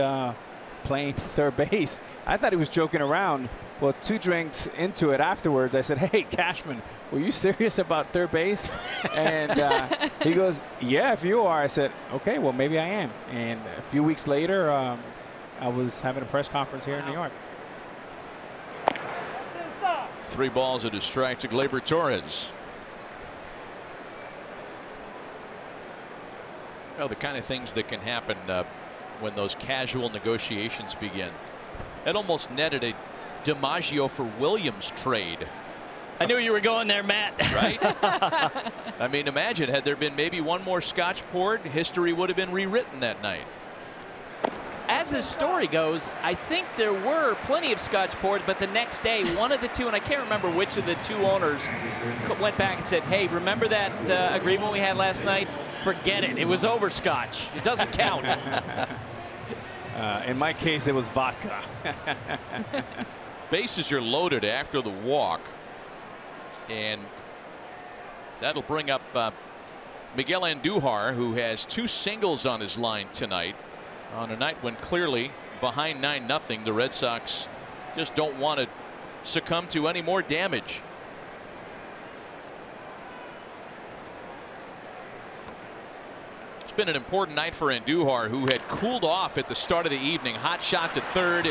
playing third base?" I thought he was joking around. Well, 2 drinks into it afterwards, I said, "Hey, Cashman, were you serious about third base?" And he goes, "Yeah, if you are." I said, "Okay, well, maybe I am." And a few weeks later, I was having a press conference here in New York. 3 balls and a strike to Gleyber Torres. Well, the kind of things that can happen when those casual negotiations begin. It almost netted a DiMaggio for Williams trade. I knew you were going there, Matt. Right? I mean, imagine had there been maybe one more Scotch poured, history would have been rewritten that night. As the story goes, I think there were plenty of Scotch poured, but the next day, one of the two, and I can't remember which of the 2 owners, went back and said, "Hey, remember that agreement we had last night? Forget it. It was over Scotch. It doesn't count." In my case, it was vodka. Bases are loaded after the walk, and that'll bring up Miguel Andujar, who has 2 singles on his line tonight on a night when clearly behind 9-0 the Red Sox just don't want to succumb to any more damage. It's been an important night for Andujar, who had cooled off at the start of the evening. Hot shot to third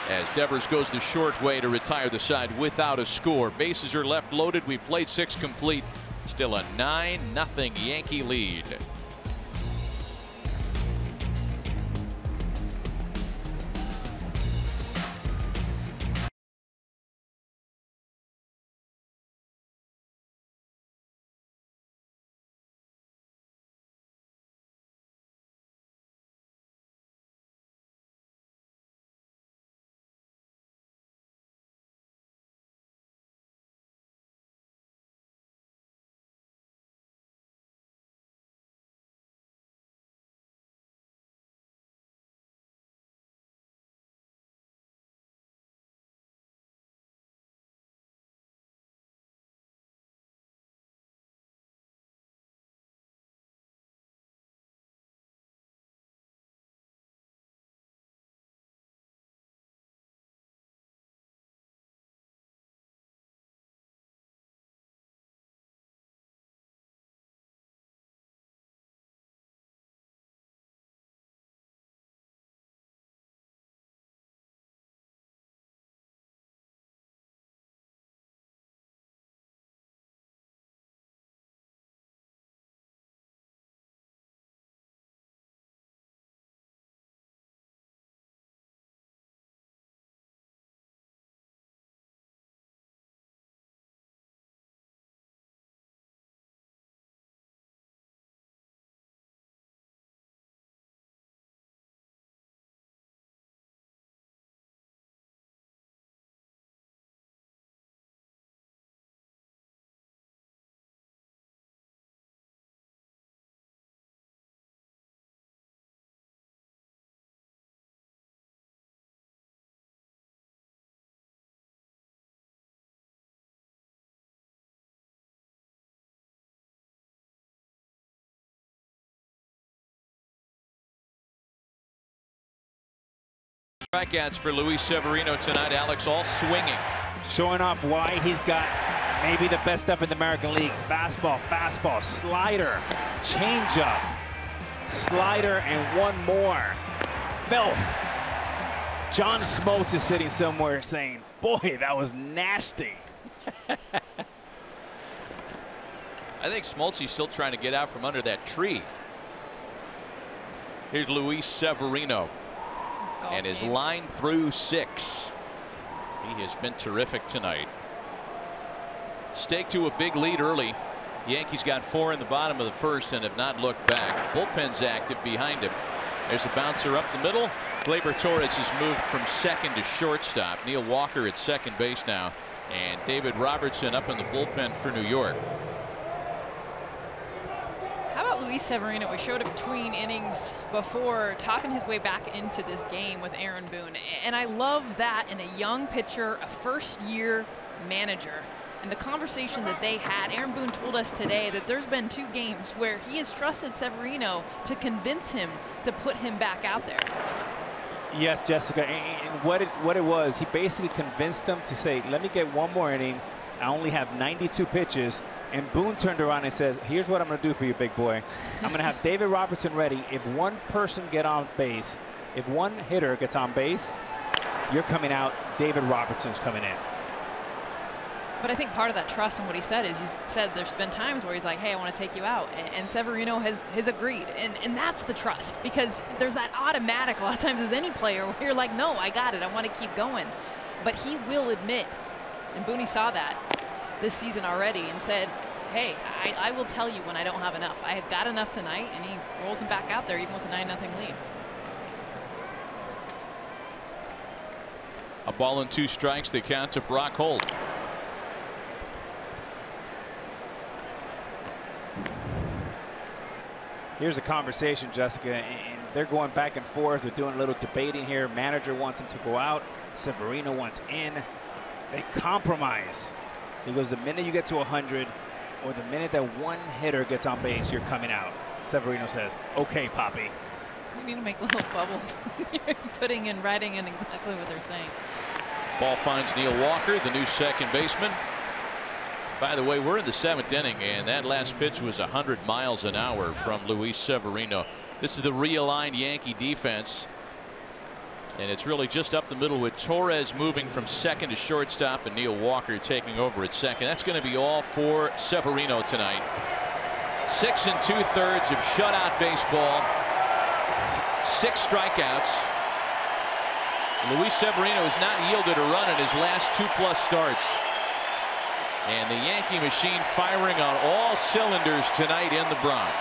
as Devers goes the short way to retire the side without a score. Bases are left loaded. We played 6 complete. Still a 9-0 Yankee lead. Strikeouts for Luis Severino tonight, Alex, all swinging. Showing off why he's got maybe the best stuff in the American League. Fastball, slider, changeup, slider, and one more. Filth. John Smoltz is sitting somewhere saying, boy, that was nasty. I think Smoltzy's still trying to get out from under that tree. Here's Luis Severino. And his line through 6. He has been terrific tonight. Stake to a big lead early. Yankees got 4 in the bottom of the first and have not looked back. Bullpen's active behind him. There's a bouncer up the middle. Gleyber Torres has moved from second to shortstop. Neil Walker at second base now. And David Robertson up in the bullpen for New York. How about Luis Severino? We showed it between innings before, talking his way back into this game with Aaron Boone. And I love that in a young pitcher, a first-year manager. And the conversation that they had, Aaron Boone told us today that there's been 2 games where he has trusted Severino to convince him to put him back out there. Yes, Jessica, and what it was, he basically convinced them to say, let me get one more inning. I only have 92 pitches. And Boone turned around and says, here's what I'm going to do for you, big boy. I'm going to have David Robertson ready. If one person get on base, if one hitter gets on base, you're coming out. David Robertson's coming in. But I think part of that trust in what he said is he's said there's been times where he's like, hey, I want to take you out. And Severino has agreed. And that's the trust, because there's that automatic a lot of times as any player where you're like, no, I got it. I want to keep going. But he will admit, and Booney saw that this season already and said, hey, I will tell you when I don't have enough. I have got enough tonight, and he rolls him back out there even with a 9-0 lead. A ball and 2 strikes, the count to Brock Holt. Here's a conversation, Jessica, and they're going back and forth. They're doing a little debating here. Manager wants him to go out. Severino wants in. They compromise. He goes, the minute you get to 100 or the minute that one hitter gets on base, you're coming out. Severino says, okay, Poppy. You need to make little bubbles. You're putting in, writing in exactly what they're saying. Ball finds Neil Walker, the new second baseman. By the way, we're in the 7th inning, and that last pitch was 100 miles an hour from Luis Severino. This is the realigned Yankee defense. And it's really just up the middle with Torres moving from second to shortstop and Neil Walker taking over at second. That's going to be all for Severino tonight. 6 2/3 of shutout baseball. 6 strikeouts. Luis Severino has not yielded a run in his last 2+ starts. And the Yankee machine firing on all cylinders tonight in the Bronx.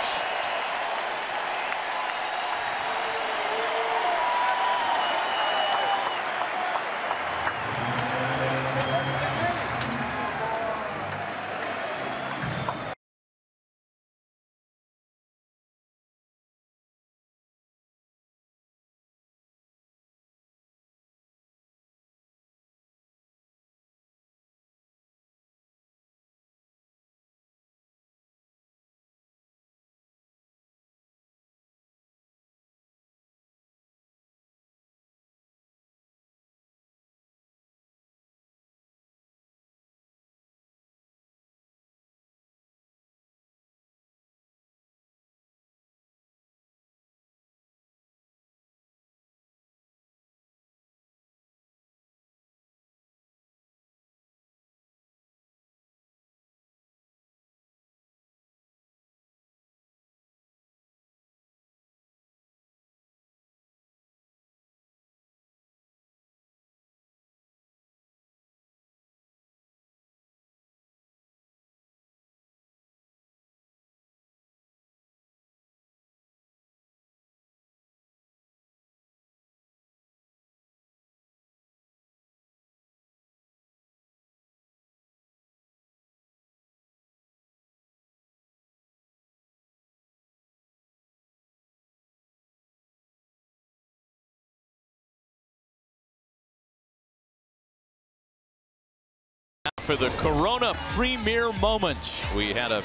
For the Corona Premier Moment, we had a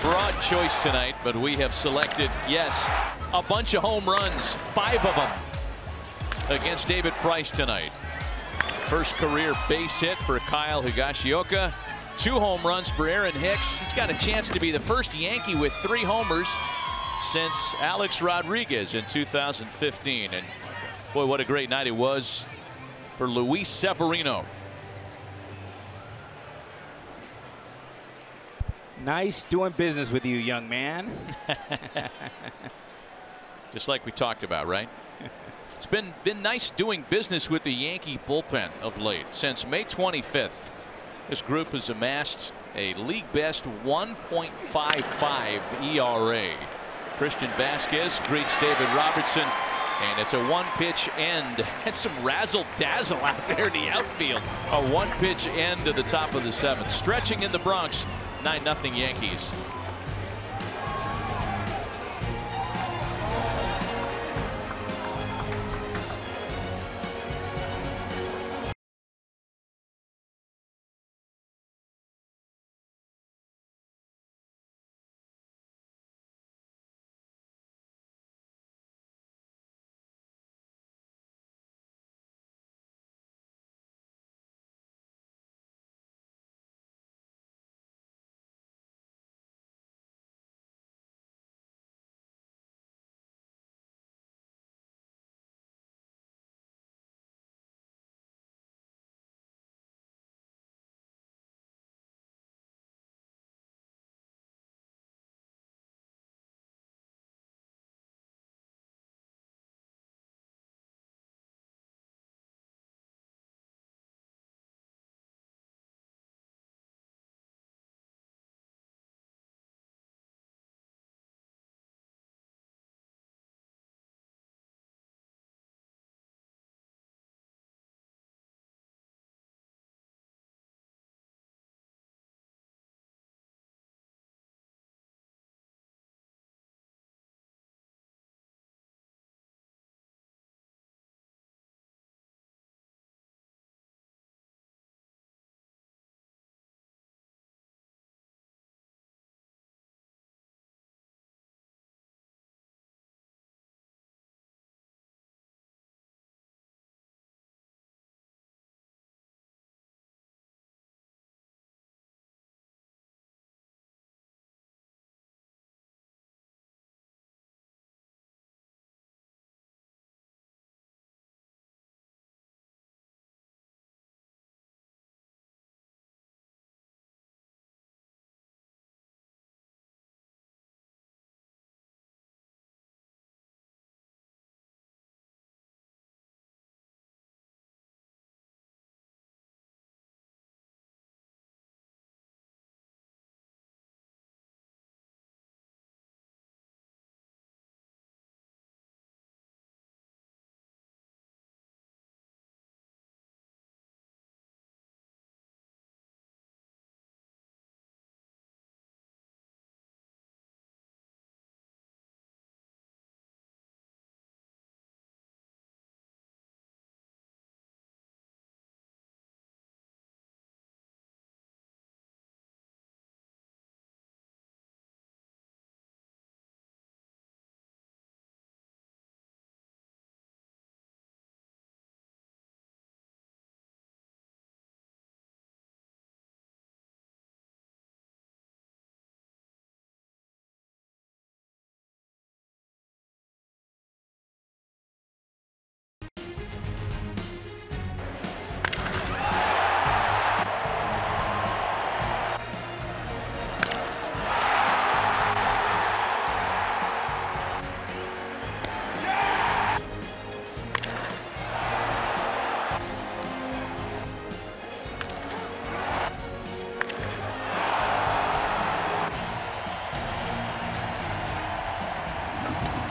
broad choice tonight, but we have selected, yes, a bunch of home runs, 5 of them. against David Price tonight. First career base hit for Kyle Higashioka. 2 home runs for Aaron Hicks. He's got a chance to be the first Yankee with 3 homers since Alex Rodriguez in 2015. And boy, what a great night it was for Luis Severino. Nice doing business with you, young man. Just like we talked about, right? It's been nice doing business with the Yankee bullpen of late. Since May 25th, this group has amassed a league best 1.55 ERA. Christian Vasquez greets David Robertson, and it's a 1-pitch end. Had some razzle-dazzle out there in the outfield. A 1-pitch end to the top of the 7th. Stretching in the Bronx, 9-0 Yankees.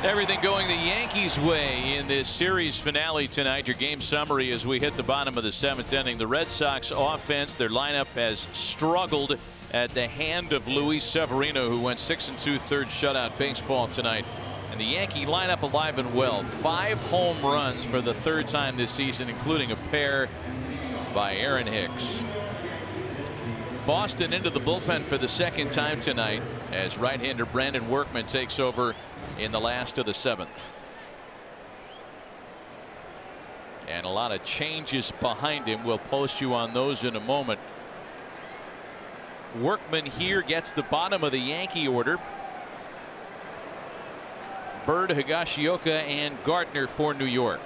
Everything going the Yankees' way in this series finale tonight. Your game summary as we hit the bottom of the 7th inning. The Red Sox offense, their lineup has struggled at the hand of Luis Severino, who went 6 2/3 shutout baseball tonight. And the Yankee lineup alive and well. 5 home runs for the 3rd time this season, including a pair by Aaron Hicks. Boston into the bullpen for the 2nd time tonight as right-hander Brandon Workman takes over in the last of the 7th. And a lot of changes behind him. We'll post you on those in a moment. Workman here gets the bottom of the Yankee order. Byrd, Higashioka, and Gardner for New York.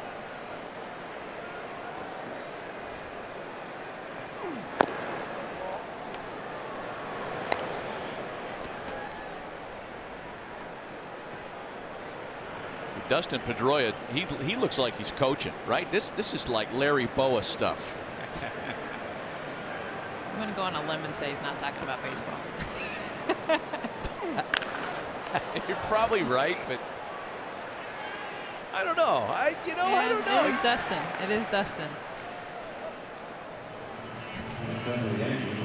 Dustin Pedroia, he looks like he's coaching, right? This is like Larry Boa stuff. I'm going to go on a limb and say he's not talking about baseball. You're probably right, but I don't know. I don't know. It is Dustin. It is Dustin.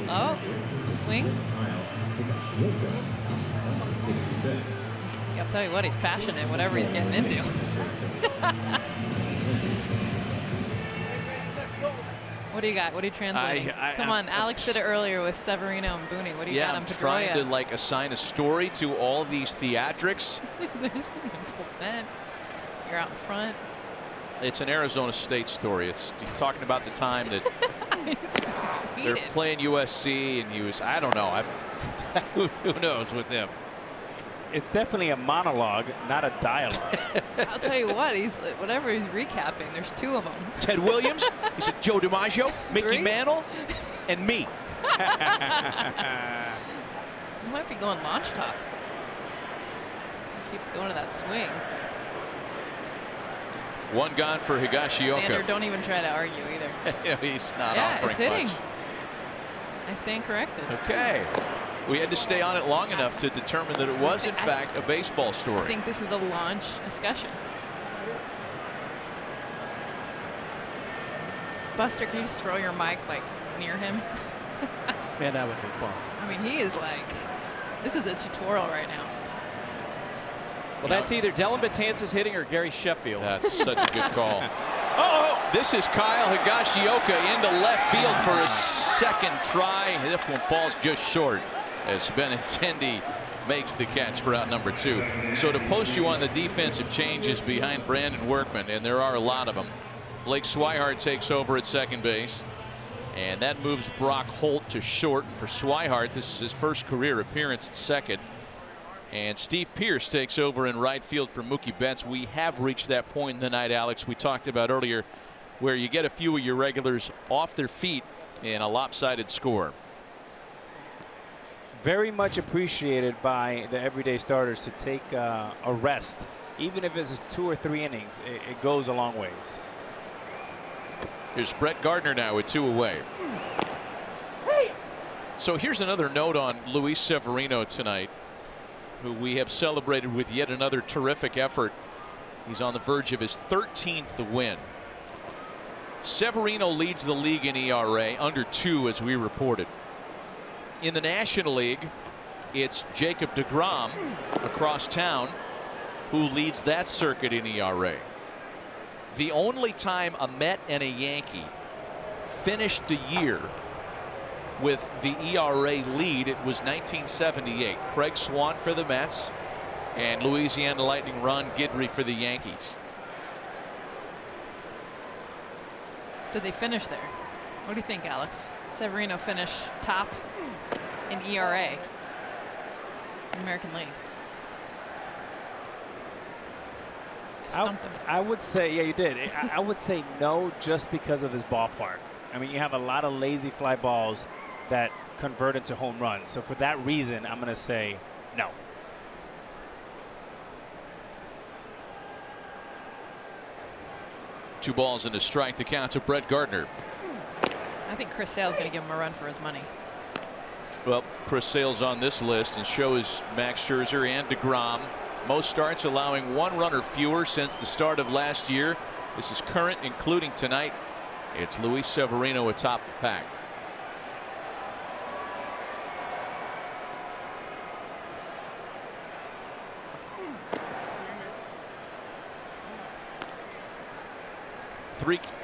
Oh, swing. I'll tell you what, he's passionate, whatever he's getting into. What do you got? What are you translating? Come on, Alex did it earlier with Severino and Booney. What do you got on Pedroia? I'm trying to like assign a story to all these theatrics. There's Ben. You're out in front. It's an Arizona State story. He's talking about the time that they're playing USC, and he was, I don't know. Who knows with him? It's definitely a monologue, not a dialogue. I'll tell you what, whatever he's recapping, there's 2 of them. Ted Williams, he said Joe DiMaggio, Mickey Mantle, and me. He might be going launch talk. Keeps going to that swing. 1 gone for Higashioka. Xander, don't even try to argue either. He's not offering Yeah, it's hitting. much. I stand corrected. Okay. We had to stay on it long enough to determine that it was, in fact, a baseball story. I think this is a launch discussion. Buster, can you just throw your mic like near him? Man, that would be fun. I mean, he is like, this is a tutorial right now. Well, that's either Dylan Betances hitting or Gary Sheffield. That's such a good call. Oh, this is Kyle Higashioka into left field for his 2nd try. This one falls just short as Benintendi makes the catch for out number 2. So to post you on the defensive changes behind Brandon Workman, and there are a lot of them. Blake Swihart takes over at 2nd base, and that moves Brock Holt to short. And for Swihart, this is his first career appearance at 2nd. And Steve Pearce takes over in right field for Mookie Betts. We have reached that point in the night, Alex, we talked about earlier, where you get a few of your regulars off their feet in a lopsided score. Very much appreciated by the everyday starters to take a rest. Even if it's 2 or 3 innings, it goes a long ways. Here's Brett Gardner now with 2 away. So here's another note on Luis Severino tonight, who we have celebrated with yet another terrific effort. He's on the verge of his 13th win. Severino leads the league in ERA, under 2 as we reported. In the National League, it's Jacob deGrom across town who leads that circuit in ERA. The only time a Met and a Yankee finished the year with the ERA lead, it was 1978. Craig Swan for the Mets and Louisiana Lightning Ron Guidry for the Yankees. Did they finish there? What do you think, Alex? Severino finished top in ERA in American League. Stumped him. I would say, yeah, you did. I would say no, just because of his ballpark. I mean, you have a lot of lazy fly balls that convert into home runs. So for that reason, I'm going to say no. Two balls and a strike. The count to Brett Gardner. I think Chris Sale's going to give him a run for his money. Well, Chris Sale's on this list, and so is Max Scherzer and deGrom. Most starts allowing 1 run or fewer since the start of last year. This is current, including tonight. It's Luis Severino atop the pack.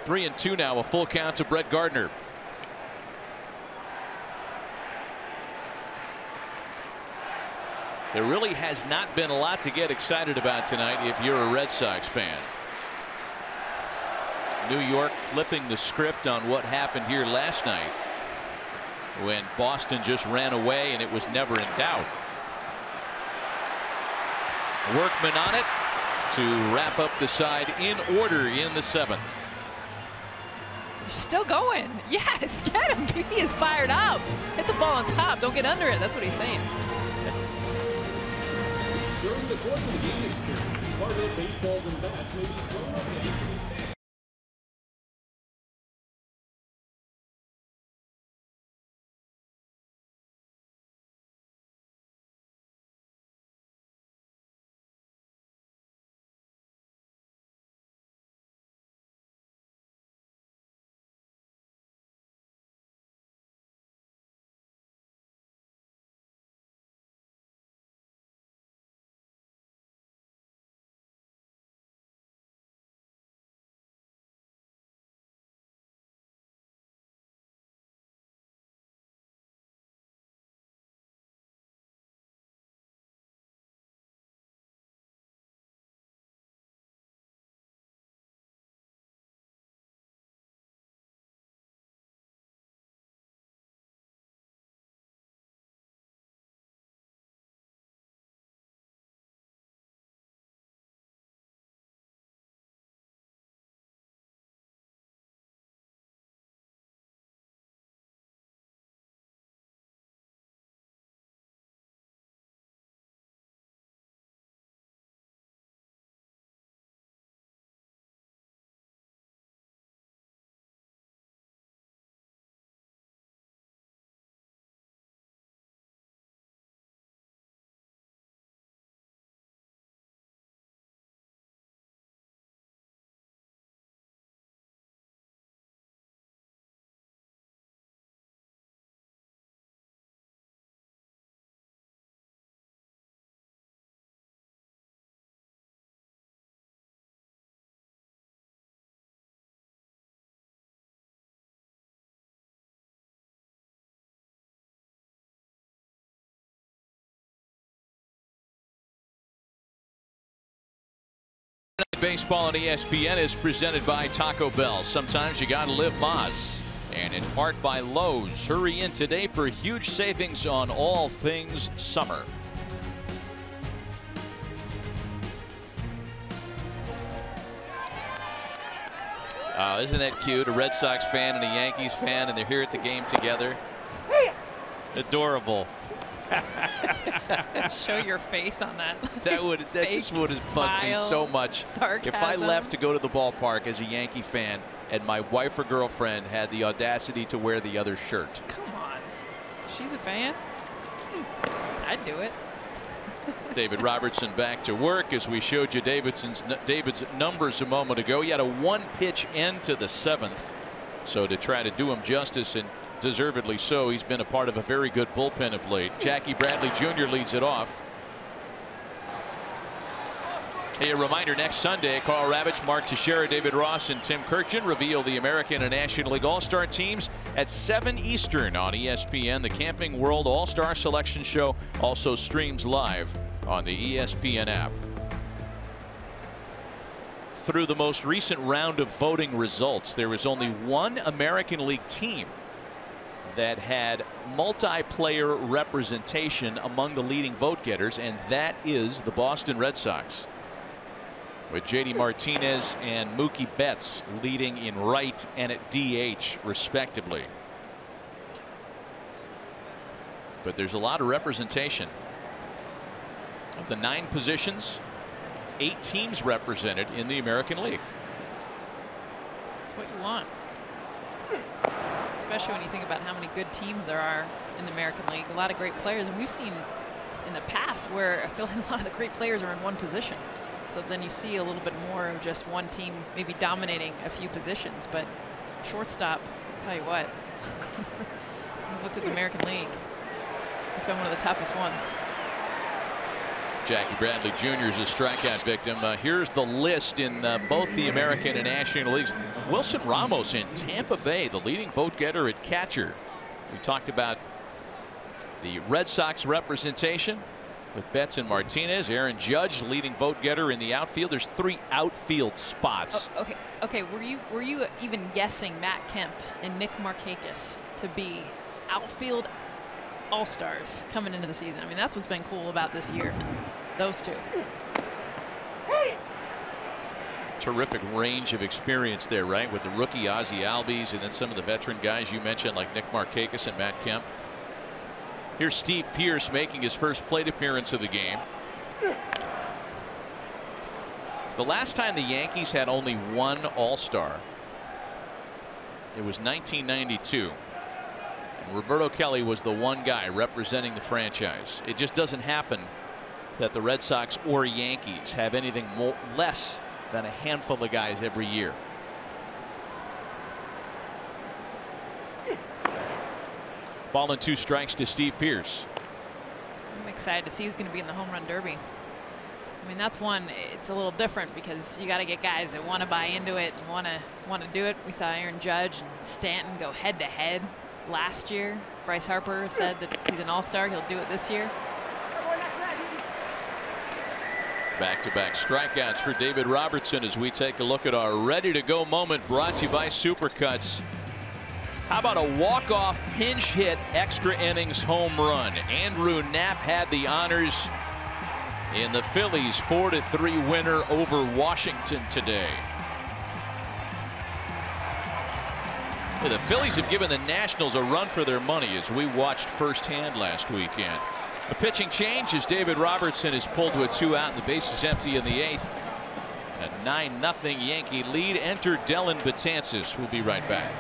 Three and two now, a full count to Brett Gardner. There really has not been a lot to get excited about tonight if you're a Red Sox fan. New York flipping the script on what happened here last night when Boston just ran away and it was never in doubt. Workman on it to wrap up the side in order in the 7th. Still going. Yes, get him. He is fired up. Hit the ball on top. Don't get under it. That's what he's saying. During the course of the game experience, Sparta baseballs and bats may be thrown up in. Baseball on ESPN is presented by Taco Bell. Sometimes you gotta live Moz. And in part by Lowe's. Hurry in today for huge savings on all things summer. Isn't that cute? A Red Sox fan and a Yankees fan, and they're here at the game together. Adorable. Show your face on that. That just would have bugged me so much. Sarcasm. If I left to go to the ballpark as a Yankee fan and my wife or girlfriend had the audacity to wear the other shirt. Come on. She's a fan. I'd do it. David Robertson back to work as we showed you David's numbers a moment ago. He had a 1-pitch end to the 7th. So to try to do him justice, and deservedly so, he's been a part of a very good bullpen of late. Jackie Bradley Jr. leads it off. Hey, a reminder, next Sunday, Carl Ravitch, Mark Teixeira, David Ross, and Tim Kirkjian reveal the American and National League All-Star teams at 7 Eastern on ESPN. The Camping World All-Star Selection Show also streams live on the ESPN app. Through the most recent round of voting results, there was only one American League team that had multiplayer representation among the leading vote getters, and that is the Boston Red Sox, with JD Martinez and Mookie Betts leading in right and at DH respectively. But there's a lot of representation. Of the 9 positions, 8 teams represented in the American League. That's what you want. Especially when you think about how many good teams there are in the American League. A lot of great players, and we've seen in the past where I feel like a lot of the great players are in one position. So then you see a little bit more of just one team maybe dominating a few positions. But shortstop, I'll tell you what, looked at the American League. It's been one of the toughest ones. Jackie Bradley Jr. is a strikeout victim. Here's the list in both the American and National Leagues. Wilson Ramos in Tampa Bay, the leading vote getter at catcher. We talked about the Red Sox representation. with Betts and Martinez. Aaron Judge leading vote getter in the outfield. There's 3 outfield spots. Oh, okay. Were you even guessing Matt Kemp and Nick Markakis to be outfield all-stars coming into the season? I mean, that's what's been cool about this year. Those two. Terrific range of experience there, right? With the rookie Ozzie Albies and then some of the veteran guys you mentioned like Nick Markakis and Matt Kemp. Here's Steve Pearce making his first plate appearance of the game. The last time the Yankees had only one All-Star, it was 1992. And Roberto Kelly was the one guy representing the franchise. It just doesn't happen that the Red Sox or Yankees have anything less than a handful of guys every year. Ball and 2 strikes to Steve Pearce. I'm excited to see who's going to be in the home run derby. I mean, that's one. It's a little different because you got to get guys that want to buy into it and want to do it. We saw Aaron Judge and Stanton go head to head last year. Bryce Harper said that he's an all-star. He'll do it this year. Back-to-back strikeouts for David Robertson as we take a look at our ready-to-go moment brought to you by Supercuts. How about a walk-off pinch hit extra innings home run? Andrew Knapp had the honors in the Phillies 4-3 winner over Washington today. The Phillies have given the Nationals a run for their money as we watched firsthand last weekend. A pitching change as David Robertson is pulled with 2 out and the base is empty in the 8th. A 9-0 Yankee lead. Enter Dellin Betances. We'll be right back.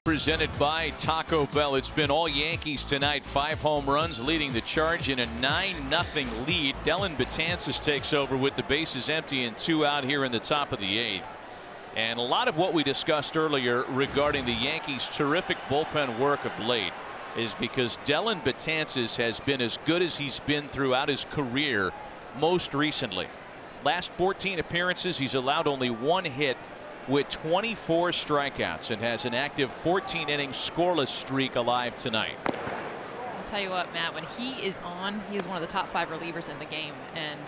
Presented by Taco Bell. It's been all Yankees tonight. 5 home runs leading the charge in a 9-0 lead. Dellin Betances takes over with the bases empty and 2 out here in the top of the 8th. And a lot of what we discussed earlier regarding the Yankees' terrific bullpen work of late is because Dellin Betances has been as good as he's been throughout his career most recently. Last 14 appearances, he's allowed only 1 hit with 24 strikeouts and has an active 14-inning scoreless streak alive tonight. I'll tell you what, Matt, when he is on, he is one of the top 5 relievers in the game. And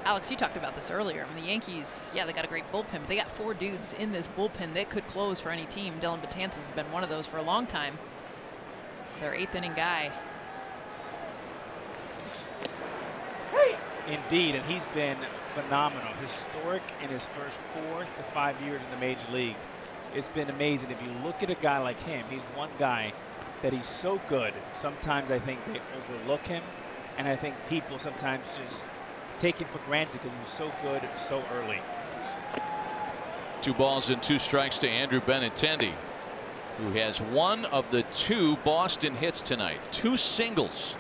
Alex, you talked about this earlier. I mean, the Yankees, yeah, they got a great bullpen, but they got 4 dudes in this bullpen that could close for any team. Dellin Betances has been one of those for a long time. Their 8th-inning guy. Indeed, and he's been phenomenal, historic in his first 4 to 5 years in the major leagues. It's been amazing. If you look at a guy like him, he's one guy that he's so good. Sometimes I think they overlook him, and I think people sometimes just take him for granted because he was so good so early. 2 balls and 2 strikes to Andrew Benintendi, who has one of the 2 Boston hits tonight. 2 singles.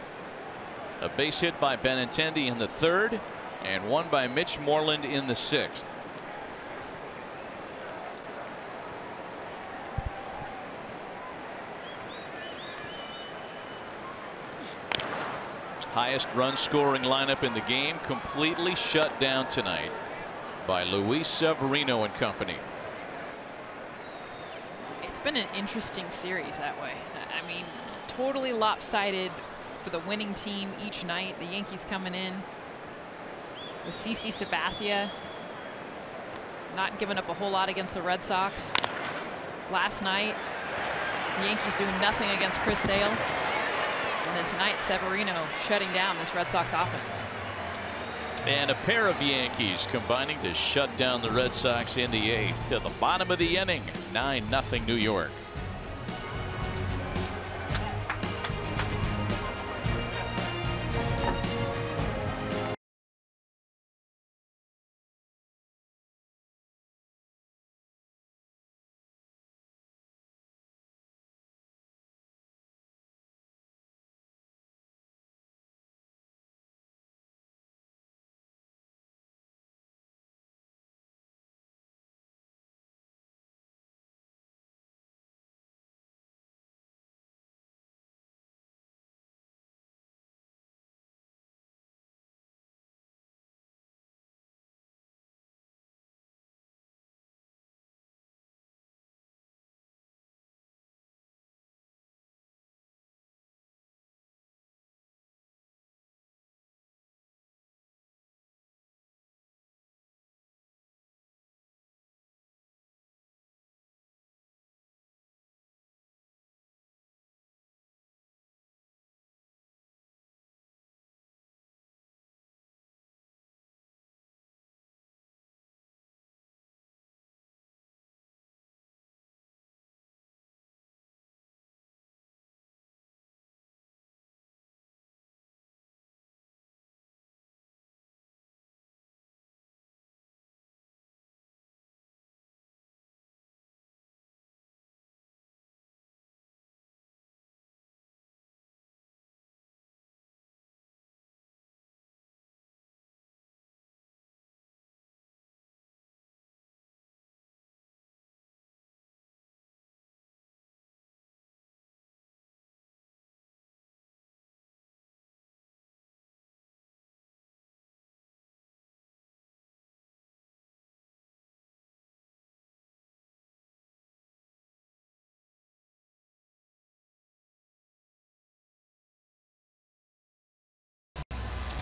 A base hit by Benintendi in the 3rd, and one by Mitch Moreland in the 6th. Highest run scoring lineup in the game, completely shut down tonight by Luis Severino and company. It's been an interesting series that way. I mean, totally lopsided for the winning team each night. The Yankees coming in with CC Sabathia not giving up a whole lot against the Red Sox. Last night, the Yankees doing nothing against Chris Sale. And then tonight, Severino shutting down this Red Sox offense. And a pair of Yankees combining to shut down the Red Sox in the 8th. To the bottom of the inning, 9-0 New York.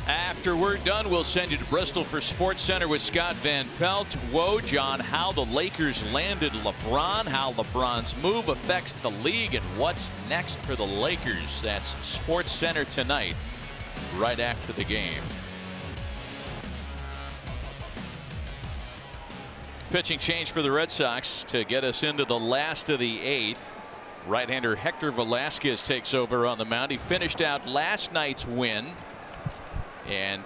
After we're done, we'll send you to Bristol for Sports Center with Scott Van Pelt. Woj on how the Lakers landed LeBron, how LeBron's move affects the league, and what's next for the Lakers. That's Sports Center tonight, right after the game. Pitching change for the Red Sox to get us into the last of the 8th. Right-hander Hector Velazquez takes over on the mound. He finished out last night's win, and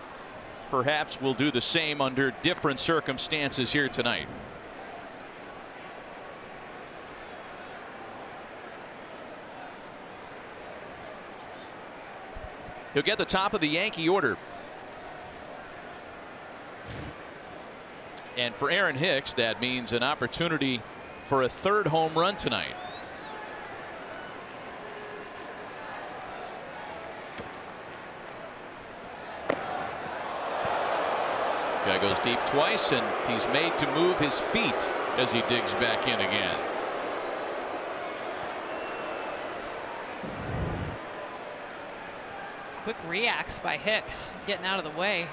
perhaps will do the same under different circumstances here tonight. He'll get the top of the Yankee order. And for Aaron Hicks, that means an opportunity for a 3rd home run tonight. Guy goes deep twice, and he's made to move his feet as he digs back in again. Quick reacts by Hicks, getting out of the way.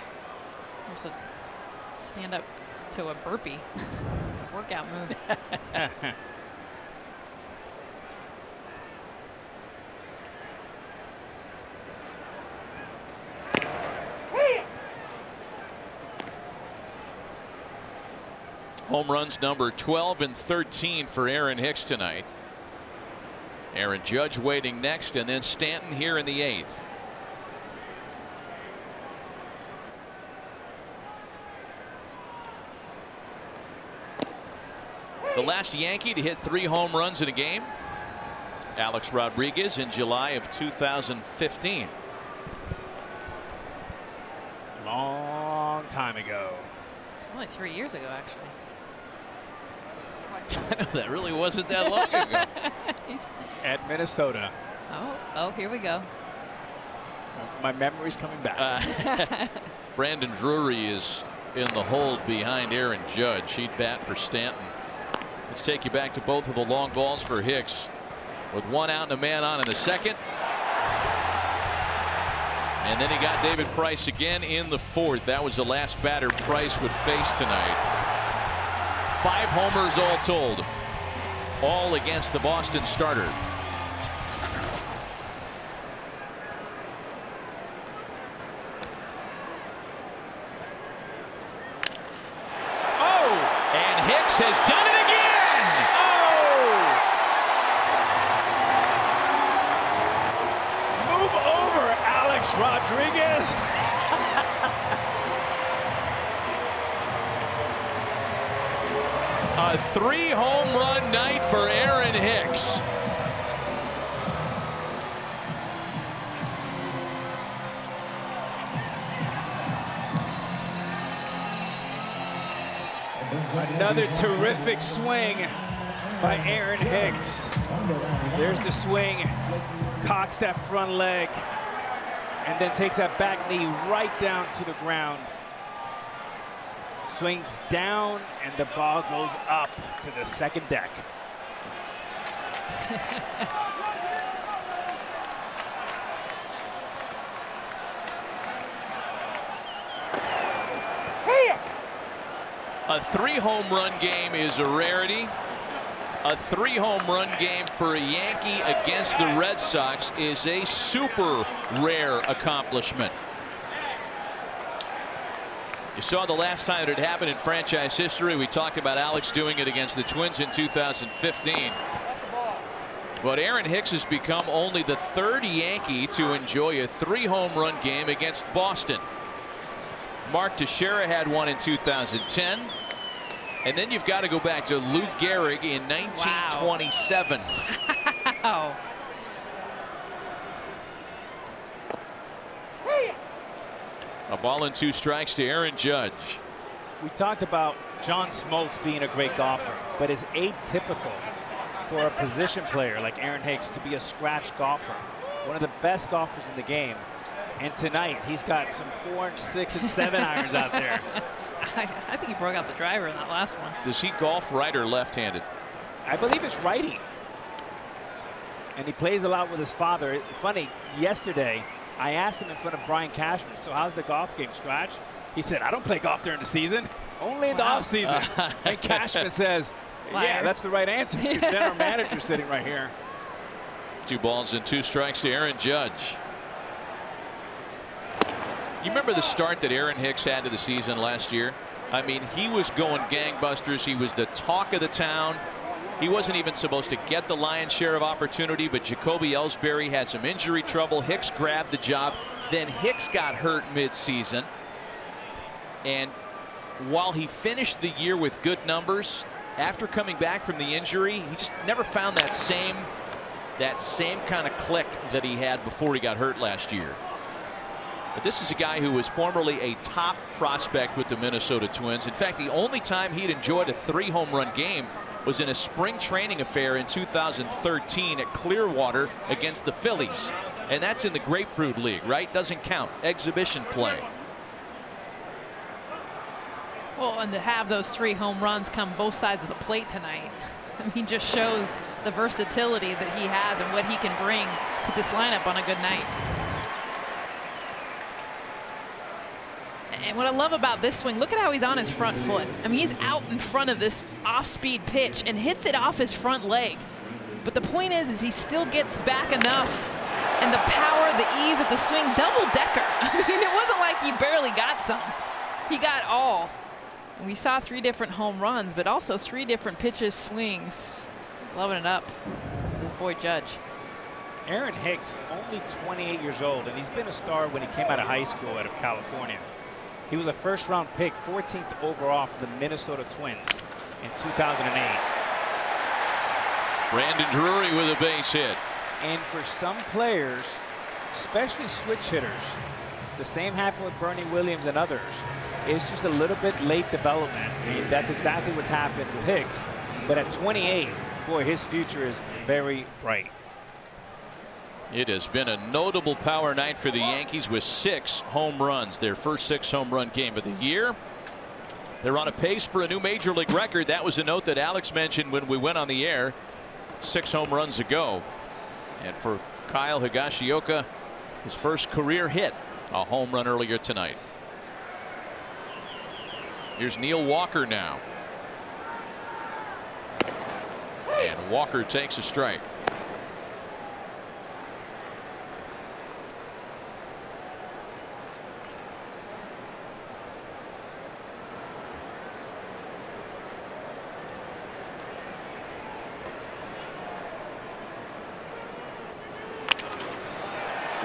Almost a stand up to a burpee. Workout move. Home runs number 12 and 13 for Aaron Hicks tonight. Aaron Judge waiting next, and then Stanton here in the 8th. The last Yankee to hit 3 home runs in a game, Alex Rodriguez, in July of 2015. Long time ago. It's only 3 years ago, actually. That really wasn't that long ago. At Minnesota. Oh, here we go. My memory's coming back. Brandon Drury is in the hold behind Aaron Judge. He'd bat for Stanton. Let's take you back to both of the long balls for Hicks, with 1 out and a man on in the 2nd. And then he got David Price again in the 4th. That was the last batter Price would face tonight. 5 homers all told, all against the Boston starter. Oh, and Hicks has done it again. Oh, move over, Alex Rodriguez. A 3-home run night for Aaron Hicks. Another terrific swing by Aaron Hicks. There's the swing, cocks that front leg, and then takes that back knee right down to the ground. Swings down, and the ball goes up to the 2nd deck. A 3-home run game is a rarity. A 3-home run game for a Yankee against the Red Sox is a super rare accomplishment. You saw the last time it happened in franchise history. We talked about Alex doing it against the Twins in 2015. But Aaron Hicks has become only the 3rd Yankee to enjoy a 3-home run game against Boston. Mark Teixeira had one in 2010. And then you've got to go back to Lou Gehrig in 1927. Wow. A ball and 2 strikes to Aaron Judge. We talked about John Smoltz being a great golfer, but it's atypical for a position player like Aaron Hicks to be a scratch golfer. One of the best golfers in the game. And tonight, he's got some 4 and 6 and 7 irons out there. I think he broke out the driver in that last one. Does he golf right or left-handed? I believe it's righty. And he plays a lot with his father. Funny, yesterday, I asked him in front of Brian Cashman, so how's the golf game, Scratch? He said, I don't play golf during the season, only in the off season. And Cashman says, yeah, that's the right answer. Your general manager sitting right here. 2 balls and 2 strikes to Aaron Judge. You remember the start that Aaron Hicks had to the season last year? I mean, he was going gangbusters. He was the talk of the town. He wasn't even supposed to get the lion's share of opportunity, but Jacoby Ellsbury had some injury trouble. Hicks grabbed the job. Then Hicks got hurt mid-season. And while he finished the year with good numbers, after coming back from the injury, he just never found that same kind of click that he had before he got hurt last year. But this is a guy who was formerly a top prospect with the Minnesota Twins. In fact, the only time he'd enjoyed a 3-home run game was in a spring training affair in 2013 at Clearwater against the Phillies. And that's in the Grapefruit League, right? Doesn't count. Exhibition play. Well, and to have those 3 home runs come both sides of the plate tonight, I mean, just shows the versatility that he has and what he can bring to this lineup on a good night. And what I love about this swing, look at how he's on his front foot. I mean, he's out in front of this off-speed pitch and hits it off his front leg. But the point is he still gets back enough, and the power, the ease of the swing, double-decker. I mean, it wasn't like he barely got some. He got all. We saw 3 different home runs, but also 3 different pitches, swings. Loving it up, this boy Judge. Aaron Hicks, only 28 years old, and he's been a star when he came out of high school out of California. He was a first-round pick, 14th overall for the Minnesota Twins in 2008. Brandon Drury with a base hit. And for some players, especially switch hitters, the same happened with Bernie Williams and others. It's just a little bit late development. I mean, that's exactly what's happened with Hicks. But at 28, boy, his future is very bright. It has been a notable power night for the Yankees with 6 home runs, their first 6 home run game of the year. They're on a pace for a new major league record. That was a note that Alex mentioned when we went on the air 6 home runs ago. And for Kyle Higashioka, his first career hit, a home run earlier tonight. Here's Neil Walker now. And Walker takes a strike.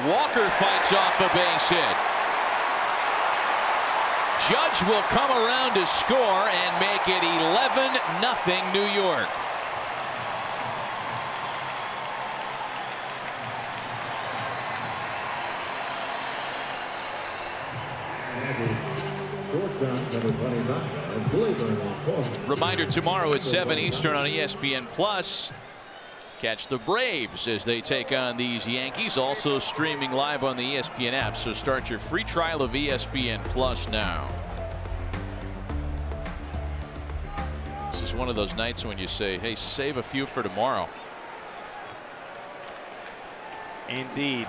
Walker fights off a base hit. Judge will come around to score and make it 11-0 New York. Reminder tomorrow at 7 Eastern on ESPN Plus. Catch the Braves as they take on these Yankees, also streaming live on the ESPN app. So start your free trial of ESPN Plus now. This is one of those nights when you say, hey, save a few for tomorrow. Indeed.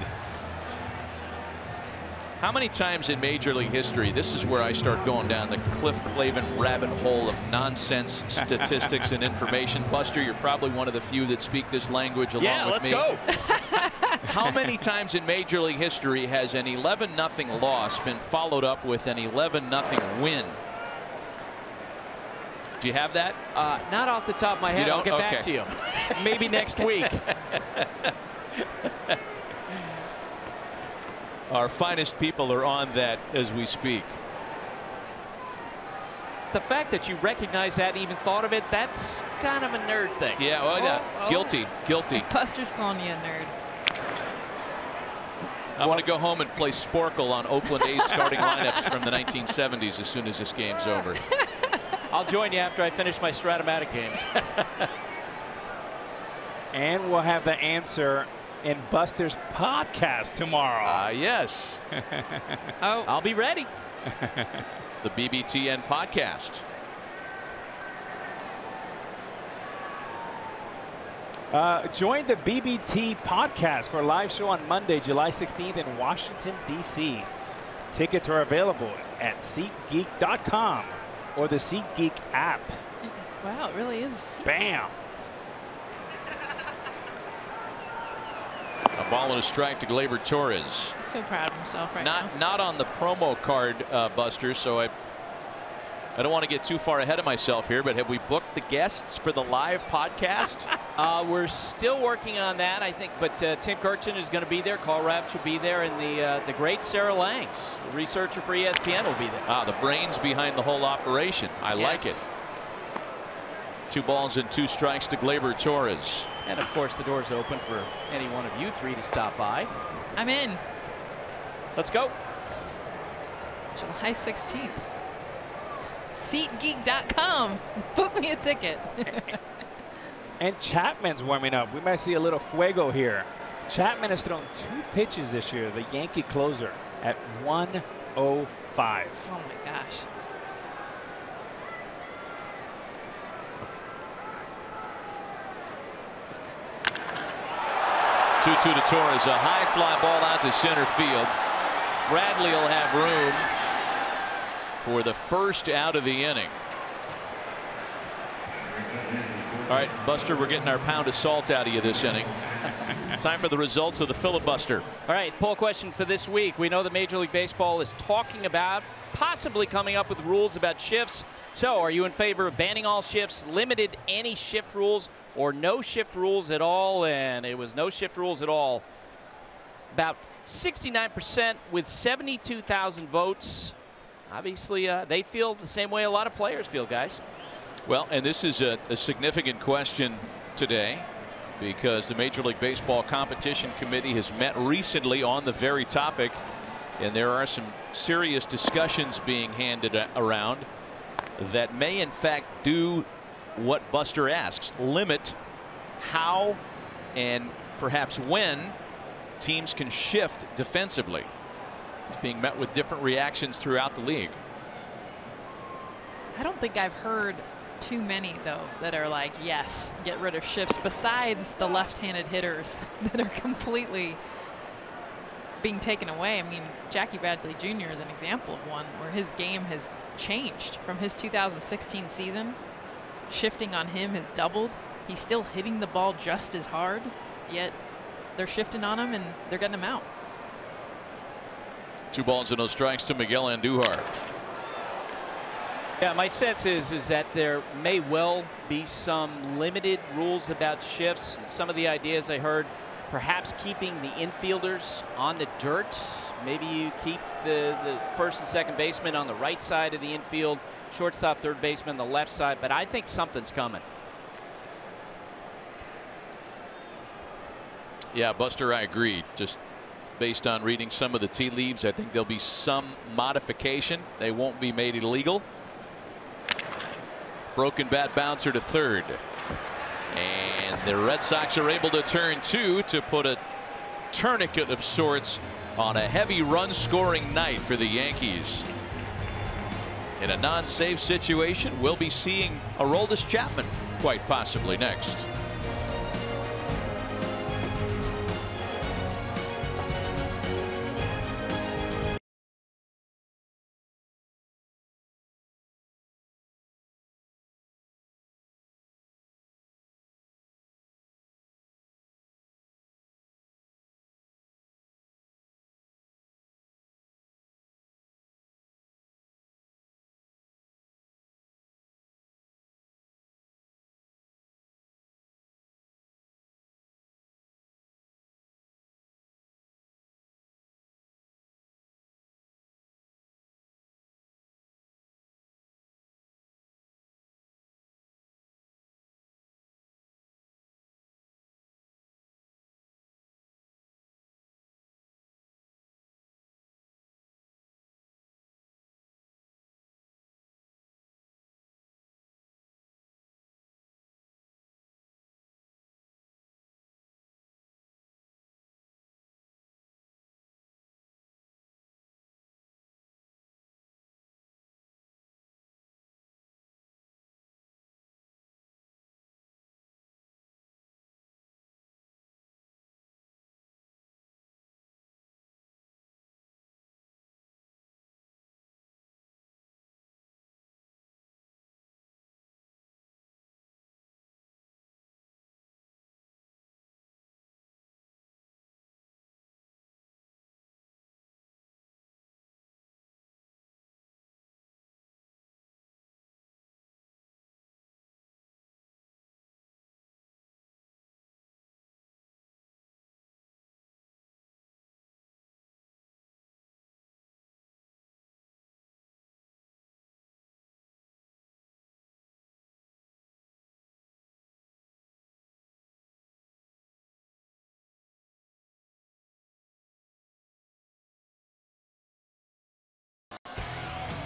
How many times in Major League history, this is where I start going down the Cliff Clavin rabbit hole of nonsense statistics and information. Buster, you're probably one of the few that speak this language along with me. Yeah, let's go. How many times in Major League history has an 11-0 loss been followed up with an 11-0 win? Do you have that? Not off the top of my head. I'll get back to you. Maybe next week. Our finest people are on that as we speak. The fact that you recognize that, even thought of it, that's kind of a nerd thing. Yeah, well, yeah. Guilty. Buster's calling you a nerd. I want to go home and play Sporkle on Oakland A's starting lineups from the 1970s as soon as this game's over. I'll join you after I finish my Stratomatic games. And we'll have the answer in Buster's podcast tomorrow. Yes. Oh, I'll be ready. The BBTN podcast. Join the BBT podcast for a live show on Monday, July 16th in Washington, D.C. Tickets are available at SeatGeek.com or the SeatGeek app. wow, it really is a secret. Bam. A ball and a strike to Gleyber Torres. He's so proud of himself right now. Not on the promo card, Buster, so I don't want to get too far ahead of myself here, but have we booked the guests for the live podcast? We're still working on that, I think, but Tim Kirkton is going to be there. Carl Rabbit will be there, and the great Sarah Langs, the researcher for ESPN, will be there. The brains behind the whole operation. I like it. 2 balls and 2 strikes to Gleyber Torres. And of course, the door's open for any one of you 3 to stop by. I'm in. Let's go. July 16th. SeatGeek.com. Book me a ticket. And Chapman's warming up. We might see a little fuego here. Chapman has thrown 2 pitches this year, the Yankee closer, at 1:05. Oh my gosh. Two to Torres, a high fly ball out to center field. Bradley will have room for the first out of the inning. All right, Buster, we're getting our pound of salt out of you this inning. Time for the results of the filibuster. All right, poll question for this week. We know that Major League Baseball is talking about possibly coming up with rules about shifts. So are you in favor of banning all shifts, limited any shift rules, or no shift rules at all? And it was no shift rules at all. About 69% with 72,000 votes. Obviously, they feel the same way a lot of players feel, guys. Well, and this is a significant question today, because the Major League Baseball Competition Committee has met recently on the very topic, and there are some serious discussions being handed around that may in fact do what Buster asks: limit how and perhaps when teams can shift defensively. It's being met with different reactions throughout the league. I don't think I've heard too many, though, that are like, yes, get rid of shifts, besides the left-handed hitters that are completely being taken away. I mean, Jackie Bradley Jr. is an example of one where his game has changed from his 2016 season. Shifting on him has doubled. He's still hitting the ball just as hard, yet they're shifting on him and they're getting him out. 2 balls and no strikes to Miguel Andujar. Yeah, my sense is that there may well be some limited rules about shifts. Some of the ideas I heard, perhaps keeping the infielders on the dirt. Maybe you keep the first and second baseman on the right side of the infield, shortstop, third baseman on the left side, but I think something's coming. Yeah, Buster, I agree. Just based on reading some of the tea leaves, I think there'll be some modification. They won't be made illegal. Broken bat bouncer to third. And the Red Sox are able to turn 2 to put a tourniquet of sorts on a heavy run scoring night for the Yankees. In a non-save situation, we'll be seeing Aroldis Chapman quite possibly next.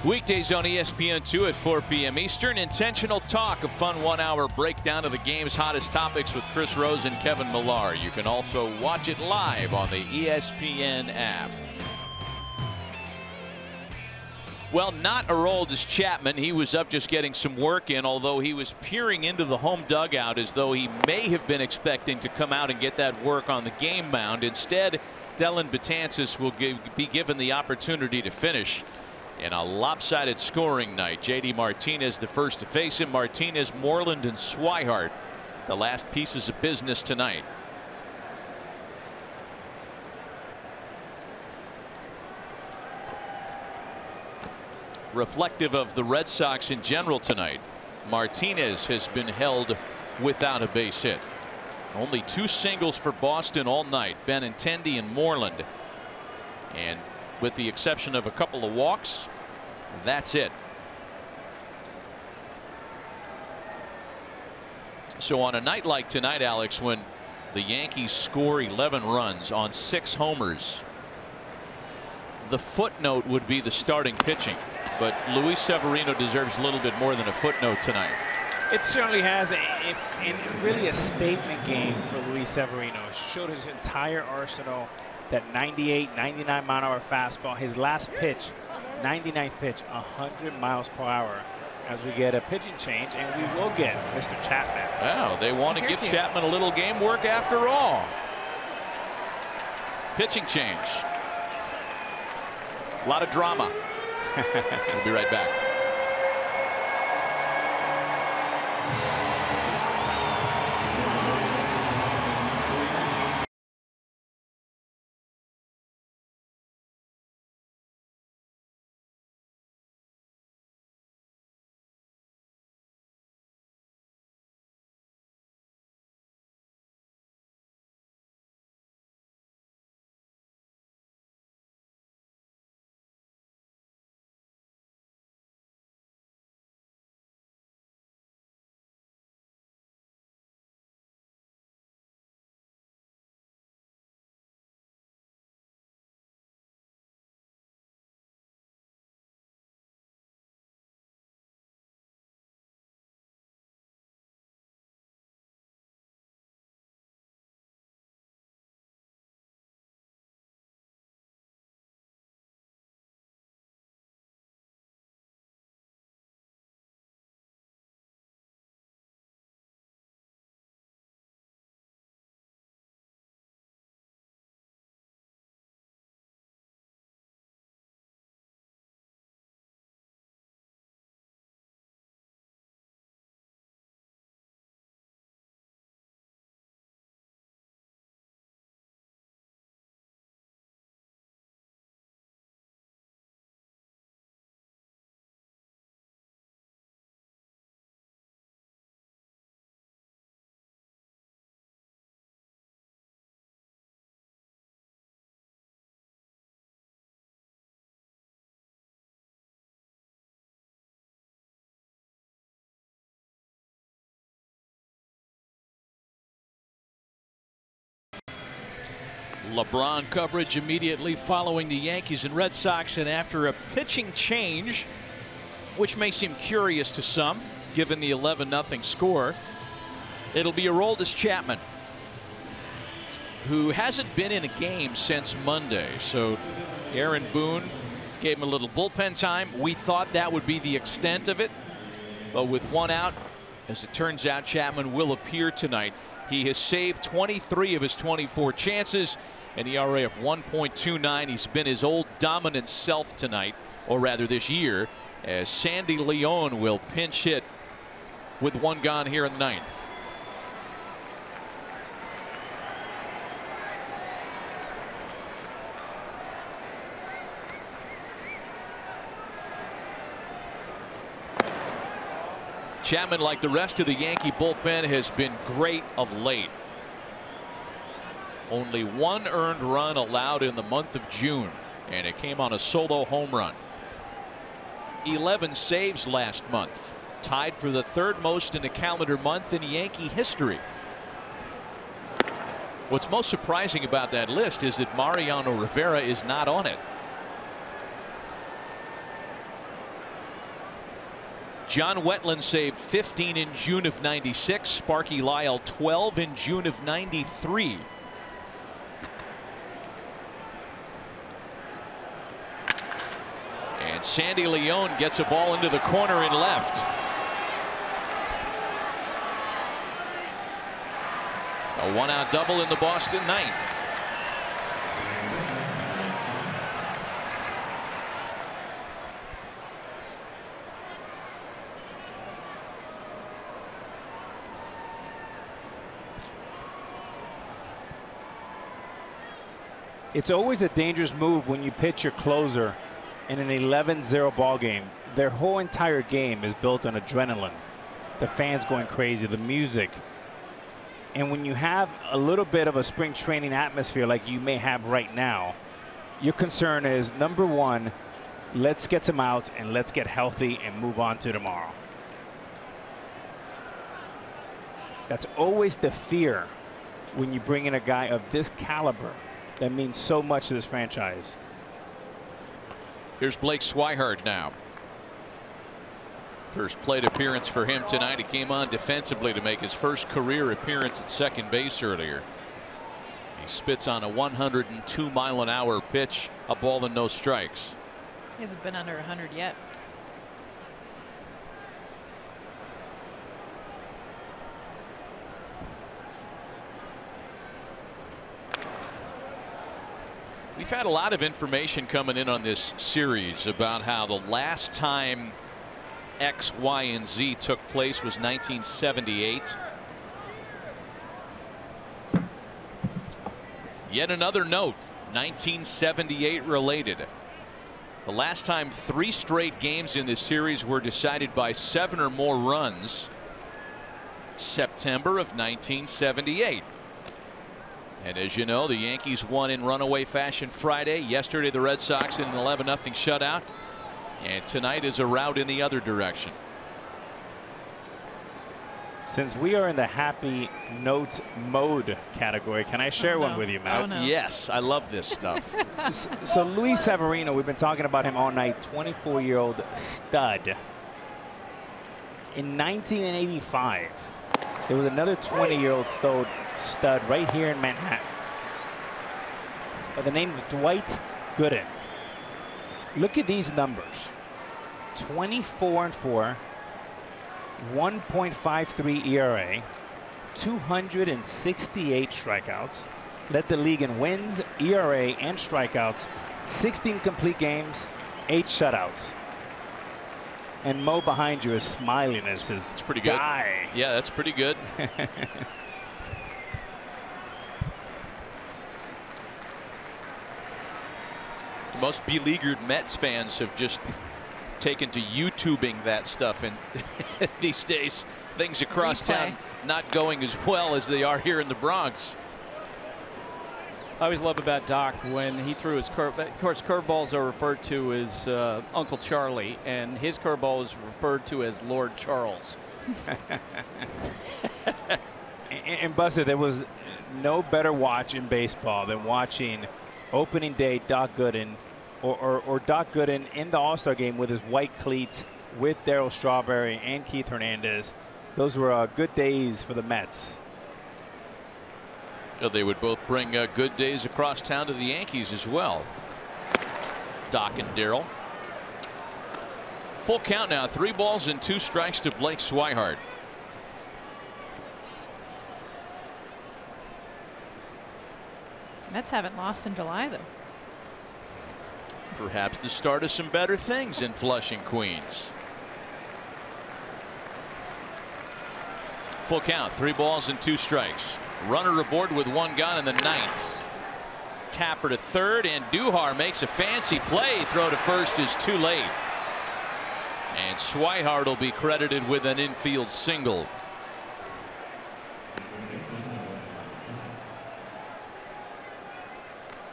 Weekdays on ESPN2 at 4 p.m. Eastern. Intentional Talk, a fun 1-hour breakdown of the game's hottest topics with Chris Rose and Kevin Millar. You can also watch it live on the ESPN app. Well, not Aroldis Chapman. He was up just getting some work in, although he was peering into the home dugout as though he may have been expecting to come out and get that work on the game mound. Instead, Dellin Betances will be given the opportunity to finish in a lopsided scoring night. J.D. Martinez the first to face him. Martinez, Moreland, and Swihart the last pieces of business tonight. reflective of the Red Sox in general tonight. Martinez has been held without a base hit. Only 2 singles for Boston all night, Benintendi and Moreland. And with the exception of a couple of walks, that's it. So on a night like tonight, Alex, when the Yankees score 11 runs on 6 homers, the footnote would be the starting pitching. But Luis Severino deserves a little bit more than a footnote tonight. It certainly has really a statement game for Luis Severino. Showed his entire arsenal, that 98, 99 mile an hour fastball. His last pitch, 99th pitch, 100 miles per hour. As we get a pitching change, and we will get Mr. Chapman. Oh, they want to give Chapman a little game work after all. Pitching change. A lot of drama. We'll be right back. LeBron coverage immediately following the Yankees and Red Sox, and after a pitching change, which may seem curious to some given the 11-0 score, it'll be Aroldis Chapman, who hasn't been in a game since Monday. So Aaron Boone gave him a little bullpen time. We thought that would be the extent of it, but with 1 out, as it turns out, Chapman will appear tonight. He has saved 23 of his 24 chances, an ERA of 1.29. He's been his old dominant self tonight, or rather this year, as Sandy Leon will pinch hit with 1 gone here in the 9th. Chapman, like the rest of the Yankee bullpen, has been great of late. Only 1 earned run allowed in the month of June, and it came on a solo home run. 11 saves last month, tied for the 3rd most in a calendar month in Yankee history. What's most surprising about that list is that Mariano Rivera is not on it. John Wetland saved 15 in June of '96. Sparky Lyle 12 in June of '93. And Sandy Leon gets a ball into the corner in left. A 1-out double in the Boston 9th. It's always a dangerous move when you pitch your closer in an 11-0 ball game. Their whole entire game is built on adrenaline. The fans going crazy, the music. And when you have a little bit of a spring training atmosphere like you may have right now, your concern is, number one, let's get some outs and let's get healthy and move on to tomorrow. That's always the fear when you bring in a guy of this caliber that means so much to this franchise. Here's Blake Swihart now. First plate appearance for him tonight. He came on defensively to make his first career appearance at second base earlier. He spits on a 102-mile-an-hour pitch, a ball and no strikes. He hasn't been under 100 yet. We've had a lot of information coming in on this series about how the last time X, Y, and Z took place was 1978. Yet another note, 1978 related. The last time 3 straight games in this series were decided by 7 or more runs, September of 1978. And as you know, the Yankees won in runaway fashion Friday. Yesterday, the Red Sox in an 11-0 shutout. And tonight is a rout in the other direction. Since we are in the happy notes mode category, can I share one with you, Matt? Oh, no. Yes, I love this stuff. So Luis Severino, we've been talking about him all night, 24-year-old stud. In 1985, there was another 20-year-old stud right here in Manhattan by the name of Dwight Gooden. Look at these numbers. 24-4, 1.53 ERA, 268 strikeouts, led the league in wins, ERA, and strikeouts, 16 complete games, 8 shutouts. And Mo behind you is smiling as his pretty guy. Good. Yeah, that's pretty good. Most beleaguered Mets fans have just taken to YouTubing that stuff, and these days things across town not going as well as they are here in the Bronx. I always love about Doc when he threw his curve. Of course, curveballs are referred to as Uncle Charlie, and his curveball is referred to as Lord Charles. And Buster, there was no better watch in baseball than watching opening day Doc Gooden or Doc Gooden in the All-Star game with his white cleats with Darryl Strawberry and Keith Hernandez. Those were good days for the Mets. They would both bring good days across town to the Yankees as well. Doc and Darryl. Full count now, 3 balls and 2 strikes to Blake Swihart. Mets haven't lost in July, though. Perhaps the start of some better things in Flushing, Queens. Full count, 3 balls and 2 strikes. Runner aboard with 1 gone in the 9th. Tapper to third, and Duhar makes a fancy play. Throw to first is too late. And Swihart will be credited with an infield single.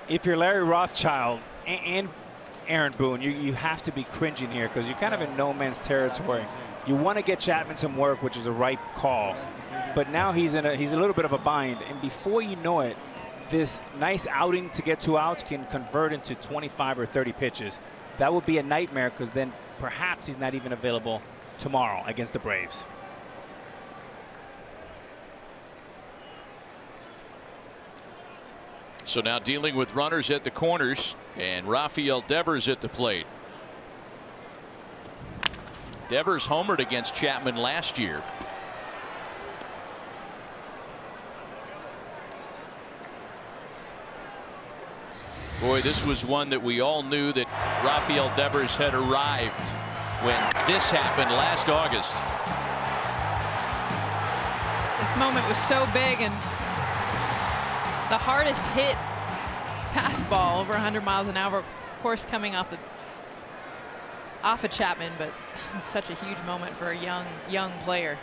If you're Larry Rothschild and Aaron Boone, you have to be cringing here because you're kind of in no man's territory. You want to get Chapman some work, which is a right call, but now he's a little bit of a bind, and before you know it, this nice outing to get 2 outs can convert into 25 or 30 pitches. That would be a nightmare because then perhaps he's not even available tomorrow against the Braves. So now dealing with runners at the corners, and Rafael Devers at the plate. Devers homered against Chapman last year. Boy, this was one that we all knew that Rafael Devers had arrived when this happened last August. This moment was so big, and the hardest hit fastball over 100 miles an hour, of course, coming off the off of Chapman, but such a huge moment for a young player.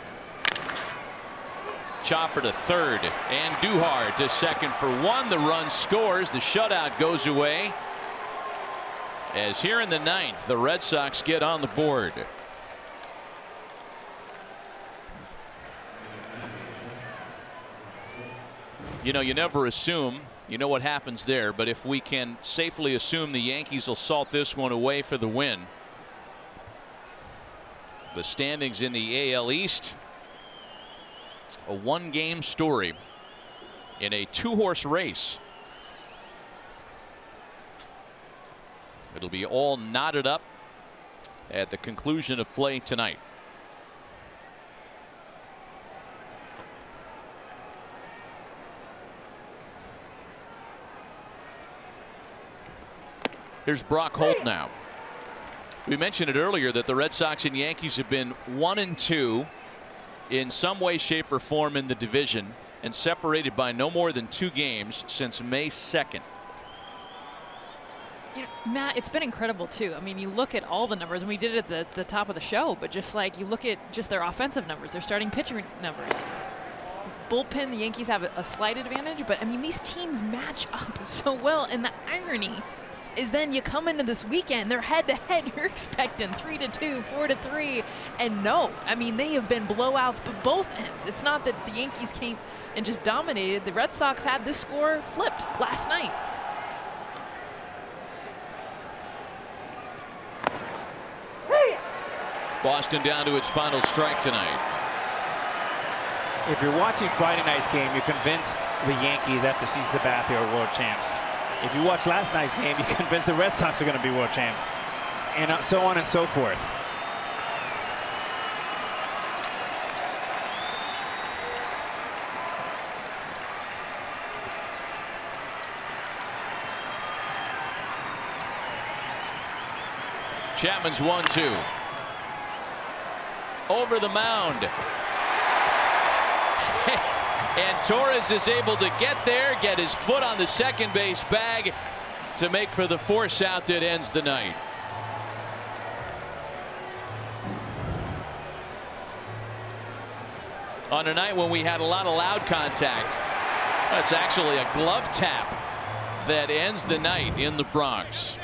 Chopper to third and Duhar to second for one. The run scores. The shutout goes away. As here in the ninth, the Red Sox get on the board. You know, you never assume, you know what happens there, but if we can safely assume the Yankees will salt this one away for the win. The standings in the AL East, a one-game story in a two-horse race. It'll be all knotted up at the conclusion of play tonight. Here's Brock Holt now. We mentioned it earlier that the Red Sox and Yankees have been 1-2 in some way, shape, or form in the division, and separated by no more than 2 games since May 2nd. You know, Matt, it's been incredible too. I mean, you look at all the numbers, and we did it at the top of the show, but just like you look at just their offensive numbers, their starting pitcher numbers. Bullpen, the Yankees have a slight advantage, but I mean, these teams match up so well, and the irony is then you come into this weekend, they're head-to-head, you're expecting 3-2, 4-3, and no, I mean, they have been blowouts, but both ends. It's not that the Yankees came and just dominated. The Red Sox had this score flipped last night. Boston down to its final strike tonight. If you're watching Friday night's game, you're convinced the Yankees after CC Sabathia are world champs. If you watch last night's game, you're convinced the Red Sox are going to be world champs, and so on and so forth. Chapman's 1-2. Over the mound. And Torres is able to get there, get his foot on the second base bag to make for the force out that ends the night. On a night when we had a lot of loud contact, that's actually a glove tap that ends the night in the Bronx.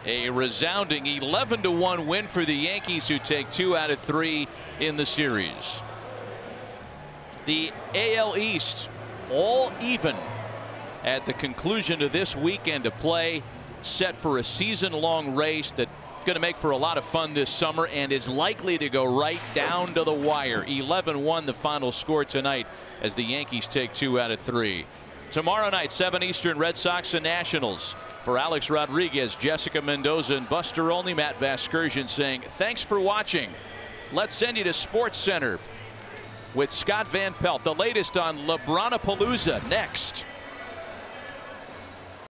A resounding 11-1 win for the Yankees, who take 2 out of 3 in the series. The AL East all even at the conclusion of this weekend of play, set for a season-long race that's going to make for a lot of fun this summer and is likely to go right down to the wire. 11-1 the final score tonight as the Yankees take 2 out of 3. Tomorrow night, 7 Eastern, Red Sox and Nationals. For Alex Rodriguez, Jessica Mendoza, and Buster Olney, Matt Vasgersian saying thanks for watching. Let's send you to Sports Center with Scott Van Pelt. The latest on LeBronapalooza next.